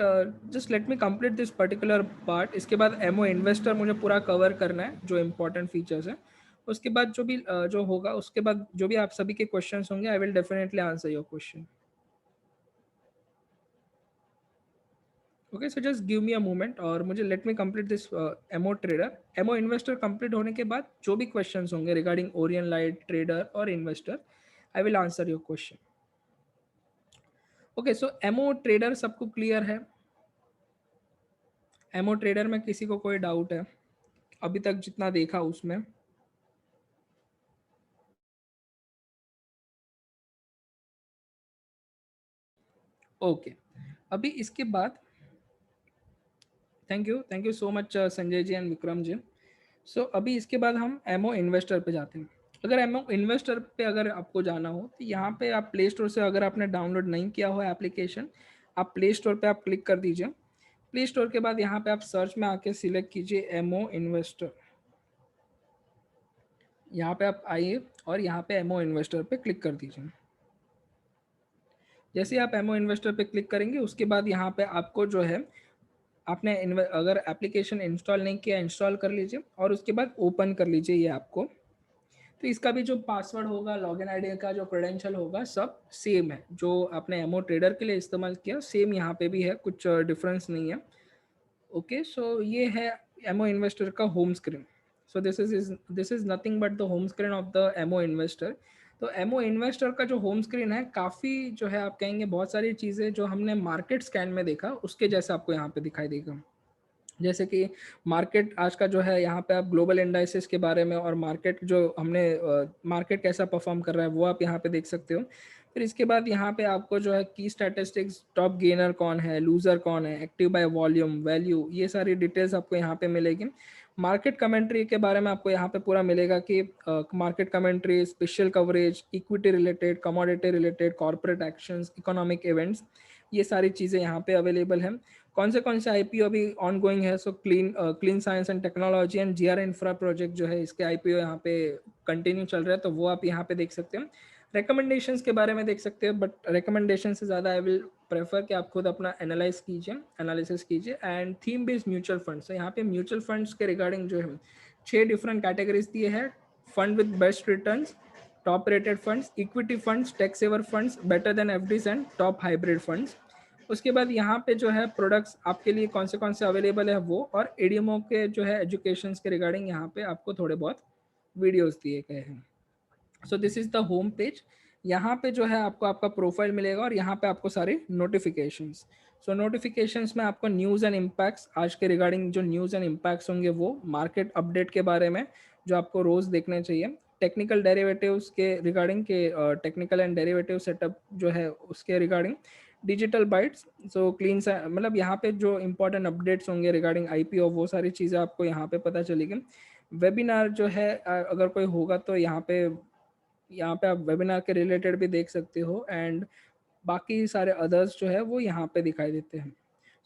just let me complete this particular part. इसके बाद एमओ इन्वेस्टर मुझे पूरा कवर करना है, जो इंपॉर्टेंट फीचर्स हैं। उसके बाद जो भी जो होगा, उसके बाद जो भी आप सभी के क्वेश्चंस होंगे, I will definitely answer your question. Okay, so just give me a moment, और मुझे let me complete this MO trader, MO investor complete होने के बाद जो भी क्वेश्चंस होंगे रिगार्डिंग ओरियन लाइट ट्रेडर और investor, I will answer your question. Okay, so MO trader सबको क्लियर है? एमओ ट्रेडर में किसी को कोई डाउट है अभी तक जितना देखा उसमें? ओके, अभी इसके बाद thank you so much Sanjay ji and Vikram ji. So अभी इसके बाद हम एमओ इन्वेस्टर पे जाते हैं। अगर एमओ इन्वेस्टर पे अगर आपको जाना हो, तो यहाँ पे आप प्ले स्टोर से, अगर आपने डाउनलोड नहीं किया हो एप्लीकेशन, आप प्ले स्टोर पे आप क्लिक कर दीजिए। प्ले स्टोर के बाद यहाँ पे आप सर्च में आके सिलेक्ट कीजिए एमओ इन्वेस्टर। यहाँ पे आप आइए और यहाँ पे एमओ इन्वेस्टर पे क्लिक कर दीजिए। जैसे ही आप एमओ इन्वेस्टर पे क्लिक करेंगे, उसके बाद यहाँ पे आपको जो है, आपने अगर एप्लीकेशन इंस्टॉल नहीं किया, इंस्टॉल कर लीजिए और उसके बाद ओपन कर लीजिए ये आपको। तो इसका भी जो पासवर्ड होगा, लॉगिन आईडी का जो क्रेडेंशियल होगा, सब सेम है जो आपने एमओ ट्रेडर के लिए इस्तेमाल किया, सेम यहाँ पे भी है, कुछ डिफरेंस नहीं है। ओके, सो ये है एमओ इन्वेस्टर का home screen. So this is nothing but the home screen of the MO investor. तो एमओ इन्वेस्टर का जो होम स्क्रीन है, काफ़ी जो है आप कहेंगे बहुत सारी चीज़ें जो हमने मार्केट स्कैन में देखा उसके जैसा आपको यहाँ पे दिखाई देगा। जैसे कि मार्केट आज का जो है, यहाँ पे आप ग्लोबल इंडाइसेस के बारे में और मार्केट जो हमने मार्केट कैसा परफॉर्म कर रहा है वो आप यहाँ पे देख सकते हो। फिर इसके बाद यहाँ पे आपको जो है की स्टैटिस्टिक्स, टॉप गेनर कौन है, लूजर कौन है, एक्टिव बाय वॉल्यूम, वैल्यू, ये सारी डिटेल्स आपको यहाँ पे मिलेगी। मार्केट कमेंट्री के बारे में आपको यहाँ पे पूरा मिलेगा कि market commentary, special coverage, equity related, commodity related, corporate actions, economic events, ये सारी चीज़ें यहाँ पे अवेलेबल हैं। कौन से आईपीओ अभी ऑन गोइंग है, so clean science and technology and GR infra project जो है, इसके आईपीओ यहाँ पे कंटिन्यू चल रहा है, तो वो आप यहाँ पे देख सकते हैं। रिकमेंडेशंस के बारे में देख सकते हो, बट रिकमेंडेशन से ज़्यादा आई विल प्रेफर कि आप खुद अपना एनालाइज कीजिए, एनालिसिस कीजिए। And theme based mutual funds, तो यहाँ पे म्यूचुअल फंड्स के रिगार्डिंग जो है 6 डिफरेंट कैटेगरीज दिए हैं, fund with best returns, top rated funds, equity funds, tax saver funds, better than FDs and top hybrid funds. उसके बाद यहाँ पे जो है प्रोडक्ट्स आपके लिए कौन से अवेलेबल है वो, और एडीएमओ के जो है एजुकेशन के रिगार्डिंग यहाँ पे आपको थोड़े बहुत वीडियोस दिए गए हैं। सो this is the home page. यहाँ पे जो है आपको आपका प्रोफाइल मिलेगा और यहाँ पे आपको सारे नोटिफिकेशंस। सो नोटिफिकेशंस में आपको न्यूज़ एंड इम्पैक्ट्स, आज के रिगार्डिंग जो न्यूज़ एंड इम्पैक्ट्स होंगे वो, मार्केट अपडेट के बारे में जो आपको रोज़ देखने चाहिए, टेक्निकल डेरिवेटिव्स के रिगार्डिंग के टेक्निकल एंड डेरिवेटिव सेटअप जो है उसके regarding, digital bytes, so clean सा मतलब यहाँ पे जो इंपॉर्टेंट अपडेट्स होंगे रिगार्डिंग आईपीओ, वो सारी चीज़ें आपको यहाँ पे पता चलेगी। वेबिनार जो है अगर कोई होगा तो यहाँ पे आप वेबिनार के रिलेटेड भी देख सकते हो, एंड बाकी सारे अदर्स जो है वो यहाँ पे दिखाई देते हैं।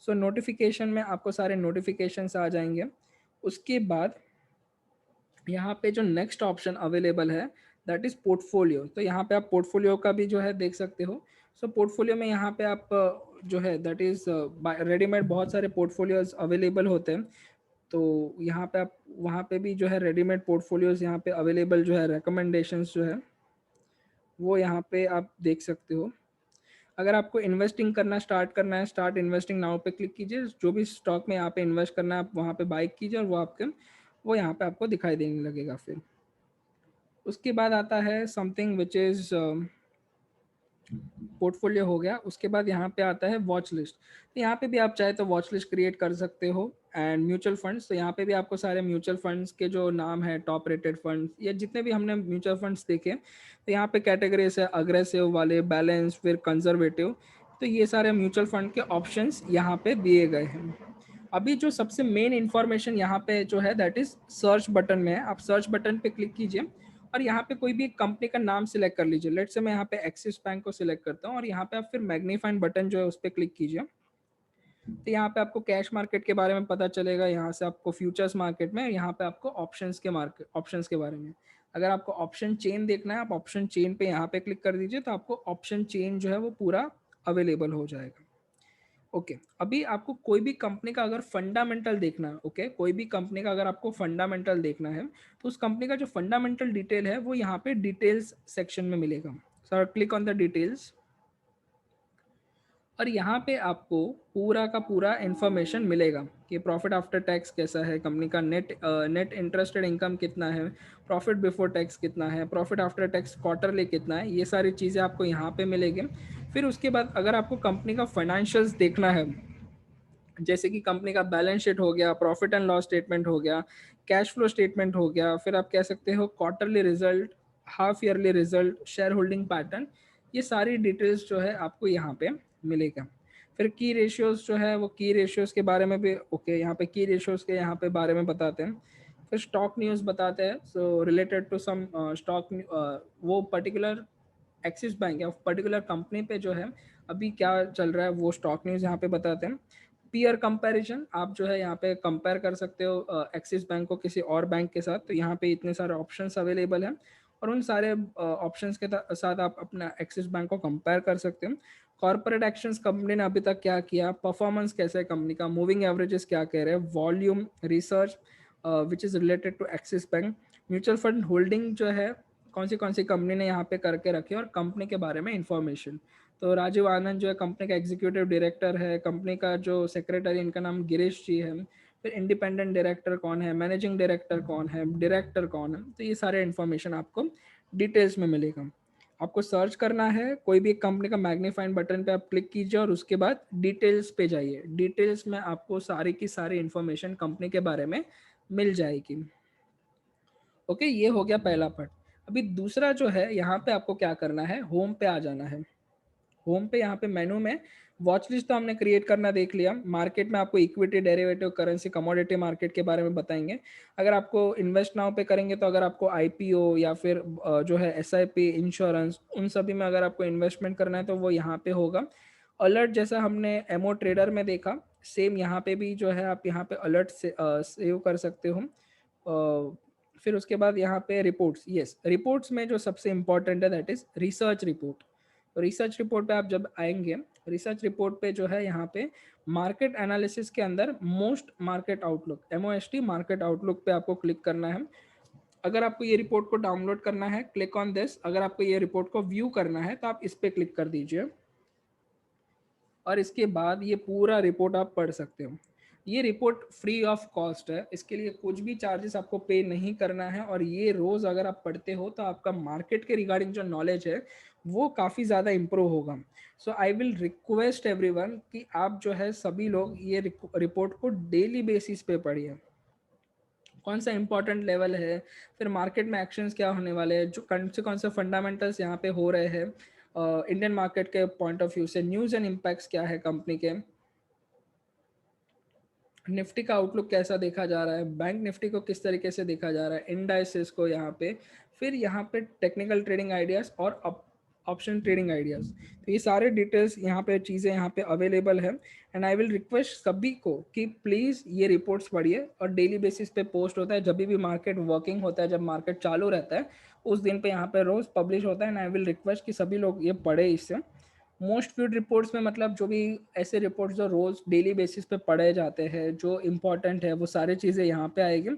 सो नोटिफिकेशन में आपको सारे नोटिफिकेशंस आ जाएंगे। उसके बाद यहाँ पे जो नेक्स्ट ऑप्शन अवेलेबल है दैट इज़ पोर्टफोलियो। तो यहाँ पे आप पोर्टफोलियो का भी जो है देख सकते हो। सो पोर्टफोलियो में यहाँ पे आप जो है दैट इज़ रेडीमेड बहुत सारे पोर्टफोलियोज अवेलेबल होते हैं। तो यहाँ पे आप वहाँ पे भी जो है रेडीमेड पोर्टफोलियोज यहाँ पे अवेलेबल जो है, रिकमेंडेशंस जो है वो यहाँ पे आप देख सकते हो। अगर आपको इन्वेस्टिंग करना स्टार्ट करना है, स्टार्ट इन्वेस्टिंग नाउ पे क्लिक कीजिए। जो भी स्टॉक में यहाँ पे इन्वेस्ट करना है आप वहाँ पे बाई कीजिए और वो यहाँ पे आपको दिखाई देने लगेगा। फिर उसके बाद आता है समथिंग विच इज़ पोर्टफोलियो हो गया। उसके बाद यहाँ पे आता है वॉच लिस्ट। तो यहाँ पे भी आप चाहे तो वॉच लिस्ट क्रिएट कर सकते हो। एंड म्यूचुअल फंड्स, तो यहाँ पे भी आपको सारे म्यूचुअल फंड्स के जो नाम है, टॉप रेटेड फंड्स या जितने भी हमने म्यूचुअल फंड्स देखे, तो यहाँ पे कैटेगरीज है, अग्रेसिव वाले, बैलेंस, फिर कंजर्वेटिव। तो ये सारे म्यूचुअल फंड के ऑप्शंस यहाँ पे दिए गए हैं। अभी जो सबसे मेन इंफॉर्मेशन यहाँ पे जो है दैट इज सर्च बटन में है। आप सर्च बटन पे क्लिक कीजिए और यहाँ पे कोई भी एक कंपनी का नाम सिलेक्ट कर लीजिए। लेट्स से मैं यहाँ पे एक्सिस बैंक को सिलेक्ट करता हूँ और यहाँ पे आप फिर मैग्नीफाइंग बटन जो है उस पर क्लिक कीजिए। तो यहाँ पे आपको कैश मार्केट के बारे में पता चलेगा, यहाँ से आपको फ्यूचर्स मार्केट में, यहाँ पे आपको ऑप्शंस के बारे में। अगर आपको ऑप्शन चेन देखना है, आप ऑप्शन चेन पे यहाँ पे क्लिक कर दीजिए, तो आपको ऑप्शन चेन जो है वो पूरा अवेलेबल हो जाएगा। ओके अभी आपको कोई भी कंपनी का अगर फंडामेंटल देखना है, कोई भी कंपनी का अगर आपको फंडामेंटल देखना है, तो उस कंपनी का जो फंडामेंटल डिटेल है वो यहाँ पे डिटेल्स सेक्शन में मिलेगा। So click on the details और यहाँ पे आपको पूरा का पूरा इंफॉर्मेशन मिलेगा कि प्रॉफिट आफ्टर टैक्स कैसा है, कंपनी का नेट इंटरेस्टेड इनकम कितना है, प्रॉफिट बिफोर टैक्स कितना है, प्रॉफिट आफ्टर टैक्स क्वार्टरली कितना है, ये सारी चीज़ें आपको यहाँ पे मिलेगी। फिर उसके बाद अगर आपको कंपनी का फाइनेंशियल्स देखना है, जैसे कि कंपनी का बैलेंस शीट हो गया, प्रॉफिट एंड लॉस स्टेटमेंट हो गया, कैश फ्लो स्टेटमेंट हो गया, फिर आप कह सकते हो quarterly result, half yearly result, share holding pattern, ये सारी डिटेल्स जो है आपको यहाँ पे मिलेगा। फिर की रेशियोज जो है वो की रेशियोज के बारे में भी यहाँ पे की रेशियोज के यहाँ पे बारे में बताते हैं। फिर स्टॉक न्यूज़ बताते हैं, so related to some stock, वो पर्टिकुलर एक्सिस बैंक या पर्टिकुलर कंपनी पे जो है अभी क्या चल रहा है वो स्टॉक न्यूज़ यहाँ पे बताते हैं। पीयर कंपैरिजन, आप जो है यहाँ पे कंपेयर कर सकते हो एक्सिस बैंक को किसी और बैंक के साथ। तो यहाँ पे इतने सारे ऑप्शंस अवेलेबल हैं और उन सारे ऑप्शंस के साथ आप अपना एक्सिस बैंक को कंपेयर कर सकते हो। कॉर्पोरेट एक्शंस, कंपनी ने अभी तक क्या किया, परफॉर्मेंस कैसा है कंपनी का, मूविंग एवरेजेस क्या कह रहे हैं, volume, research which is related to Axis bank, mutual fund holding जो है कौन सी कंपनी ने यहाँ पे करके रखी है और कंपनी के बारे में इंफॉर्मेशन। तो राजीव आनंद जो है कंपनी का एग्जीक्यूटिव डायरेक्टर है, कंपनी का जो सेक्रेटरी इनका नाम गिरीश जी है, फिर इंडिपेंडेंट डायरेक्टर कौन है, मैनेजिंग डायरेक्टर कौन है, डायरेक्टर कौन है। तो ये सारे इन्फॉर्मेशन आपको डिटेल्स में मिलेगा। आपको सर्च करना है कोई भी एक कंपनी का, मैग्नीफाइंग बटन पे आप क्लिक कीजिए और उसके बाद डिटेल्स पे जाइए। डिटेल्स में आपको सारी की सारी इन्फॉर्मेशन कंपनी के बारे में मिल जाएगी। ओके ये हो गया पहला पार्ट। अभी दूसरा जो है, यहाँ पे आपको क्या करना है, होम पे आ जाना है। होम पे यहाँ पे मेनू में वॉच लिस्ट तो हमने क्रिएट करना देख लिया। मार्केट में आपको equity, derivative, currency, commodity market के बारे में बताएंगे। अगर आपको इन्वेस्ट नाउ पे करेंगे तो अगर आपको आईपीओ या फिर जो है एसआईपी, इंश्योरेंस, उन सभी में अगर आपको इन्वेस्टमेंट करना है तो वो यहाँ पे होगा। अलर्ट जैसा हमने एमओ ट्रेडर में देखा, सेम यहाँ पे भी जो है आप यहाँ पे अलर्ट से सेव कर सकते हो। फिर उसके बाद यहाँ पे रिपोर्ट्स, यस रिपोर्ट्स में जो सबसे इंपॉर्टेंट है दैट इज रिसर्च रिपोर्ट। तो रिसर्च रिपोर्ट पे आप जब आएंगे रिसर्च रिपोर्ट पे जो है यहाँ पे मार्केट एनालिसिस के अंदर most market outlook, MOST market outlook पे आपको क्लिक करना है। अगर आपको ये रिपोर्ट को डाउनलोड करना है, क्लिक ऑन दिस। अगर आपको ये रिपोर्ट को व्यू करना है तो आप इस पे क्लिक कर दीजिए और इसके बाद ये पूरा रिपोर्ट आप पढ़ सकते हो। ये रिपोर्ट फ्री ऑफ कॉस्ट है, इसके लिए कुछ भी चार्जेस आपको पे नहीं करना है, और ये रोज़ अगर आप पढ़ते हो तो आपका मार्केट के रिगार्डिंग जो नॉलेज है वो काफ़ी ज़्यादा इम्प्रूव होगा। सो आई विल रिक्वेस्ट एवरीवन कि आप जो है सभी लोग ये रिपोर्ट को डेली बेसिस पे पढ़िए। कौन सा इंपॉर्टेंट लेवल है, फिर मार्केट में एक्शंस क्या होने वाले हैं, जो कौन से फंडामेंटल्स यहाँ पे हो रहे हैं इंडियन मार्केट के पॉइंट ऑफ व्यू से, न्यूज़ एंड इम्पैक्ट्स क्या है कंपनी के, निफ्टी का आउटलुक कैसा देखा जा रहा है, बैंक निफ्टी को किस तरीके से देखा जा रहा है, इंडाइसेस को यहाँ पे, फिर यहाँ पे टेक्निकल ट्रेडिंग आइडियाज़ और ऑप्शन ट्रेडिंग आइडियाज़। तो ये सारे डिटेल्स यहाँ पे चीज़ें यहाँ पे अवेलेबल है। एंड आई विल रिक्वेस्ट सभी को कि प्लीज़ ये रिपोर्ट्स पढ़िए, और डेली बेसिस पे पोस्ट होता है, जब भी मार्केट वर्किंग होता है, जब मार्केट चालू रहता है उस दिन पे यहाँ पे रोज़ पब्लिश होता है। एंड आई विल रिक्वेस्ट कि सभी लोग ये पढ़े इससे। मोस्ट व्यूड रिपोर्ट्स में मतलब जो भी ऐसे रिपोर्ट्स जो रोज़ डेली बेसिस पे पढ़े जाते हैं, जो इम्पोर्टेंट है, वो सारी चीज़ें यहाँ पे आएगी।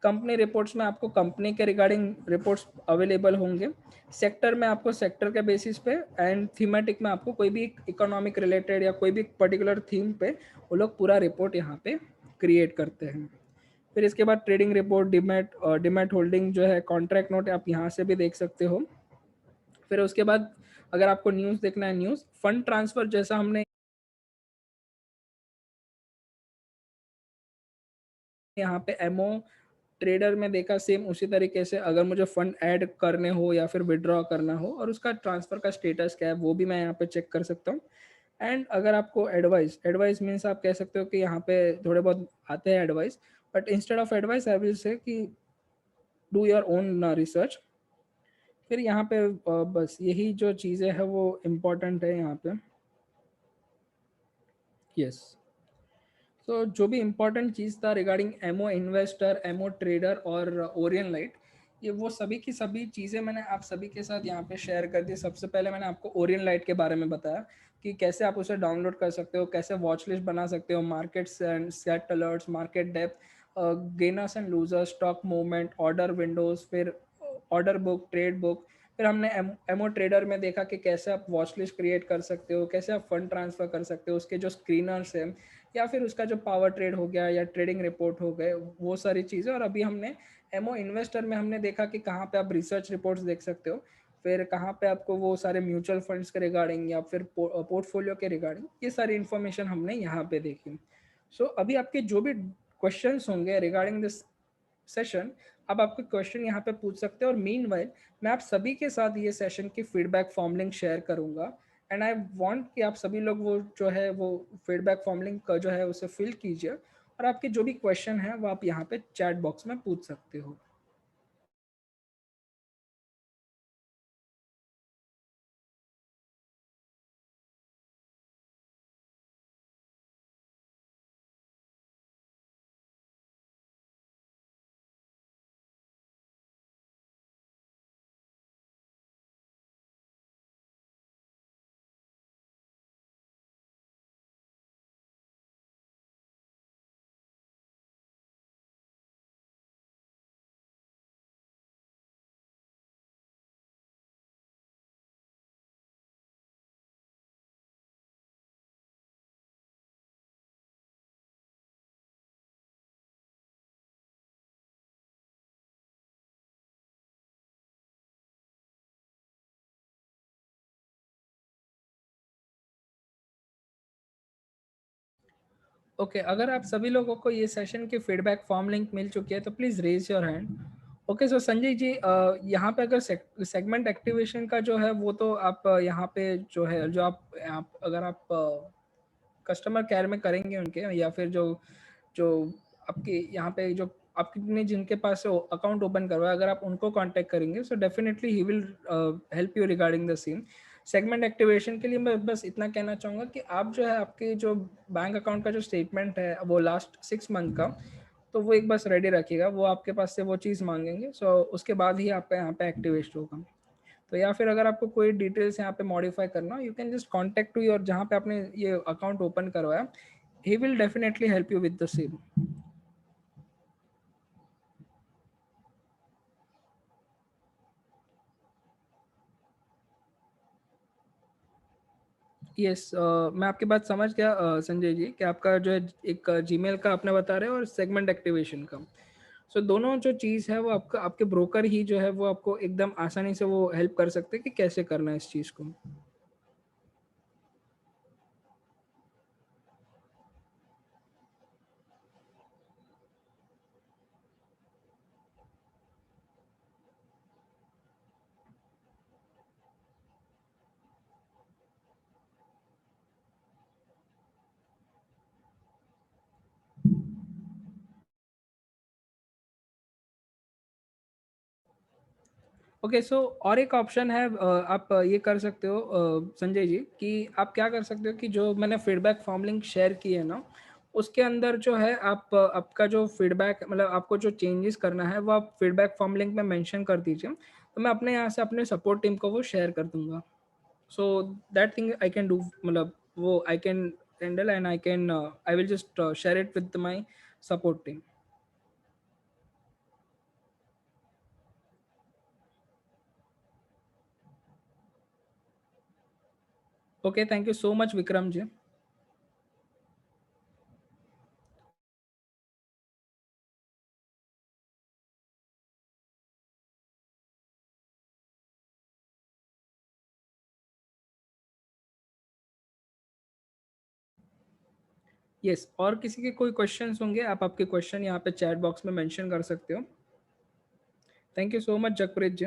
कंपनी रिपोर्ट्स में आपको कंपनी के रिगार्डिंग रिपोर्ट्स अवेलेबल होंगे, सेक्टर में आपको सेक्टर के बेसिस पे, एंड थीमेटिक में आपको कोई भी इकोनॉमिक रिलेटेड या कोई भी पर्टिकुलर थीम पे वो लोग पूरा रिपोर्ट यहाँ पे क्रिएट करते हैं। फिर इसके बाद ट्रेडिंग रिपोर्ट, डिमैट होल्डिंग जो है, कॉन्ट्रैक्ट नोट आप यहाँ से भी देख सकते हो। फिर उसके बाद अगर आपको न्यूज़ देखना है, न्यूज़ फंड ट्रांसफ़र जैसा हमने यहाँ पे एमओ ट्रेडर में देखा, सेम उसी तरीके से अगर मुझे फंड ऐड करने हो या फिर विड्रॉ करना हो और उसका ट्रांसफ़र का स्टेटस क्या है वो भी मैं यहाँ पे चेक कर सकता हूँ। एंड अगर आपको एडवाइस, एडवाइस मीन्स आप कह सकते हो कि यहाँ पे थोड़े बहुत आते हैं advice, but instead of advice I will say कि डू योर ओन रिसर्च। फिर यहाँ पे बस यही जो चीज़ें हैं वो इम्पोर्टेंट है यहाँ पे। यस, तो जो भी इम्पोर्टेंट चीज़ था regarding MO investor, MO trader और ओरियन लाइट, ये वो सभी की सभी चीज़ें मैंने आप सभी के साथ यहाँ पे शेयर कर दी। सबसे पहले मैंने आपको ओरियन लाइट के बारे में बताया कि कैसे आप उसे डाउनलोड कर सकते हो, कैसे वॉच लिस्ट बना सकते हो, market and set alerts, market depth, gainers and losers, stock movement, order Windows, फिर ऑर्डर बुक, ट्रेड बुक। फिर हमने एमओ ट्रेडर में देखा कि कैसे आप वॉच लिस्ट क्रिएट कर सकते हो, कैसे आप फंड ट्रांसफ़र कर सकते हो, उसके जो स्क्रीनर्स हैं, या फिर उसका जो पावर ट्रेड हो गया या ट्रेडिंग रिपोर्ट हो गए, वो सारी चीज़ें। और अभी हमने एमओ इन्वेस्टर में हमने देखा कि कहाँ पे आप रिसर्च रिपोर्ट्स देख सकते हो, फिर कहाँ पे आपको वो सारे म्यूचुअल फंड्स के रिगार्डिंग या फिर पोर्टफोलियो के रिगार्डिंग ये सारी इन्फॉर्मेशन हमने यहाँ पे देखी। सो अभी आपके जो भी क्वेश्चंस होंगे रिगार्डिंग दिस सेशन, अब आपके क्वेश्चन यहाँ पे पूछ सकते हैं। और मीनवाइल मैं आप सभी के साथ ये सेशन की फीडबैक फॉर्म लिंक शेयर करूँगा। एंड आई वांट कि आप सभी लोग वो जो है वो फीडबैक फॉर्म लिंक का जो है उसे फिल कीजिए, और आपके जो भी क्वेश्चन है वो आप यहाँ पे चैट बॉक्स में पूछ सकते हो। ओके, अगर आप सभी लोगों को ये सेशन की फीडबैक फॉर्म लिंक मिल चुकी है तो please raise your hand. Okay, so Sanjay ji, यहाँ पे अगर सेगमेंट एक्टिवेशन का जो है वो तो आप यहाँ पे जो है जो आप अगर आप कस्टमर केयर में करेंगे उनके, या फिर जो जो आपके यहाँ पे जो आपने जिनके पास से अकाउंट ओपन करवाया, अगर आप उनको कांटेक्ट करेंगे so definitely he will help you regarding the same segment activation के लिए। मैं बस इतना कहना चाहूँगा कि आप जो है आपके जो बैंक अकाउंट का जो स्टेटमेंट है वो लास्ट 6 मंथ का, तो वो एक बस रेडी रखिएगा, वो आपके पास से वो चीज़ मांगेंगे, सो उसके बाद ही आपका यहाँ पे एक्टिवेट होगा। तो या फिर अगर आपको कोई डिटेल्स यहाँ पे मॉडिफाई करना हो, you can just contact to your जहाँ पे आपने ये अकाउंट ओपन करवाया, he will definitely help you with the same. Yes, मैं आपकी बात समझ गया संजय जी, कि आपका जो है एक जीमेल का आपने बता रहे हो और सेगमेंट एक्टिवेशन का। सो दोनों जो चीज़ है वो आपका आपके ब्रोकर ही जो है वो आपको एकदम आसानी से वो हेल्प कर सकते हैं कि कैसे करना है इस चीज़ को। ओके, सो और एक ऑप्शन है, आप ये कर सकते हो संजय जी, कि आप क्या कर सकते हो कि जो मैंने फीडबैक फॉर्म लिंक शेयर की है ना, उसके अंदर जो है आप आपका जो फीडबैक मतलब आपको जो चेंजेस करना है वो आप फीडबैक फॉर्म लिंक में मेंशन कर दीजिए, तो मैं अपने यहाँ से अपने सपोर्ट टीम को वो शेयर कर दूंगा। So that thing I can do, मतलब वो I can handle and I will just share it with my support team. Okay, thank you so much Vikram ji. Yes, और किसी के कोई क्वेश्चंस होंगे, आप आपके क्वेश्चन यहाँ पे चैट बॉक्स में मेंशन कर सकते हो। Thank you so much Jagpreet ji.